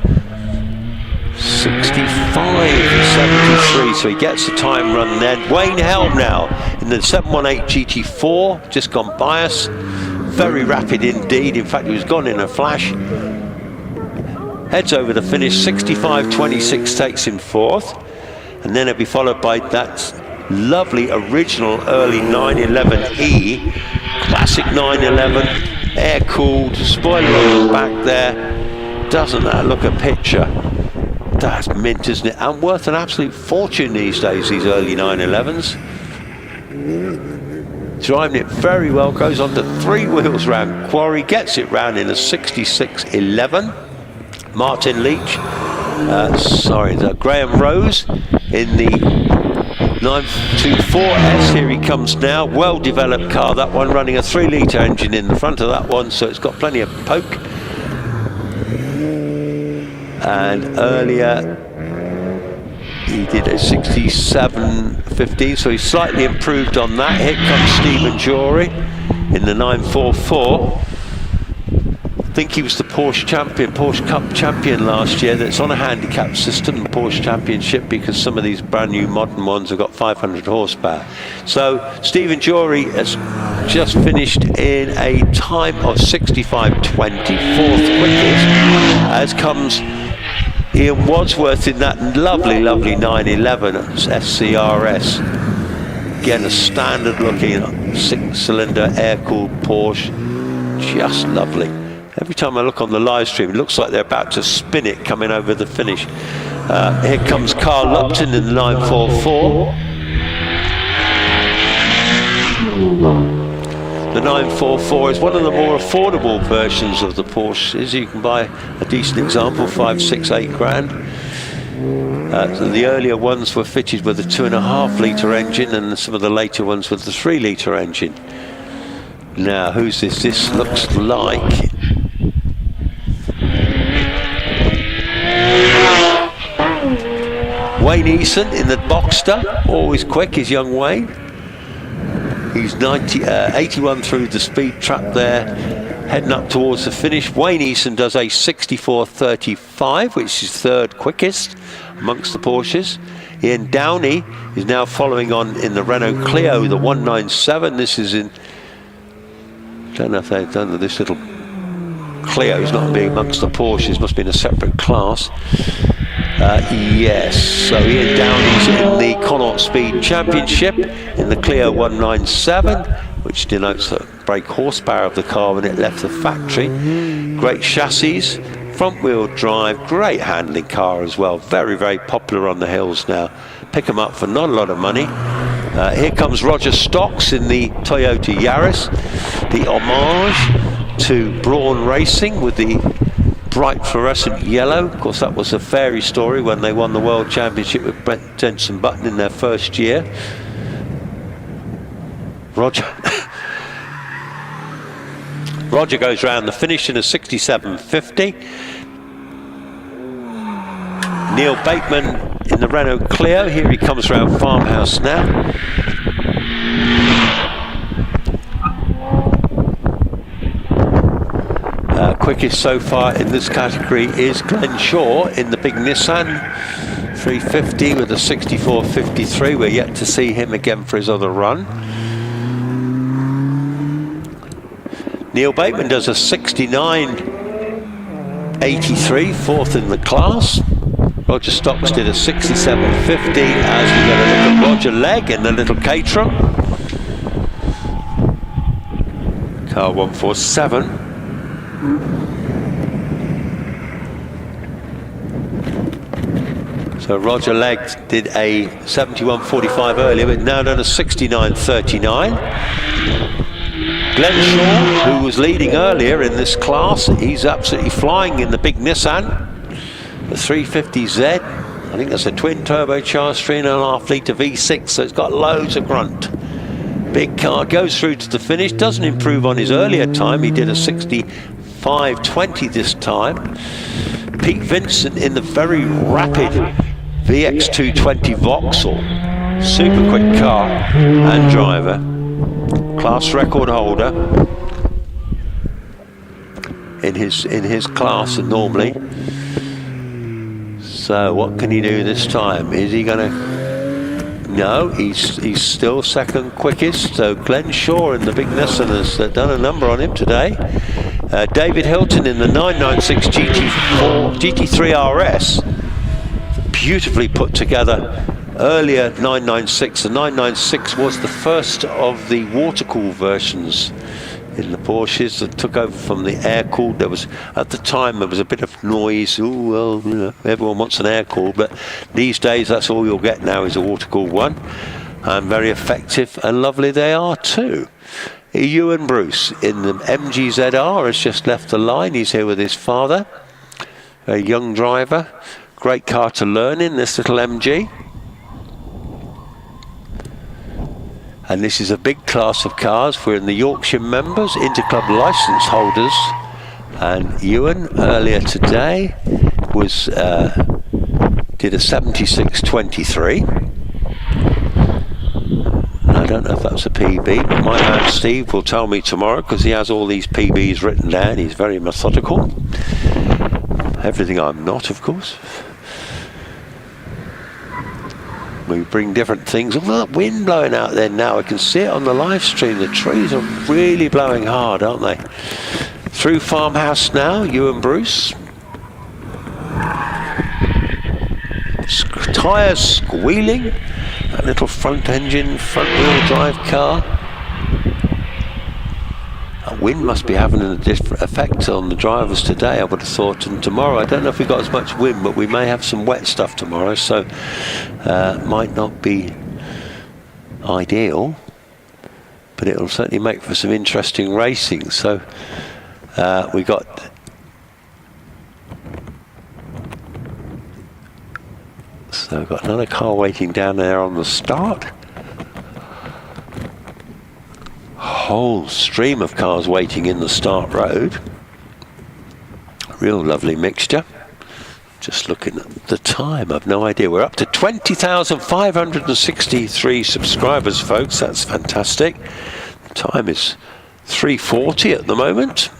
65.73, so he gets the time run then. Wayne Helm now in the 718 GT4, just gone by us. Very rapid indeed, in fact he was gone in a flash. Heads over the finish, 65.26 takes him fourth. And then it'll be followed by that lovely original early 911E, classic 911, air-cooled, spoiler on the back there. Doesn't that look a picture? That's mint, isn't it? And worth an absolute fortune these days, these early 911s. Driving it very well, goes on to 3 wheels round Quarry, gets it round in a 66.11. Martin Leach, Graham Rose in the 924S. Here he comes now, well developed car, that one running a 3-litre engine in the front of that one, so it's got plenty of poke. And earlier he did a 67.15, so he's slightly improved on that. Here comes Stephen Jory in the 944. I think he was the Porsche Cup champion last year. That's on a handicap system, the Porsche Championship, because some of these brand new modern ones have got 500 horsepower. So Stephen Jory has just finished in a time of 65.20, 4th quickest, as comes Ian Wadsworth in that lovely 911 SCRS. Again, a standard looking 6-cylinder air-cooled Porsche, just lovely. Every time I look on the live stream, it looks like they're about to spin it coming over the finish. Here comes Carl Lupton in the 944. The 944 is one of the more affordable versions of the Porsches. You can buy a decent example, 5, 6, 8 grand. The earlier ones were fitted with a 2.5-litre engine, and some of the later ones with the 3-litre engine. Now, who's this? This looks like Wayne Eason in the Boxster. Always quick is young Wayne. He's 81 through the speed trap there, heading up towards the finish. Wayne Eason does a 64.35, which is 3rd quickest amongst the Porsches. Ian Downey is now following on in the Renault Clio, the 197. This is in, don't know if they've done this little Clio's not being amongst the Porsches, must be in a separate class. Yes, so Ian Downey's in the Connaught Speed Championship in the Clio 197, which denotes the brake horsepower of the car when it left the factory. Great chassis, front wheel drive, great handling car as well. Very popular on the hills now. Pick them up for not a lot of money. Here comes Roger Stocks in the Toyota Yaris, the homage to Brawn Racing with the bright fluorescent yellow. Of course, that was a fairy story when they won the World Championship with Brent Jensen Button in their first year. Roger goes round the finish in a 67.50. Neil Bateman in the Renault Clio. Here he comes round Farmhouse now. Quickest so far in this category is Glenn Shaw in the big Nissan 350 with a 64.53. We're yet to see him again for his other run. Neil Bateman does a 69.83, 4th in the class. Roger Stocks did a 67.50 as we get a look at Roger Legg in the little Caterham. Car 147. So Roger Legg did a 71.45 earlier, but now done a 69.39. Glenn Shaw, who was leading earlier in this class, he's absolutely flying in the big Nissan, the 350Z. I think that's a twin turbocharged 3.5-litre V6, so it's got loads of grunt. Big car, goes through to the finish, doesn't improve on his earlier time. He did a 65.20 this time. Pete Vincent in the very rapid VX220 Vauxhall, super quick car and driver, class record holder in his class normally. So what can he do this time? Is he going to? No, he's still 2nd quickest. So Glenn Shaw in the big Nissan has done a number on him today. David Hilton in the 996 GT3 RS, beautifully put together. Earlier 996, the 996 was the first of the water-cooled versions in the Porsches that took over from the air-cooled. There was, at the time, there was a bit of noise. Oh, well, you know, everyone wants an air-cooled, but these days that's all you'll get now is a water-cooled one. and very effective and lovely they are too. Ewan Bruce in the MGZR has just left the line. He's here with his father, a young driver. Great car to learn in, this little MG. And this is a big class of cars. We're in the Yorkshire members, Interclub licence holders. And Ewan earlier today was did a 76.23. I don't know if that's a PB, but my man Steve will tell me tomorrow because he has all these PBs written down. He's very methodical. Everything I'm not, of course. We bring different things. Oh, that wind blowing out there now. I can see it on the live stream. The trees are really blowing hard, aren't they? Through Farmhouse now, Ewan Bruce. Tyres squealing. That little front engine, front wheel drive car. That wind must be having a different effect on the drivers today, I would have thought, and tomorrow. I don't know if we've got as much wind, but we may have some wet stuff tomorrow, so might not be ideal, but it'll certainly make for some interesting racing. So we got So we've got another car waiting down there on the start. Whole stream of cars waiting in the start road. Real lovely mixture. Just looking at the time, I've no idea. We're up to 20,563 subscribers, folks. That's fantastic. The time is 3:40 at the moment.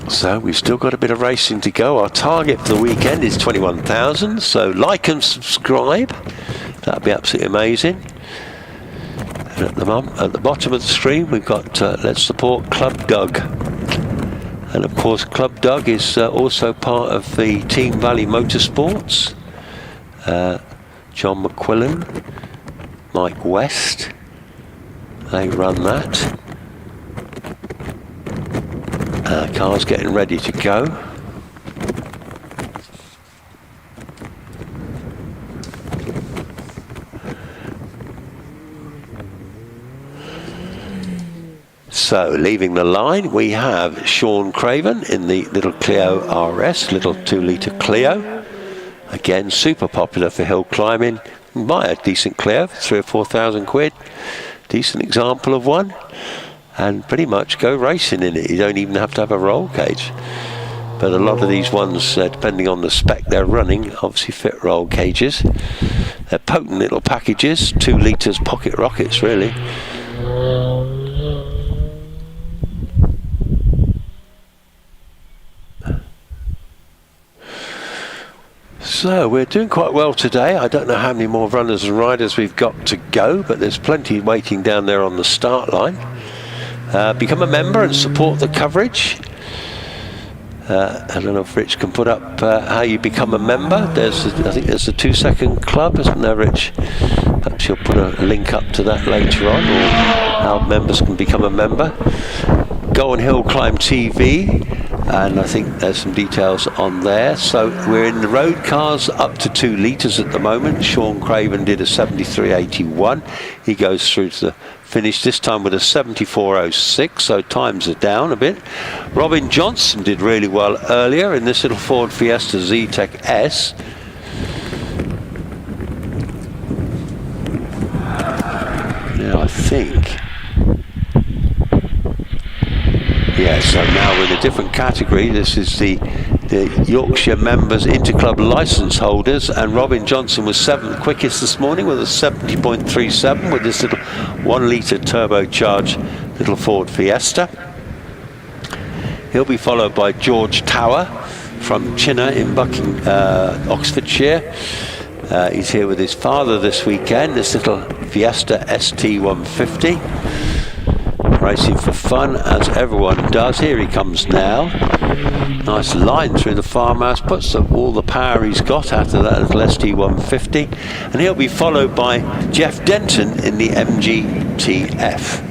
So we've still got a bit of racing to go. Our target for the weekend is 21,000. So like and subscribe. That'd be absolutely amazing. And at the bottom of the screen, we've got Let's Support Club Doug. And of course, Club Doug is also part of the Team Valley Motorsports. John McQuillan, Mike West, they run that. Car's getting ready to go. So, leaving the line, we have Sean Craven in the little Clio RS, little 2-litre Clio. Again, super popular for hill climbing. You can buy a decent Clio for 3,000 or 4,000 quid. Decent example of one. And pretty much go racing in it. You don't even have to have a roll cage. But a lot of these ones, depending on the spec they're running, obviously fit roll cages. They're potent little packages, 2 litres pocket rockets really. So we're doing quite well today. I don't know how many more runners and riders we've got to go, but there's plenty waiting down there on the start line. Become a member and support the coverage. I don't know if Rich can put up how you become a member. I think there's a 2-second club, isn't there, Rich? Perhaps you'll put a link up to that later on, or how members can become a member. Go on HillClimb.TV, and I think there's some details on there. So we're in the road cars up to 2 litres at the moment. Sean Craven did a 73.81. He goes through to the finish this time with a 74.06, so times are down a bit. Robin Johnson did really well earlier in this little Ford Fiesta Z-Tech S. Now I think, yeah, so now we're in a different category. This is the Yorkshire members Interclub licence holders, and Robin Johnson was 7th quickest this morning with a 70.37 with this little 1-litre turbocharged little Ford Fiesta. He'll be followed by George Tower from Chinner in Oxfordshire. He's here with his father this weekend, this little Fiesta ST150. Racing for fun, as everyone does. Here he comes now. Nice line through the farmhouse, puts all the power he's got out of that little ST150, and he'll be followed by Jeff Denton in the MGTF.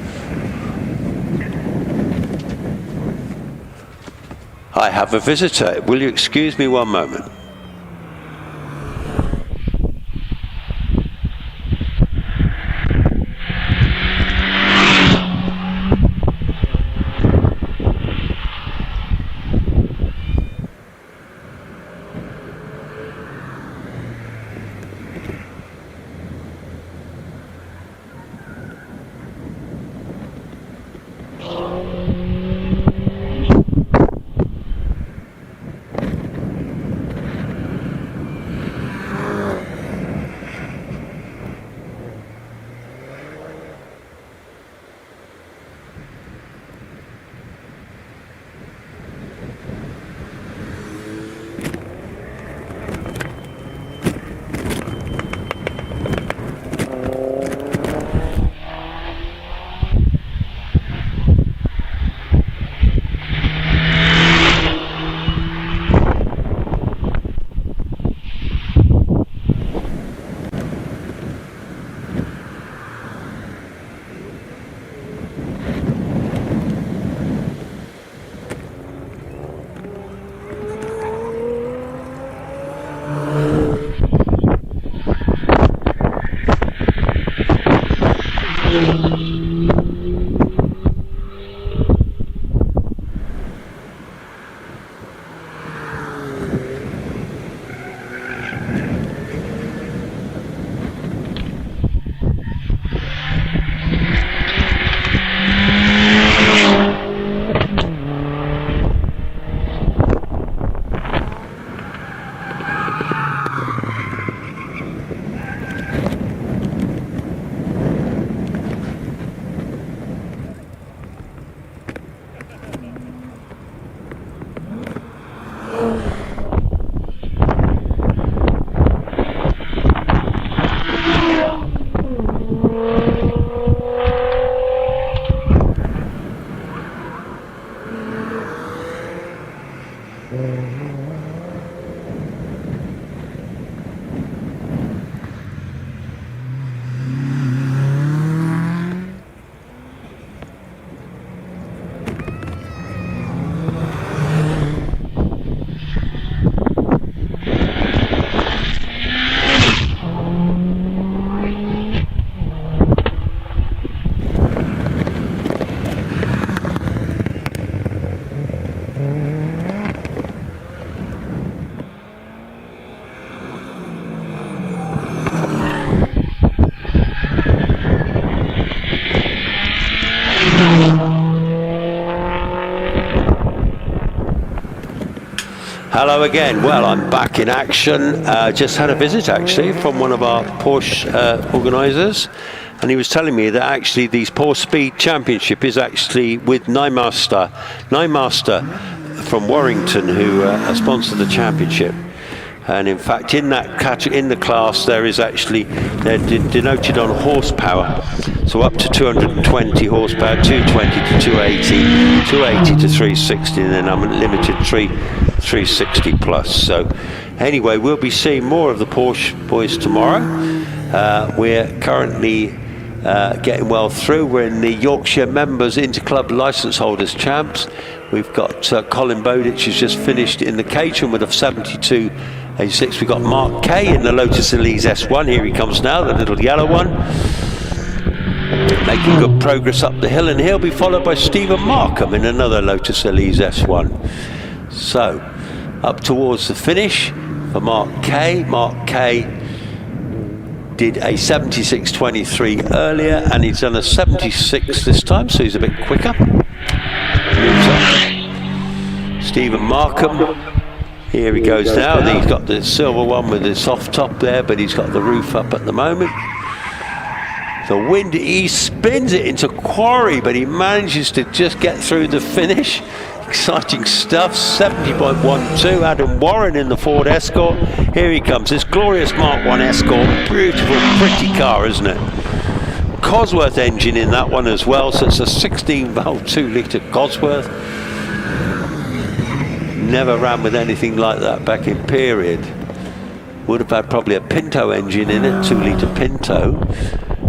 I have a visitor. Will you excuse me one moment? Hello again. Well, I'm back in action. Just had a visit actually from one of our Porsche organisers, and he was telling me that actually these Porsche Speed Championship is actually with Nymaster from Warrington, who sponsored the championship. And in fact, in that category, in the class, there is actually, they're denoted on horsepower. So up to 220 horsepower, 220 to 280, 280 to 360, and then unlimited 360 plus. So anyway, we'll be seeing more of the Porsche boys tomorrow. We're currently getting well through. We're in the Yorkshire Members Interclub Licence Holders Champs. We've got Colin Bowditch who's just finished in the Caterham with a 72 A6. We've got Mark Kay in the Lotus Elise S1. Here he comes now, the little yellow one. Making good progress up the hill, and he'll be followed by Stephen Markham in another Lotus Elise S1. So, up towards the finish for Mark Kay. Mark Kay did a 76.23 earlier, and he's done a 76 this time, so he's a bit quicker. Moves up. Stephen Markham. Here he goes now. He's got the silver one with the soft top there, but he's got the roof up at the moment. The wind, he spins it into quarry, but he manages to just get through the finish. Exciting stuff. 70.12. Adam Warren in the Ford Escort. Here he comes. This glorious Mark 1 Escort. Beautiful, pretty car, isn't it? Cosworth engine in that one as well, so it's a 16-valve 2-litre Cosworth. Never ran with anything like that back in period. Would have had probably a Pinto engine in it, 2-litre Pinto.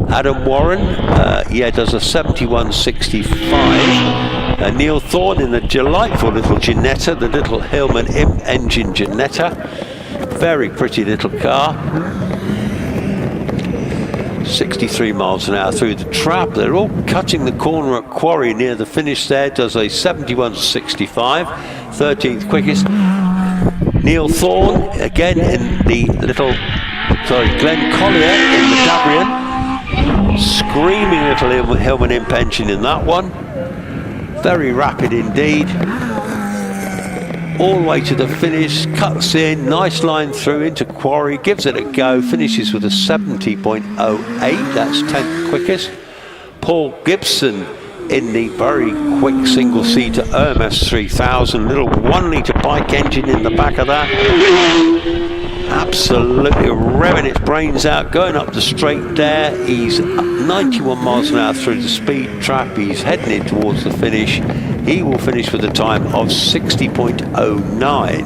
Adam Warren, does a 71.65. Neil Thorne in the delightful little Ginetta, the little Hillman Imp engine Ginetta. Very pretty little car. 63 miles an hour through the trap. They're all cutting the corner at Quarry near the finish there. Does a 71.65, 13th quickest. Neil Thorne again in the little, Glenn Collier in the Dabrian. Screaming little Hillman Imp engine in that one. Very rapid indeed. All the way to the finish, cuts in, nice line through into Quarry, gives it a go, finishes with a 70.08, that's 10th quickest. Paul Gibson in the very quick single-seater Hermes 3000, little 1-litre bike engine in the back of that. Absolutely revving its brains out, going up the straight there. He's 91 miles an hour through the speed trap. He's heading in towards the finish. He will finish with a time of 60.09,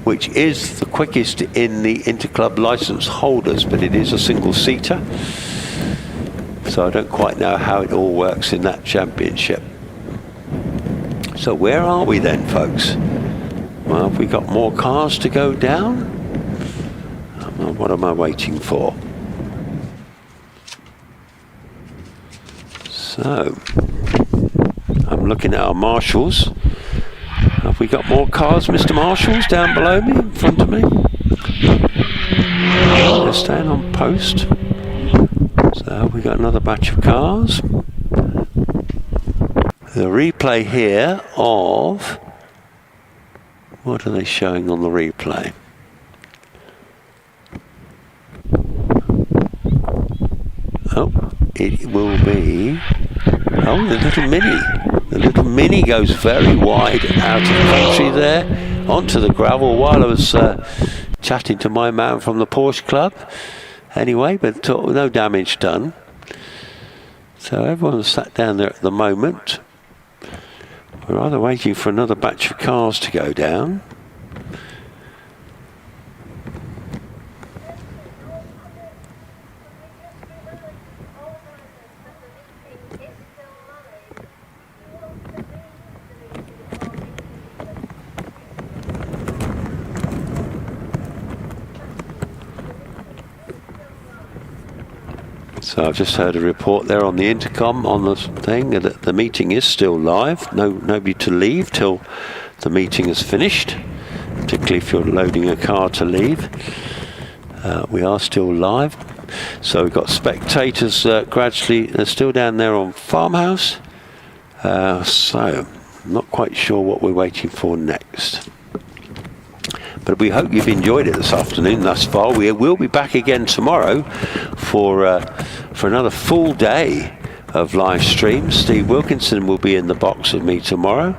which is the quickest in the Interclub licence holders, but it is a single-seater. So I don't quite know how it all works in that championship. So where are we then, folks? Well, have we got more cars to go down? What am I waiting for? So, I'm looking at our marshals. Have we got more cars, Mr. Marshals, down below me, in front of me? They're staying on post. So, have we got another batch of cars? The replay here of... What are they showing on the replay? Oh, it will be... Oh, the little Mini. The little Mini goes very wide out of the country there, onto the gravel while I was chatting to my man from the Porsche Club. Anyway, but no damage done. So everyone's sat down there at the moment. We're either waiting for another batch of cars to go down. So I've just heard a report there on the intercom on the thing that the meeting is still live. Nobody to leave till the meeting is finished, particularly if you're loading a car to leave. We are still live. So we've got spectators gradually, they're still down there on Farmhouse. So I'm not quite sure what we're waiting for next. But we hope you've enjoyed it this afternoon thus far. We will be back again tomorrow for another full day of live streams. Steve Wilkinson will be in the box with me tomorrow.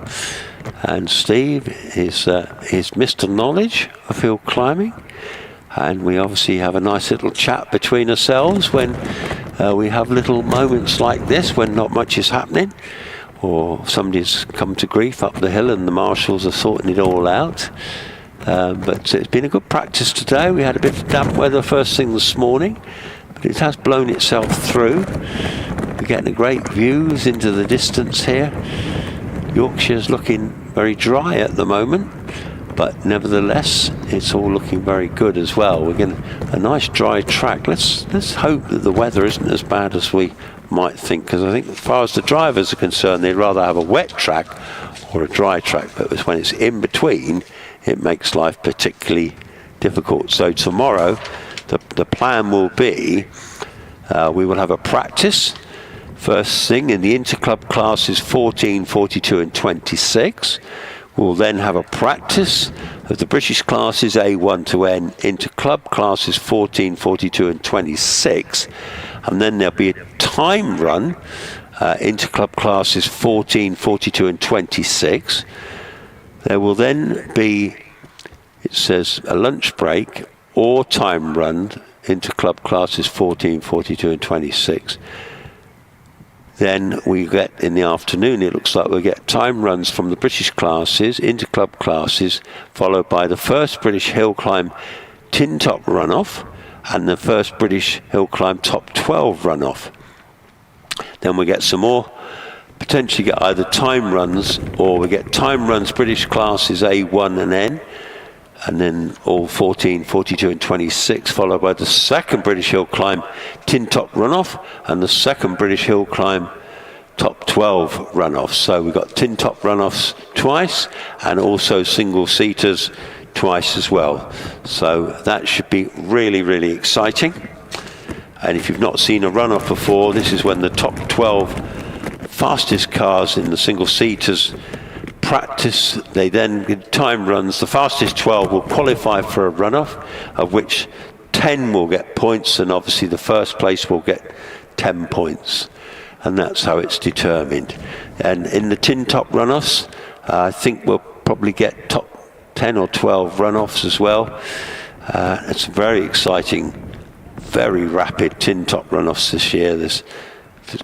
And Steve is Mr. Knowledge of hill climbing. And we obviously have a nice little chat between ourselves when we have little moments like this, when not much is happening, or somebody's come to grief up the hill and the marshals are sorting it all out. But it's been a good practice today. We had a bit of damp weather first thing this morning, but it has blown itself through. We're getting great views into the distance here. Yorkshire's looking very dry at the moment, but nevertheless it's all looking very good as well. We're getting a nice dry track. Let's hope that the weather isn't as bad as we might think, because I think as far as the drivers are concerned, they'd rather have a wet track or a dry track, but when it's in between, it makes life particularly difficult. So tomorrow the plan will be we will have a practice first thing in the interclub classes 14, 42 and 26. We'll then have a practice of the British classes A1 to N into club classes 14, 42 and 26. And then there'll be a time run into club classes 14, 42 and 26. There will then be, it says, a lunch break or time run into club classes 14, 42 and 26. Then we get, in the afternoon, it looks like we'll get time runs from the British classes into club classes, followed by the first British Hillclimb Tin Top runoff and the first British Hillclimb Top 12 runoff. Then we get some more, potentially get either time runs, or we get time runs British classes A1 and N, and then all 14, 42 and 26, followed by the second British Hillclimb Tin Top runoff and the second British Hillclimb Top 12 runoffs. So we've got Tin Top runoffs twice and also single seaters twice as well. So that should be really, really exciting. And if you've not seen a runoff before, this is when the top 12 fastest cars in the single seaters practice. They then get time runs. The fastest 12 will qualify for a runoff, of which 10 will get points, and obviously the first place will get 10 points, and that's how it's determined. And in the tin top runoffs, I think we'll probably get top 10 or 12 runoffs as well. It's very exciting, very rapid tin top runoffs this year. There's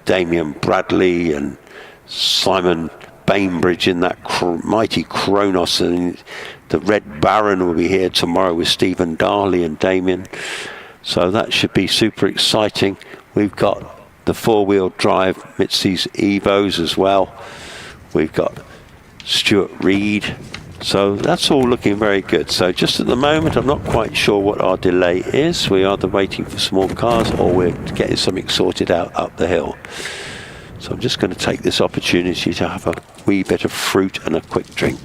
Damien Bradley and Simon Bainbridge in that mighty Kronos, and the Red Baron will be here tomorrow with Stephen Darley and Damien. So that should be super exciting. We've got the four-wheel drive Mitsubishi Evos as well. We've got Stuart Reed. So that's all looking very good. So just at the moment, I'm not quite sure what our delay is. We are either waiting for small cars or we're getting something sorted out up the hill. So I'm just going to take this opportunity to have a wee bit of fruit and a quick drink.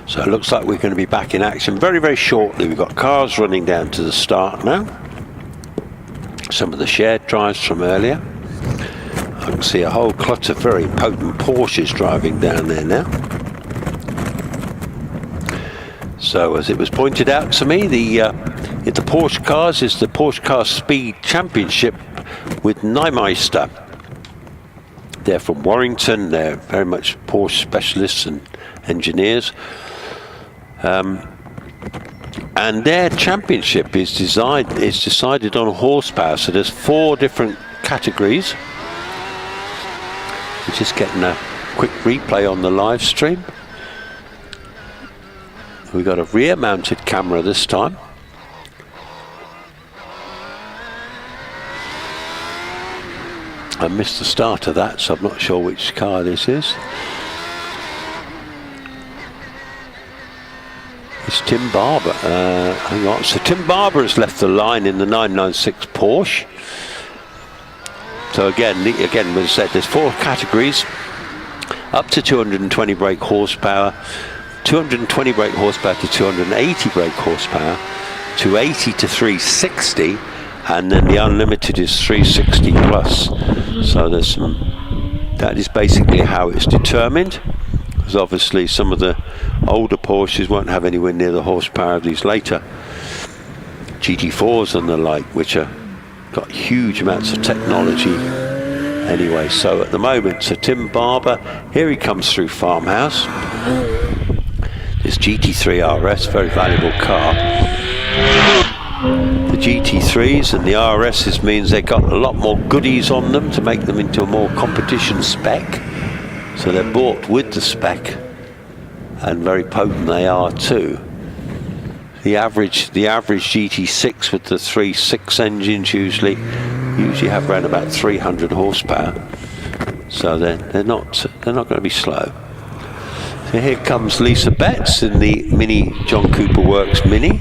So it looks like we're going to be back in action very, very shortly. We've got cars running down to the start now. Some of the shared drives from earlier. I can see a whole clutch of very potent Porsches driving down there now. So as it was pointed out to me, the the Porsche cars is the Porsche Car Speed Championship with Neumeister. They're from Warrington. They're very much Porsche specialists and engineers. And their championship is decided on horsepower. So there's 4 different categories. We're just getting a quick replay on the live stream. We've got a rear-mounted camera this time. I missed the start of that, so I'm not sure which car this is. It's Tim Barber. Hang on. So Tim Barber has left the line in the 996 Porsche. So again, as I said, there's 4 categories. Up to 220 brake horsepower, 220 brake horsepower to 280 brake horsepower, 280 to 360, and then the unlimited is 360 plus. So there's that is basically how it's determined. Because obviously some of the older Porsches won't have anywhere near the horsepower of these later GT4s and the like, which are got huge amounts of technology anyway. So at the moment, so Tim Barber, here he comes through Farmhouse. This GT3 RS, very valuable car. The GT3s and the RSs means they've got a lot more goodies on them to make them into a more competition spec. So they're bought with the spec, and very potent they are too. The average GT6 with the 3.6 engines usually have around about 300 horsepower. So they're not going to be slow. So here comes Lisa Betts in the Mini John Cooper Works Mini.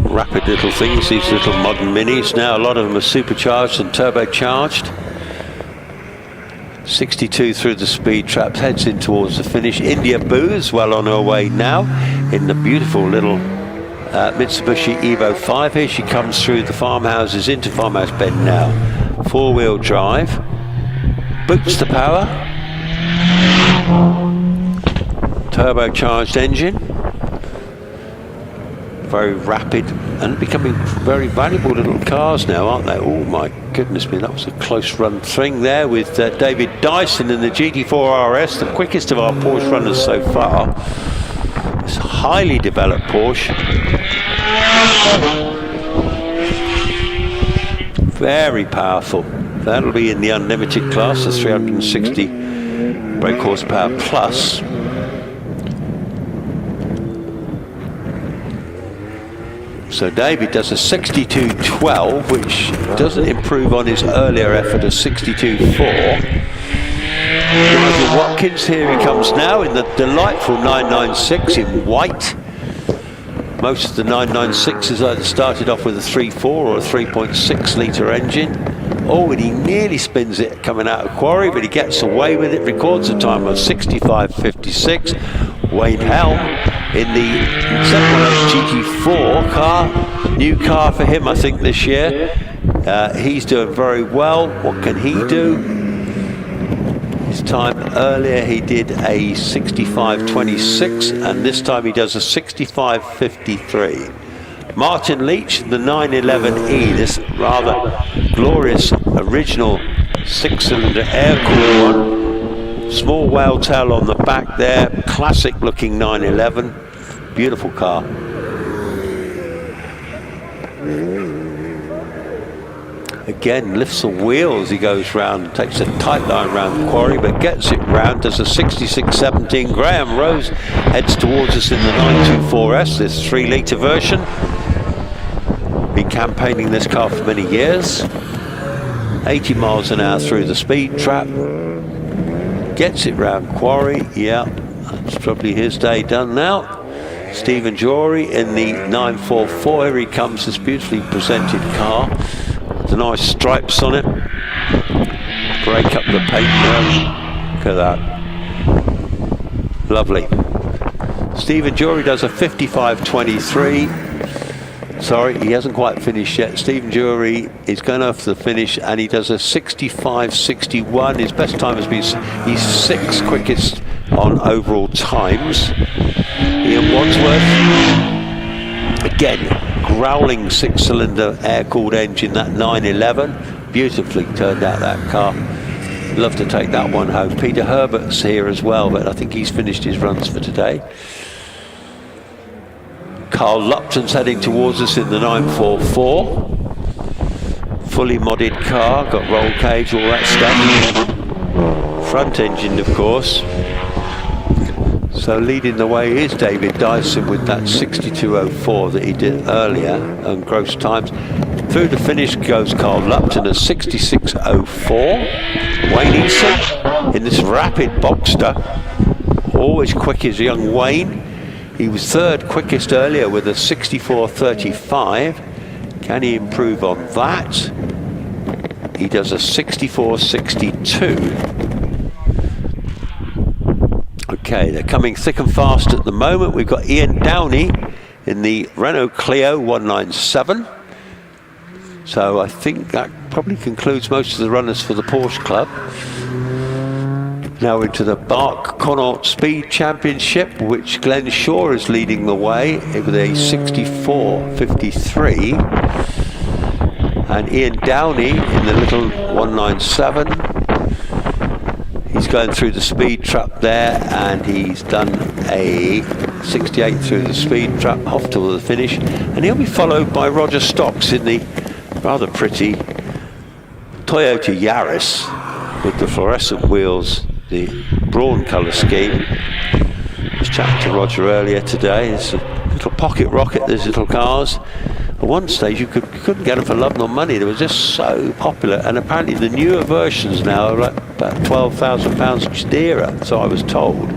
Rapid little things, these little modern minis now. A lot of them are supercharged and turbocharged. 62 through the speed traps, heads in towards the finish. India Boo's well on her way now in the beautiful little Mitsubishi Evo 5. Here she comes through the farmhouses into Farmhouse Bend now. 4-wheel drive, boots the power, turbocharged engine. Very rapid and becoming very valuable little cars now, aren't they? Oh my goodness me, that was a close run thing there with David Dyson in the GT4 RS, the quickest of our Porsche runners so far. It's a highly developed Porsche. Very powerful. That'll be in the unlimited class, the 360 brake horsepower plus. So David does a 62.12, which doesn't improve on his earlier effort of 62.4. Nigel Watkins, here he comes now in the delightful 996 in white. Most of the 996s either started off with a 3.4 or a 3.6 litre engine. Oh, and he nearly spins it coming out of quarry, but he gets away with it, records a time of 65.56. Wayne Helm in the 718 GT4 car, new car for him I think this year. He's doing very well. What can he do? His time earlier he did a 65.26 and this time he does a 65.53. Martin Leach, the 911E, this rather glorious original 6-cylinder air-cooled one. Small whale tail on the back there, classic looking 911, beautiful car. Again, lifts the wheel as he goes round, takes a tight line round the quarry, but gets it round, does a 66.17. Graham Rose heads towards us in the 924S, this 3-litre version. Been campaigning this car for many years. 80 miles an hour through the speed trap. Gets it round quarry, yeah, that's probably his day done now. Stephen Jory in the 944, here he comes, this beautifully presented car. The nice stripes on it. Break up the paint there. Look at that. Lovely. Stephen Jory does a 55.23. Sorry, he hasn't quite finished yet. Stephen Jury is going off the finish and he does a 65.61. His best time has been, he's 6th quickest on overall times. Wadsworth. Again, growling 6-cylinder air-cooled engine, that 911. Beautifully turned out, that car. Love to take that one home. Peter Herbert's here as well, but I think he's finished his runs for today. Carl Lupton's heading towards us in the 944. Fully modded car, got roll cage, all that stuff. Front engine, of course. So leading the way is David Dyson with that 62.04 that he did earlier on gross times. Through the finish goes Carl Lupton at 66.04. Wayne Eason in this rapid Boxster, always quick as young Wayne. He was third quickest earlier with a 64.35. Can he improve on that? He does a 64.62. Okay, they're coming thick and fast at the moment. We've got Ian Downey in the Renault Clio 197. So I think that probably concludes most of the runners for the Porsche Club. Now into the Bark Connaught Speed Championship, which Glenn Shaw is leading the way with a 64.53. And Ian Downey in the little 197. He's going through the speed trap there, and he's done a 68 through the speed trap off to the finish. And he'll be followed by Roger Stocks in the rather pretty Toyota Yaris with the fluorescent wheels, the brawn colour scheme. I was chatting to Roger earlier today. It's a little pocket rocket, these little cars. At one stage you couldn't get them for love nor money. They were just so popular, and apparently the newer versions now are like about £12,000 dearer, so I was told.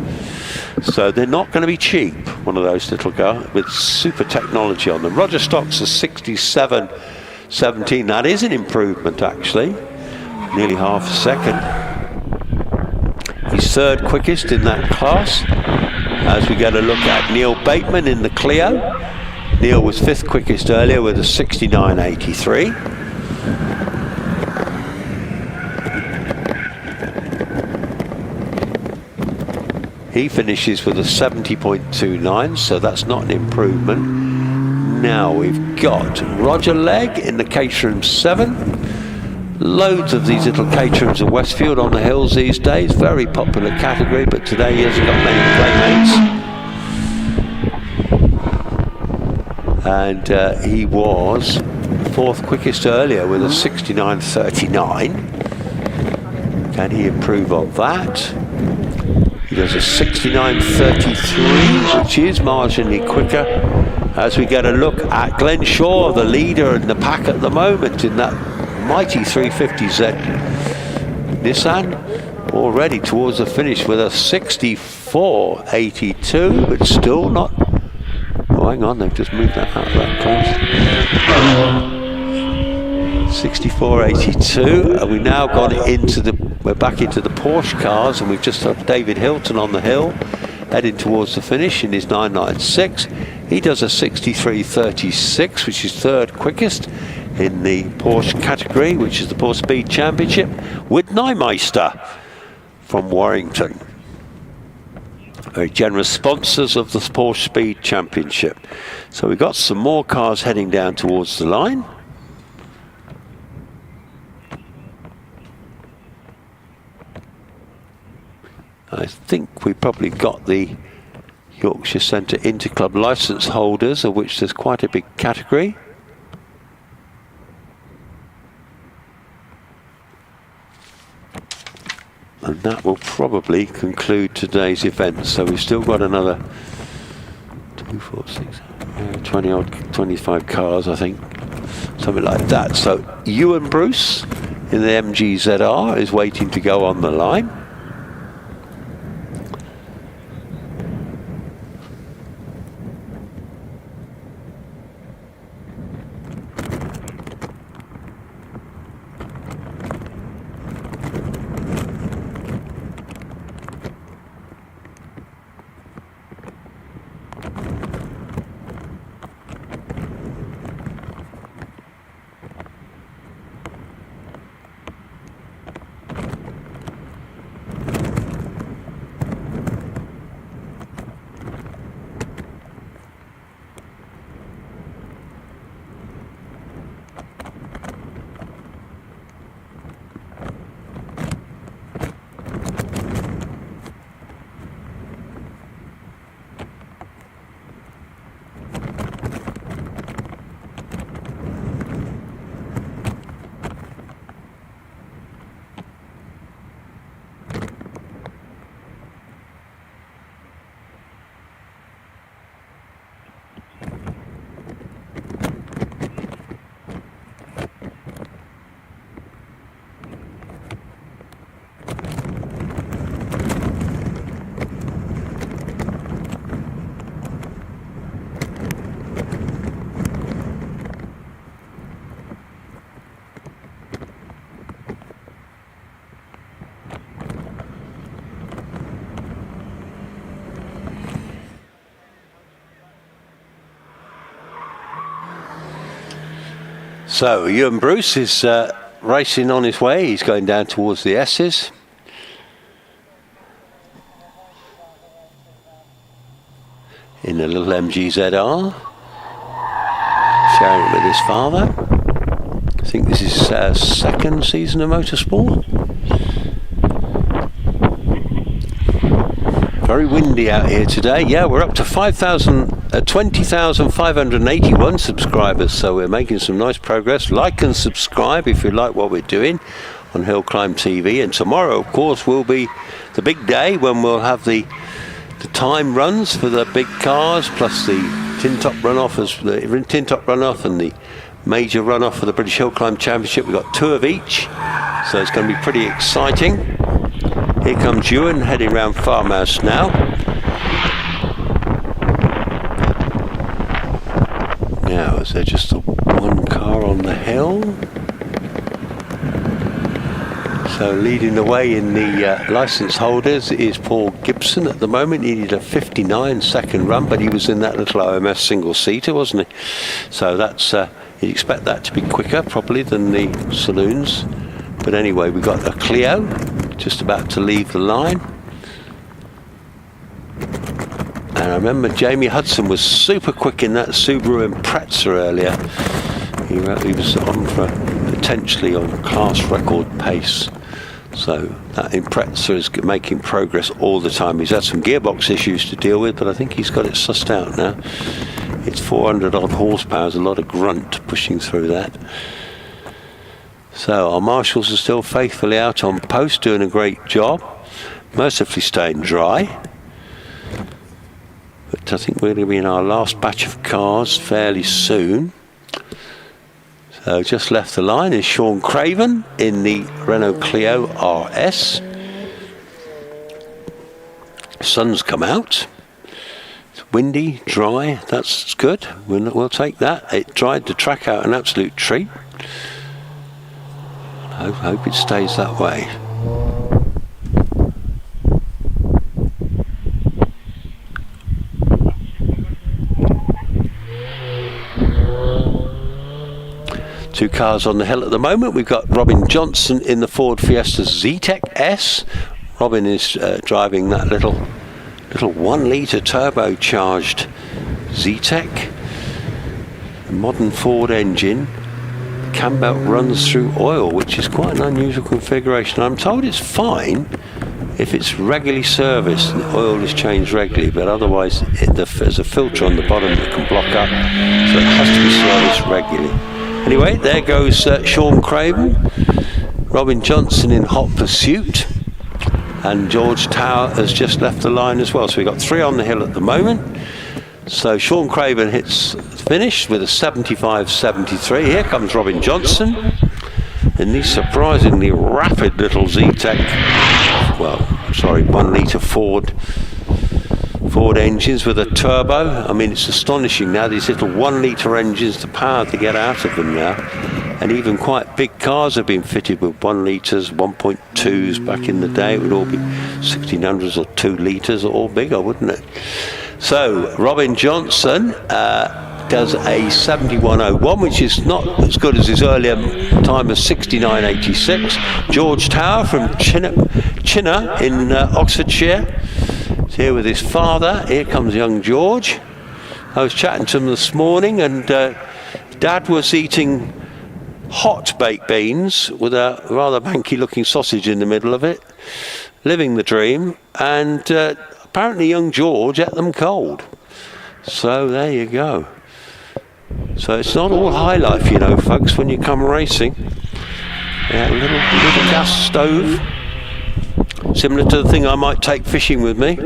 So they're not going to be cheap, one of those little cars with super technology on them. Roger Stocks is 67.17. That is an improvement, actually, nearly half a second. He's third quickest in that class. As we get a look at Neil Bateman in the Clio. Neil was fifth quickest earlier with a 69.83. He finishes with a 70.29, so that's not an improvement. Now we've got Roger Legg in the Caterham 7. Loads of these little Caterhams of Westfield on the hills these days. Very popular category, but today he hasn't got many playmates. And he was fourth quickest earlier with a 69.39. Can he improve on that? He does a 69.33, which is marginally quicker. As we get a look at Glenn Shaw, the leader in the pack at the moment in that mighty 350Z Nissan, already towards the finish with a 64.82, but still not. Oh, hang on, they've just moved that out of that close. 64.82, and we've now gone into we're back into the Porsche cars, and we've just had David Hilton on the hill, heading towards the finish in his 996. He does a 63.36, which is third quickest in the Porsche category, which is the Porsche Speed Championship, with Neumeister from Warrington. Very generous sponsors of the Porsche Speed Championship. So we've got some more cars heading down towards the line. I think we probably got the Yorkshire Centre Interclub licence holders, of which there's quite a big category. And that will probably conclude today's event. So we've still got another 2, 4, 6, 20 odd, 25 cars, I think, something like that. So Ewan Bruce in the MG ZR is waiting to go on the line. So Ewan Bruce is racing on his way. He's going down towards the S's. In a little MGZR. Sharing it with his father. I think this is his second season of motorsport. Very windy out here today. Yeah, we're up to 20,581 subscribers, so we're making some nice progress. Like and subscribe if you like what we're doing on HillClimb.TV. And tomorrow, of course, will be the big day when we'll have the time runs for the big cars, plus the tin top runoff and the major runoff for the British Hillclimb Championship. We've got 2 of each, so it's going to be pretty exciting. Here comes Ewan heading round Farmhouse now. Now, is there just the one car on the hill? So leading the way in the licence holders is Paul Gibson at the moment. He needed a 59-second run, but he was in that little OMS single-seater, wasn't he? So that's you'd expect that to be quicker probably than the saloons. But anyway, we've got a Clio just about to leave the line. And I remember Jamie Hudson was super quick in that Subaru Impreza earlier. He was on for potentially on class record pace. So that Impreza is making progress all the time. He's had some gearbox issues to deal with, but I think he's got it sussed out now. It's 400 odd horsepower, there's a lot of grunt pushing through that. So our marshals are still faithfully out on post, doing a great job, mercifully staying dry. But I think we're going to be in our last batch of cars fairly soon. So just left the line is Sean Craven in the Renault Clio RS. Sun's come out. It's windy, dry, that's good. We'll take that. It dried the track out an absolute treat. I hope it stays that way. Two cars on the hill at the moment. We've got Robin Johnson in the Ford Fiesta Zetec S. Robin is driving that little 1 litre turbocharged Zetec. A modern Ford engine. Cam belt runs through oil, which is quite an unusual configuration. I'm told it's fine if it's regularly serviced and the oil is changed regularly, but otherwise there's a filter on the bottom that can block up, so it has to be serviced regularly. Anyway, there goes Sean Craven, Robin Johnson in hot pursuit, and George Tower has just left the line as well. So we've got 3 on the hill at the moment. So Sean Craven hits finish with a 75.73. Here comes Robin Johnson in the surprisingly rapid little Zetec, 1 litre Ford engines with a turbo. I mean, it's astonishing now, these little 1 litre engines, the power to get out of them now. And even quite big cars have been fitted with 1 litres, 1.2s back in the day. It would all be 1600s or 2 litres or bigger, wouldn't it? So Robin Johnson does a 71.01, which is not as good as his earlier time of 69.86. George Tower from Chinner in Oxfordshire is here with his father. Here comes young George. I was chatting to him this morning, and Dad was eating hot baked beans with a rather manky looking sausage in the middle of it, living the dream, and apparently young George ate them cold. So there you go. So it's not all high life, you know, folks, when you come racing. Yeah, a little gas stove, similar to the thing I might take fishing with me.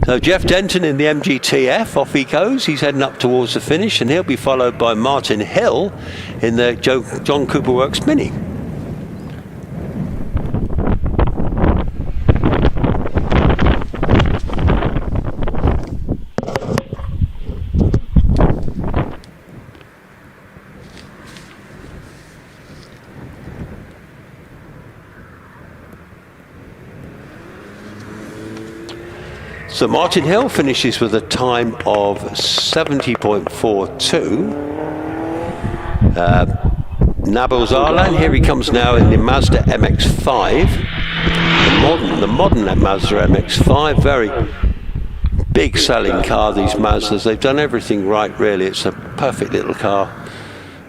So Jeff Denton in the MGTF, off he goes. He's heading up towards the finish, and he'll be followed by Martin Hill in the John Cooper Works Mini. So Martin Hill finishes with a time of 70.42. Nabil's Arlan, here he comes now in the Mazda MX-5. The modern Mazda MX-5, very big selling car, these Mazdas. They've done everything right, really. It's a perfect little car.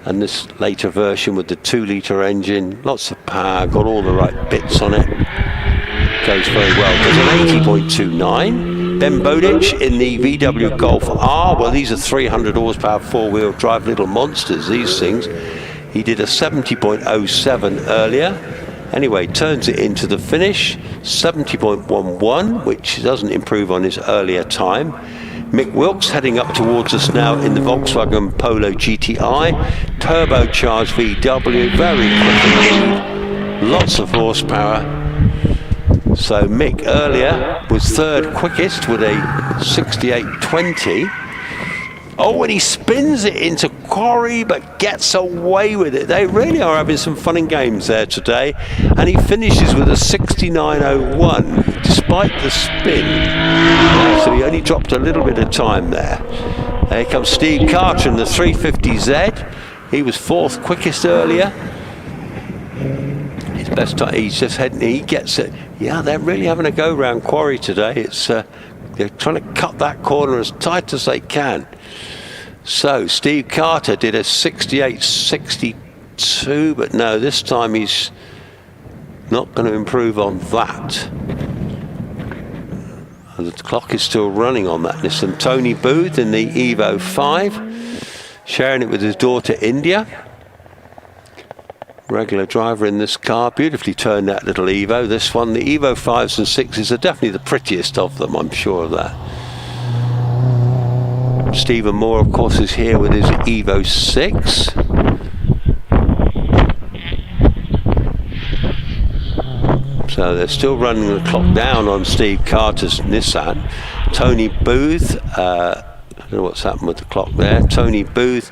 And this later version with the 2-litre engine, lots of power, got all the right bits on it. Goes very well. There's an 80.29. Ben Bodic in the VW Golf R. Well, these are 300 horsepower four-wheel drive little monsters, these things. He did a 70.07 earlier. Anyway, turns it into the finish. 70.11, which doesn't improve on his earlier time. Mick Wilkes heading up towards us now in the Volkswagen Polo GTI. Turbocharged VW, very quick indeed. Lots of horsepower. So Mick earlier was third quickest with a 68.20. Oh, and he spins it into Quarry, but gets away with it. They really are having some fun and games there today. And he finishes with a 69.01, despite the spin. So he only dropped a little bit of time there. Here comes Steve Carter in the 350Z. He was fourth quickest earlier. His best time, he's just heading, he gets it. Yeah, they're really having a go round Quarry today. It's they're trying to cut that corner as tight as they can. So Steve Carter did a 68.62, but no, this time he's not going to improve on that. And the clock is still running on that. There's some Tony Booth in the Evo 5, sharing it with his daughter India. Regular driver in this car, beautifully turned that little Evo. This one, the Evo 5s and 6s are definitely the prettiest of them, I'm sure of that. Stephen Moore, of course, is here with his Evo 6. So they're still running the clock down on Steve Carter's Nissan. Tony Booth, I don't know what's happened with the clock there. Tony Booth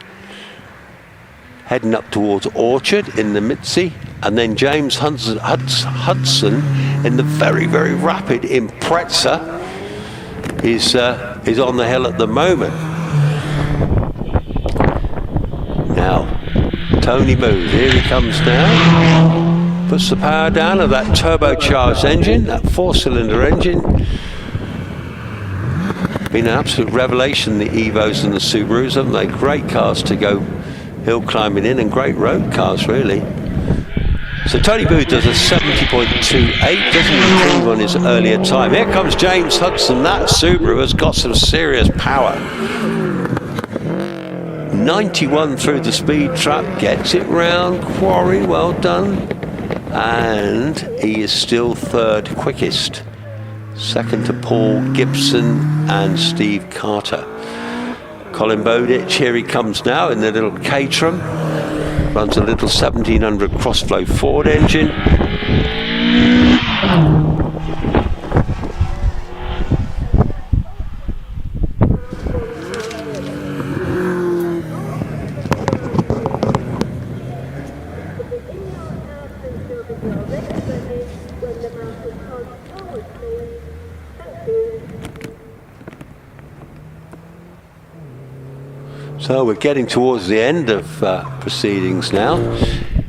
heading up towards Orchard in the Mitzi, and then James Hudson in the very, very rapid Impreza is on the hill at the moment. Now, Tony Booth, here he comes now. Puts the power down of that turbocharged engine, that 4-cylinder engine. Been an absolute revelation, the Evos and the Subarus, haven't they? Great cars to go hill climbing in, and great road cars, really. So Tony Booth does a 70.28, doesn't improve on his earlier time. Here comes James Hudson. That Subaru has got some serious power. 91 through the speed trap, gets it round Quarry, well done. And he is still third quickest. Second to Paul Gibson and Steve Carter. Colin Bowditch, here he comes now in the little Caterham. Runs a little 1700 crossflow Ford engine. So we're getting towards the end of proceedings now.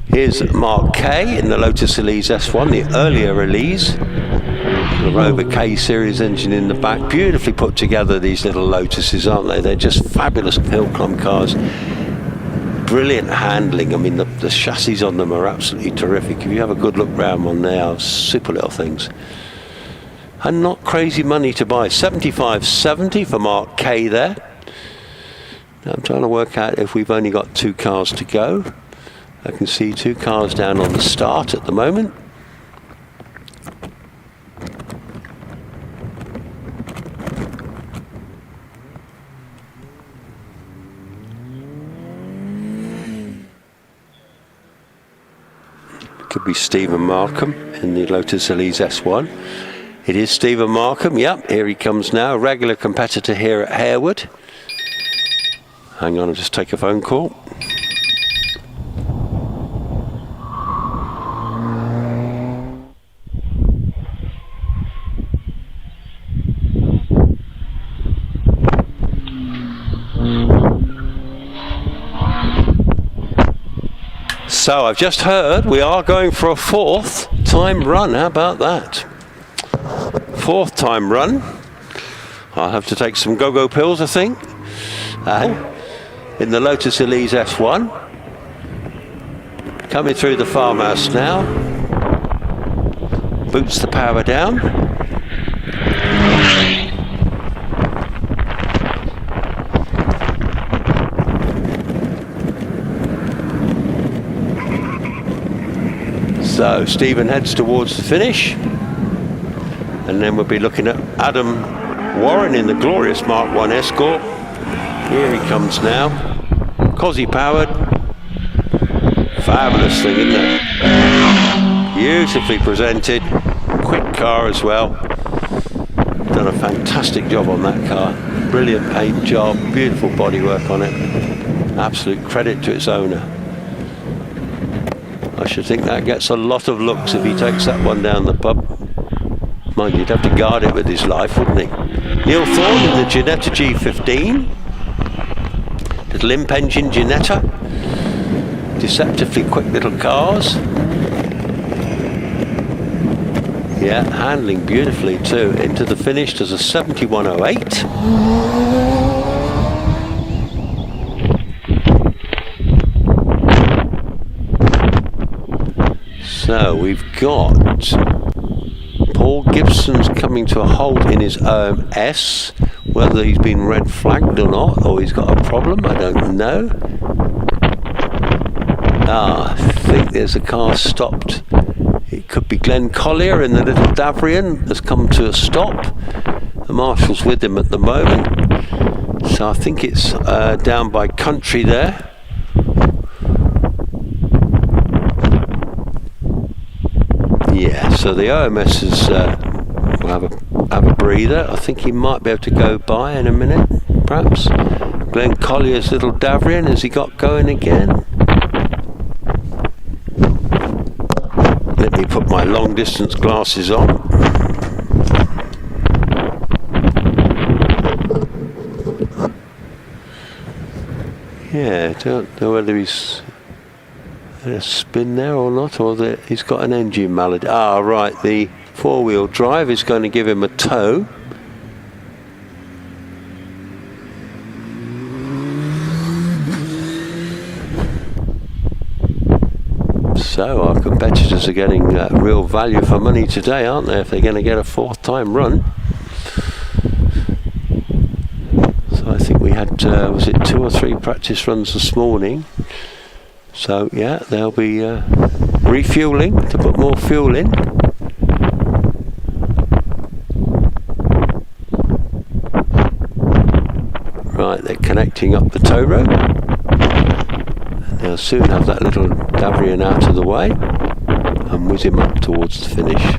Here's Mark Kay in the Lotus Elise S1, the earlier release. The Rover K series engine in the back. Beautifully put together, these little Lotuses, aren't they? They're just fabulous hill climb cars. Brilliant handling. I mean, the chassis on them are absolutely terrific. If you have a good look round one, they are super little things. And not crazy money to buy. $75.70 for Mark Kay there. Now I'm trying to work out if we've only got 2 cars to go. I can see 2 cars down on the start at the moment. Could be Stephen Markham in the Lotus Elise S1. It is Stephen Markham, yep, here he comes now, a regular competitor here at Harewood. Hang on, I'll just take a phone call. So I've just heard we are going for a 4th time run. How about that? 4th time run. I'll have to take some go-go pills, I think. And in the Lotus Elise S1. Coming through the farmhouse now. Boots the power down. So Stephen heads towards the finish, and then we'll be looking at Adam Warren in the glorious Mark 1 Escort. Here he comes now, Cosy powered, fabulous thing, isn't it? Beautifully presented, quick car as well. Done a fantastic job on that car, brilliant paint job, beautiful bodywork on it, absolute credit to its owner. I should think that gets a lot of looks if he takes that one down the pub. Mind, you'd have to guard it with his life, wouldn't he? Neil Thorne in the Ginetta G15. Little imp engine Ginetta. Deceptively quick little cars. Yeah, handling beautifully too. Into the finish does a 71.08. So we've got Paul Gibson's coming to a halt in his OMS. Whether he's been red flagged or not, or he's got a problem, I don't know. I think there's a car stopped. It could be Glenn Collier in the little Davrian has come to a stop. The marshal's with him at the moment. So I think it's down by Country there. Yeah, so the OMS is will have a breather. I think he might be able to go by in a minute, perhaps. Glenn Collier's little Davrian, has he got going again? Let me put my long distance glasses on. Yeah, don't know whether he's a spin there or not, or that he's got an engine malady. Ah, right, the 4-wheel drive is going to give him a tow. So our competitors are getting real value for money today, aren't they, if they're going to get a 4th time run. So I think we had, was it 2 or 3 practice runs this morning? So yeah, they'll be refueling to put more fuel in. Right, they're connecting up the tow road. They'll soon have that little Davrian out of the way and whiz him up towards the finish.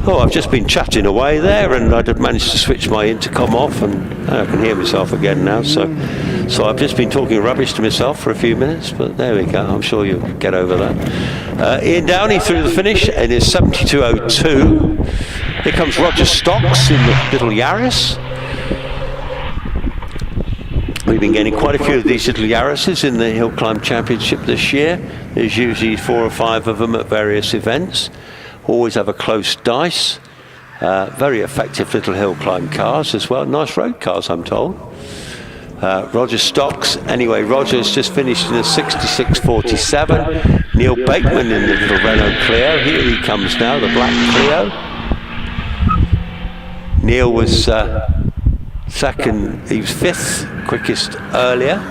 Oh, I've just been chatting away there, and I'd managed to switch my intercom off, and I can hear myself again now. So I've just been talking rubbish to myself for a few minutes, but there we go. I'm sure you'll get over that. Ian Downey through the finish in his 72.02. Here comes Roger Stocks in the little Yaris. We've been getting quite a few of these little Yarises in the Hillclimb Championship this year. There's usually 4 or 5 of them at various events. Always have a close dice. Very effective little hill climb cars as well. Nice road cars, I'm told. Roger Stocks. Anyway, Roger's just finished in a 66.47. Neil Bateman in the little Renault Clio. Here he comes now, the black Clio. Neil was second, he was 5th quickest earlier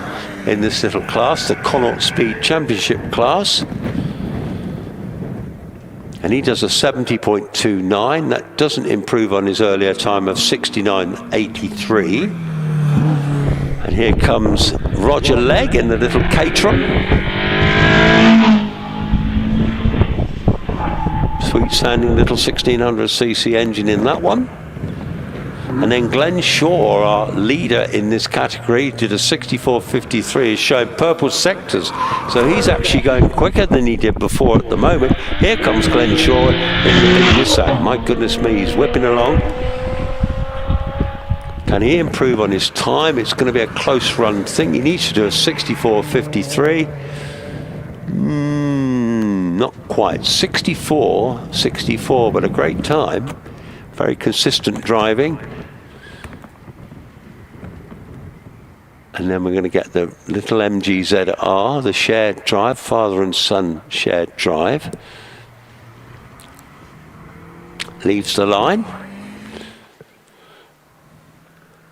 in this little class, the Connaught Speed Championship class. And he does a 70.29. That doesn't improve on his earlier time of 69.83. And here comes Roger Legg in the little Caterham. Sweet sounding little 1600cc engine in that one. And then Glenn Shaw, our leader in this category, did a 64.53, is showing purple sectors. So he's actually going quicker than he did before at the moment. Here comes Glenn Shaw in the big Nissan. My goodness me, he's whipping along. Can he improve on his time? It's going to be a close run thing. He needs to do a 64.53. Not quite. 64, but a great time. Very consistent driving. And then we're going to get the little MGZR, the shared drive, father and son shared drive. Leaves the line.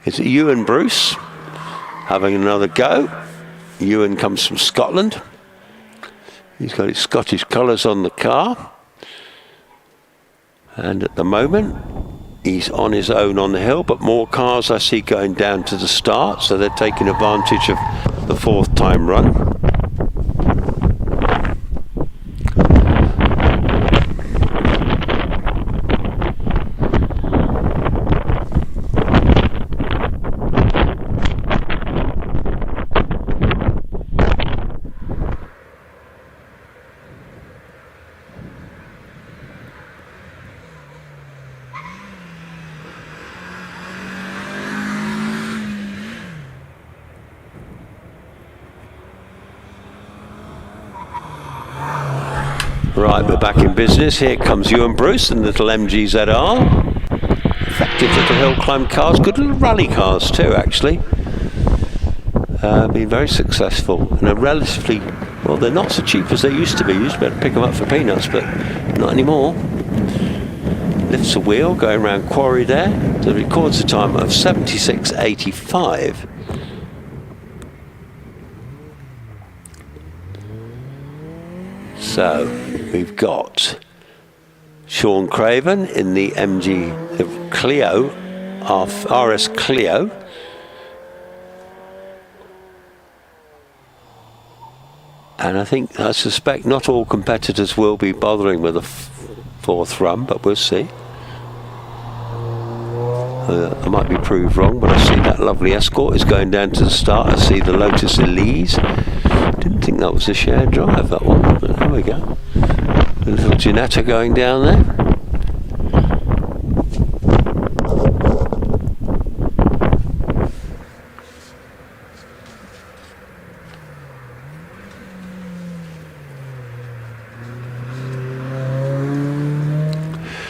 It's Ewan Bruce having another go. Ewan comes from Scotland. He's got his Scottish colours on the car. And at the moment, he's on his own on the hill, but more cars I see going down to the start, so they're taking advantage of the 4th time run. Right, we're back in business. Here comes Ewan Bruce and little MGZR. Effective little hill climb cars, good little rally cars too, actually. Been very successful and are relatively, well, they're not so cheap as they used to be. You used to be able to pick them up for peanuts, but not anymore. Lifts a wheel, going around Quarry there. So it records a time of 76.85. So we've got Sean Craven in the Clio, RS Clio. And I suspect not all competitors will be bothering with a 4th run, but we'll see. I might be proved wrong, but I see that lovely Escort is going down to the start. I see the Lotus Elise. Didn't think that was a shared drive, that one, but there we go. The little Ginetta going down there.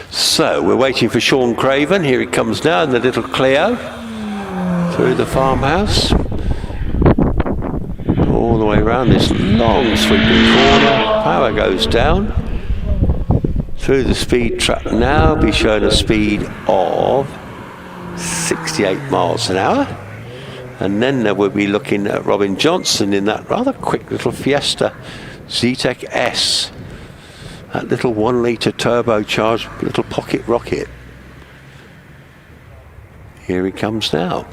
So we're waiting for Sean Craven. Here he comes now in the little Clio through the farmhouse. All the way around this long sweeping corner. Power goes down through the speed trap now. Be showing a speed of 68 miles an hour. And then we'll be looking at Robin Johnson in that rather quick little Fiesta Zetec S. That little 1 litre turbocharged little pocket rocket. Here he comes now.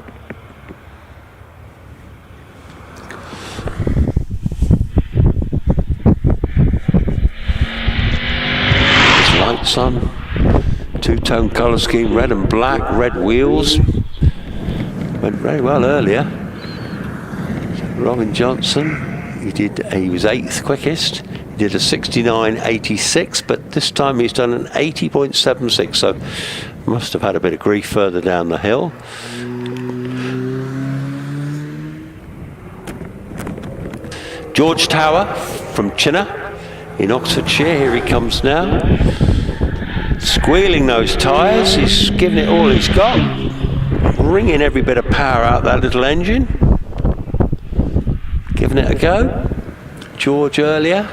Lights on, Two-tone colour scheme, red and black, red wheels. Went very well earlier. Robin Johnson, he was 8th quickest. He did a 69.86, but this time he's done an 80.76, so must have had a bit of grief further down the hill. George Tower from Chinner in Oxfordshire, here he comes now. Squealing those tyres, he's giving it all he's got. Wringing every bit of power out that little engine. Giving it a go. George earlier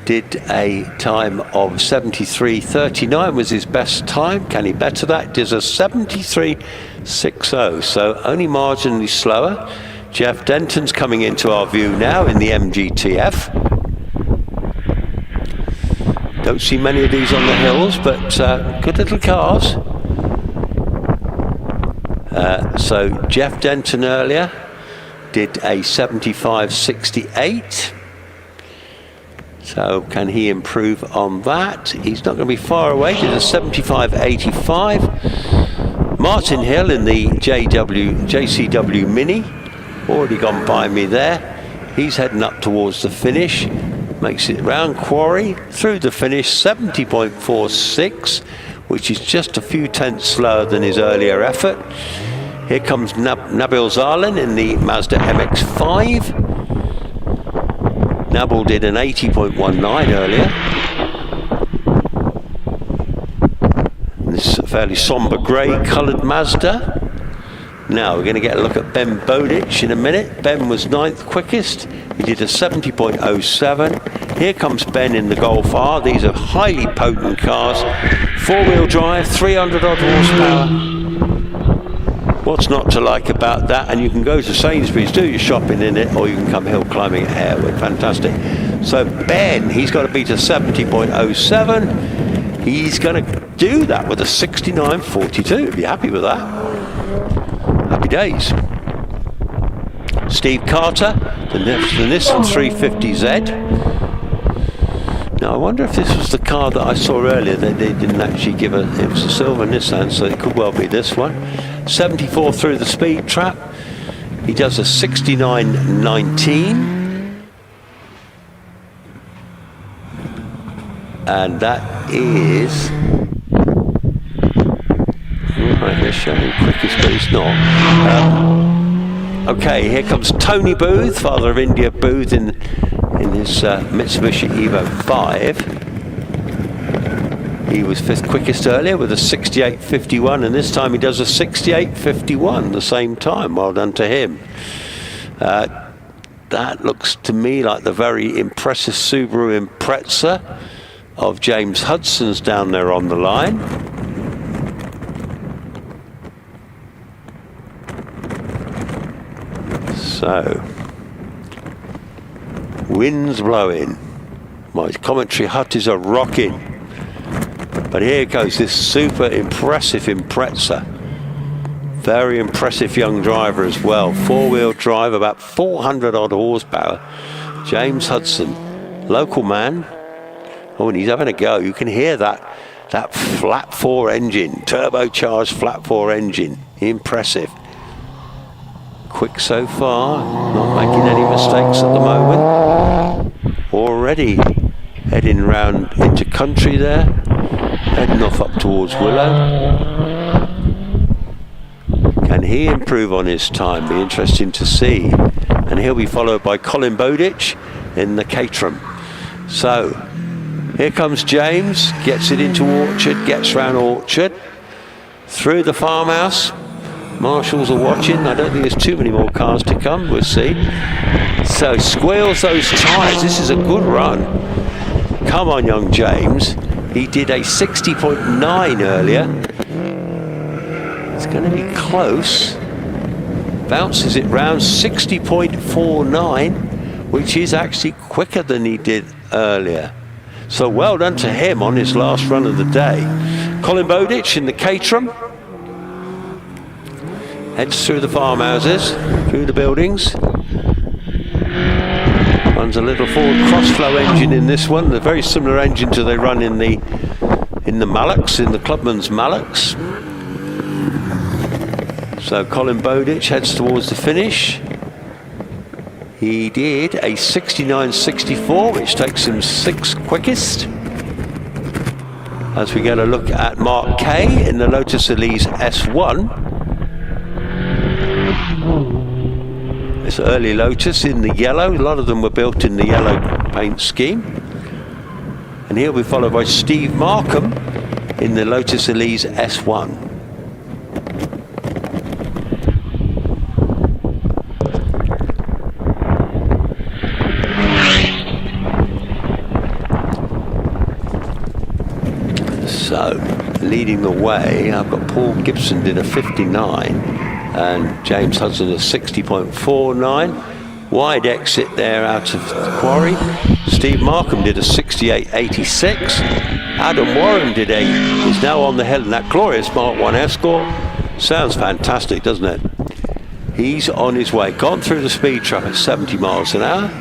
did a time of 73.39 was his best time. Can he better that? Does a 73.60, so only marginally slower. Jeff Denton's coming into our view now in the MGTF. Don't see many of these on the hills, but good little cars. So Jeff Denton earlier did a 75.68. So can he improve on that? He's not going to be far away. Did a 75.85. Martin Hill in the JCW Mini. Already gone by me there. He's heading up towards the finish. Makes it round Quarry through the finish, 70.46, which is just a few tenths slower than his earlier effort. Here comes Nabil Zalin in the Mazda MX-5. Nabil did an 80.19 earlier. This is a fairly somber grey coloured Mazda. Now we're going to get a look at Ben Bowditch in a minute. Ben was 9th quickest. He did a 70.07. Here comes Ben in the Golf R. These are highly potent cars. 4-wheel drive, 300 odd horsepower. What's not to like about that? And you can go to Sainsbury's, do your shopping in it, or you can come hill climbing at Harewood. Fantastic. So Ben, he's got to beat a 70.07. He's going to do that with a 69.42. Be happy with that. Happy days. Steve Carter, the Nissan 350Z. Now I wonder if this was the car that I saw earlier that they didn't actually give it was a silver Nissan, so it could well be this one. 74 through the speed trap. He does a 69.19. And that is... Right, they're showing quickest, but it's not. Okay, here comes Tony Booth, father of India Booth in his Mitsubishi Evo 5. He was 5th quickest earlier with a 68.51, and this time he does a 68.51 the same time. Well done to him. That looks to me like the very impressive Subaru Impreza of James Hudson's down there on the line. So, wind's blowing. My commentary hut is a rocking. But here goes this super impressive Impreza. Very impressive young driver as well. 4-wheel drive, about 400 odd horsepower. James Hudson, local man. Oh, and he's having a go. You can hear that flat 4 engine, turbocharged flat 4 engine. Impressive. Quick so far, not making any mistakes at the moment. Already heading round into country there, heading off up towards Willow. Can he improve on his time? Be interesting to see. And he'll be followed by Colin Bowditch in the Caterham. So here comes James, gets it into Orchard, gets round Orchard, through the farmhouse. Marshals are watching. I don't think there's too many more cars to come. We'll see. So squeals those tyres. This is a good run. Come on, young James. He did a 60.9 earlier. It's going to be close. Bounces it round 60.49, which is actually quicker than he did earlier. So well done to him on his last run of the day. Colin Bowditch in the Caterham. Heads through the farmhouses, through the buildings. Runs a little Ford cross-flow engine in this one, a very similar engine to they run in the in the Mallocks, in the Clubman's Mallocks. So Colin Bowditch heads towards the finish. He did a 69.64, which takes him 6th quickest. As we get a look at Mark Kay in the Lotus Elise S1. This early Lotus in the yellow. A lot of them were built in the yellow paint scheme. And he'll be followed by Steve Markham in the Lotus Elise S1. So, leading the way, I've got Paul Gibson did a 59 and James Hudson a 60.49. Wide exit there out of the quarry. Steve Markham did a 68.86. Adam Warren is now on the hill in that glorious Mark 1 Escort. Sounds fantastic, doesn't it? He's on his way. Gone through the speed trap at 70 miles an hour.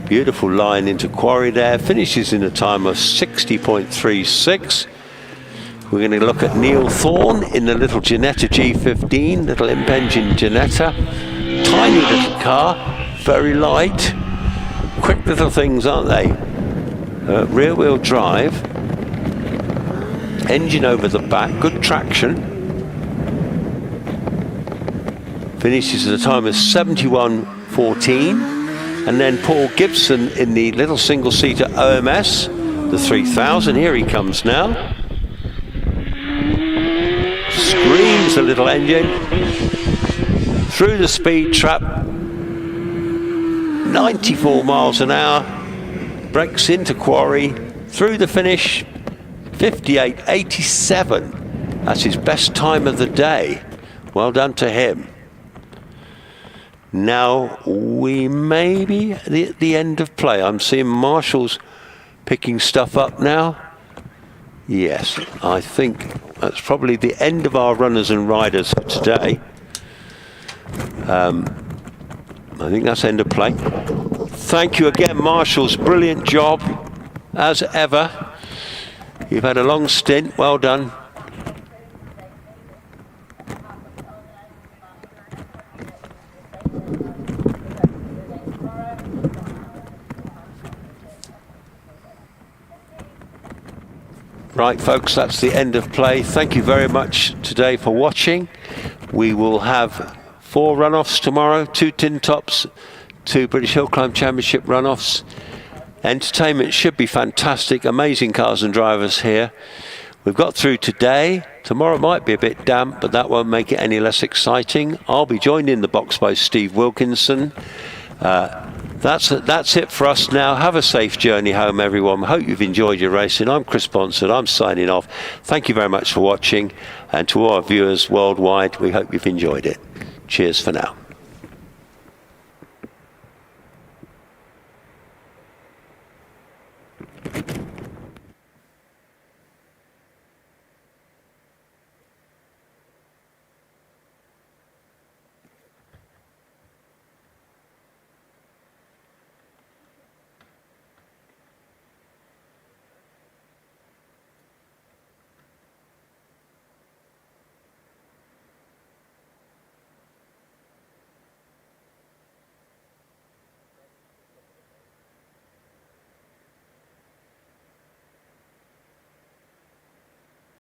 Beautiful line into quarry there. Finishes in a time of 60.36. We're going to look at Neil Thorne in the little Ginetta G15, little imp engine Ginetta. Tiny little car, very light. Quick little things, aren't they? Rear wheel drive. Engine over the back, good traction. Finishes at a time of 71.14. And then Paul Gibson in the little single-seater OMS, the 3000. Here he comes now. Screams the little engine. Through the speed trap. 94 miles an hour. Brakes into quarry. Through the finish. 58.87. That's his best time of the day. Well done to him. Now we may be at the end of play. I'm seeing Marshall's picking stuff up now. Yes, I think that's probably the end of our runners and riders for today. I think that's end of play. Thank you again, Marshall's brilliant job as ever. You've had a long stint. Well done. Right, folks, that's the end of play. Thank you very much today for watching. We will have 4 runoffs tomorrow, 2 tin tops, 2 British Hillclimb Championship runoffs. Entertainment should be fantastic. Amazing cars and drivers here. We've got through today. Tomorrow might be a bit damp, but that won't make it any less exciting. I'll be joined in the box by Steve Wilkinson. That's it for us now. Have a safe journey home, everyone. Hope you've enjoyed your racing. I'm Chris Bonsett. I'm signing off. Thank you very much for watching. And to all our viewers worldwide, we hope you've enjoyed it. Cheers for now.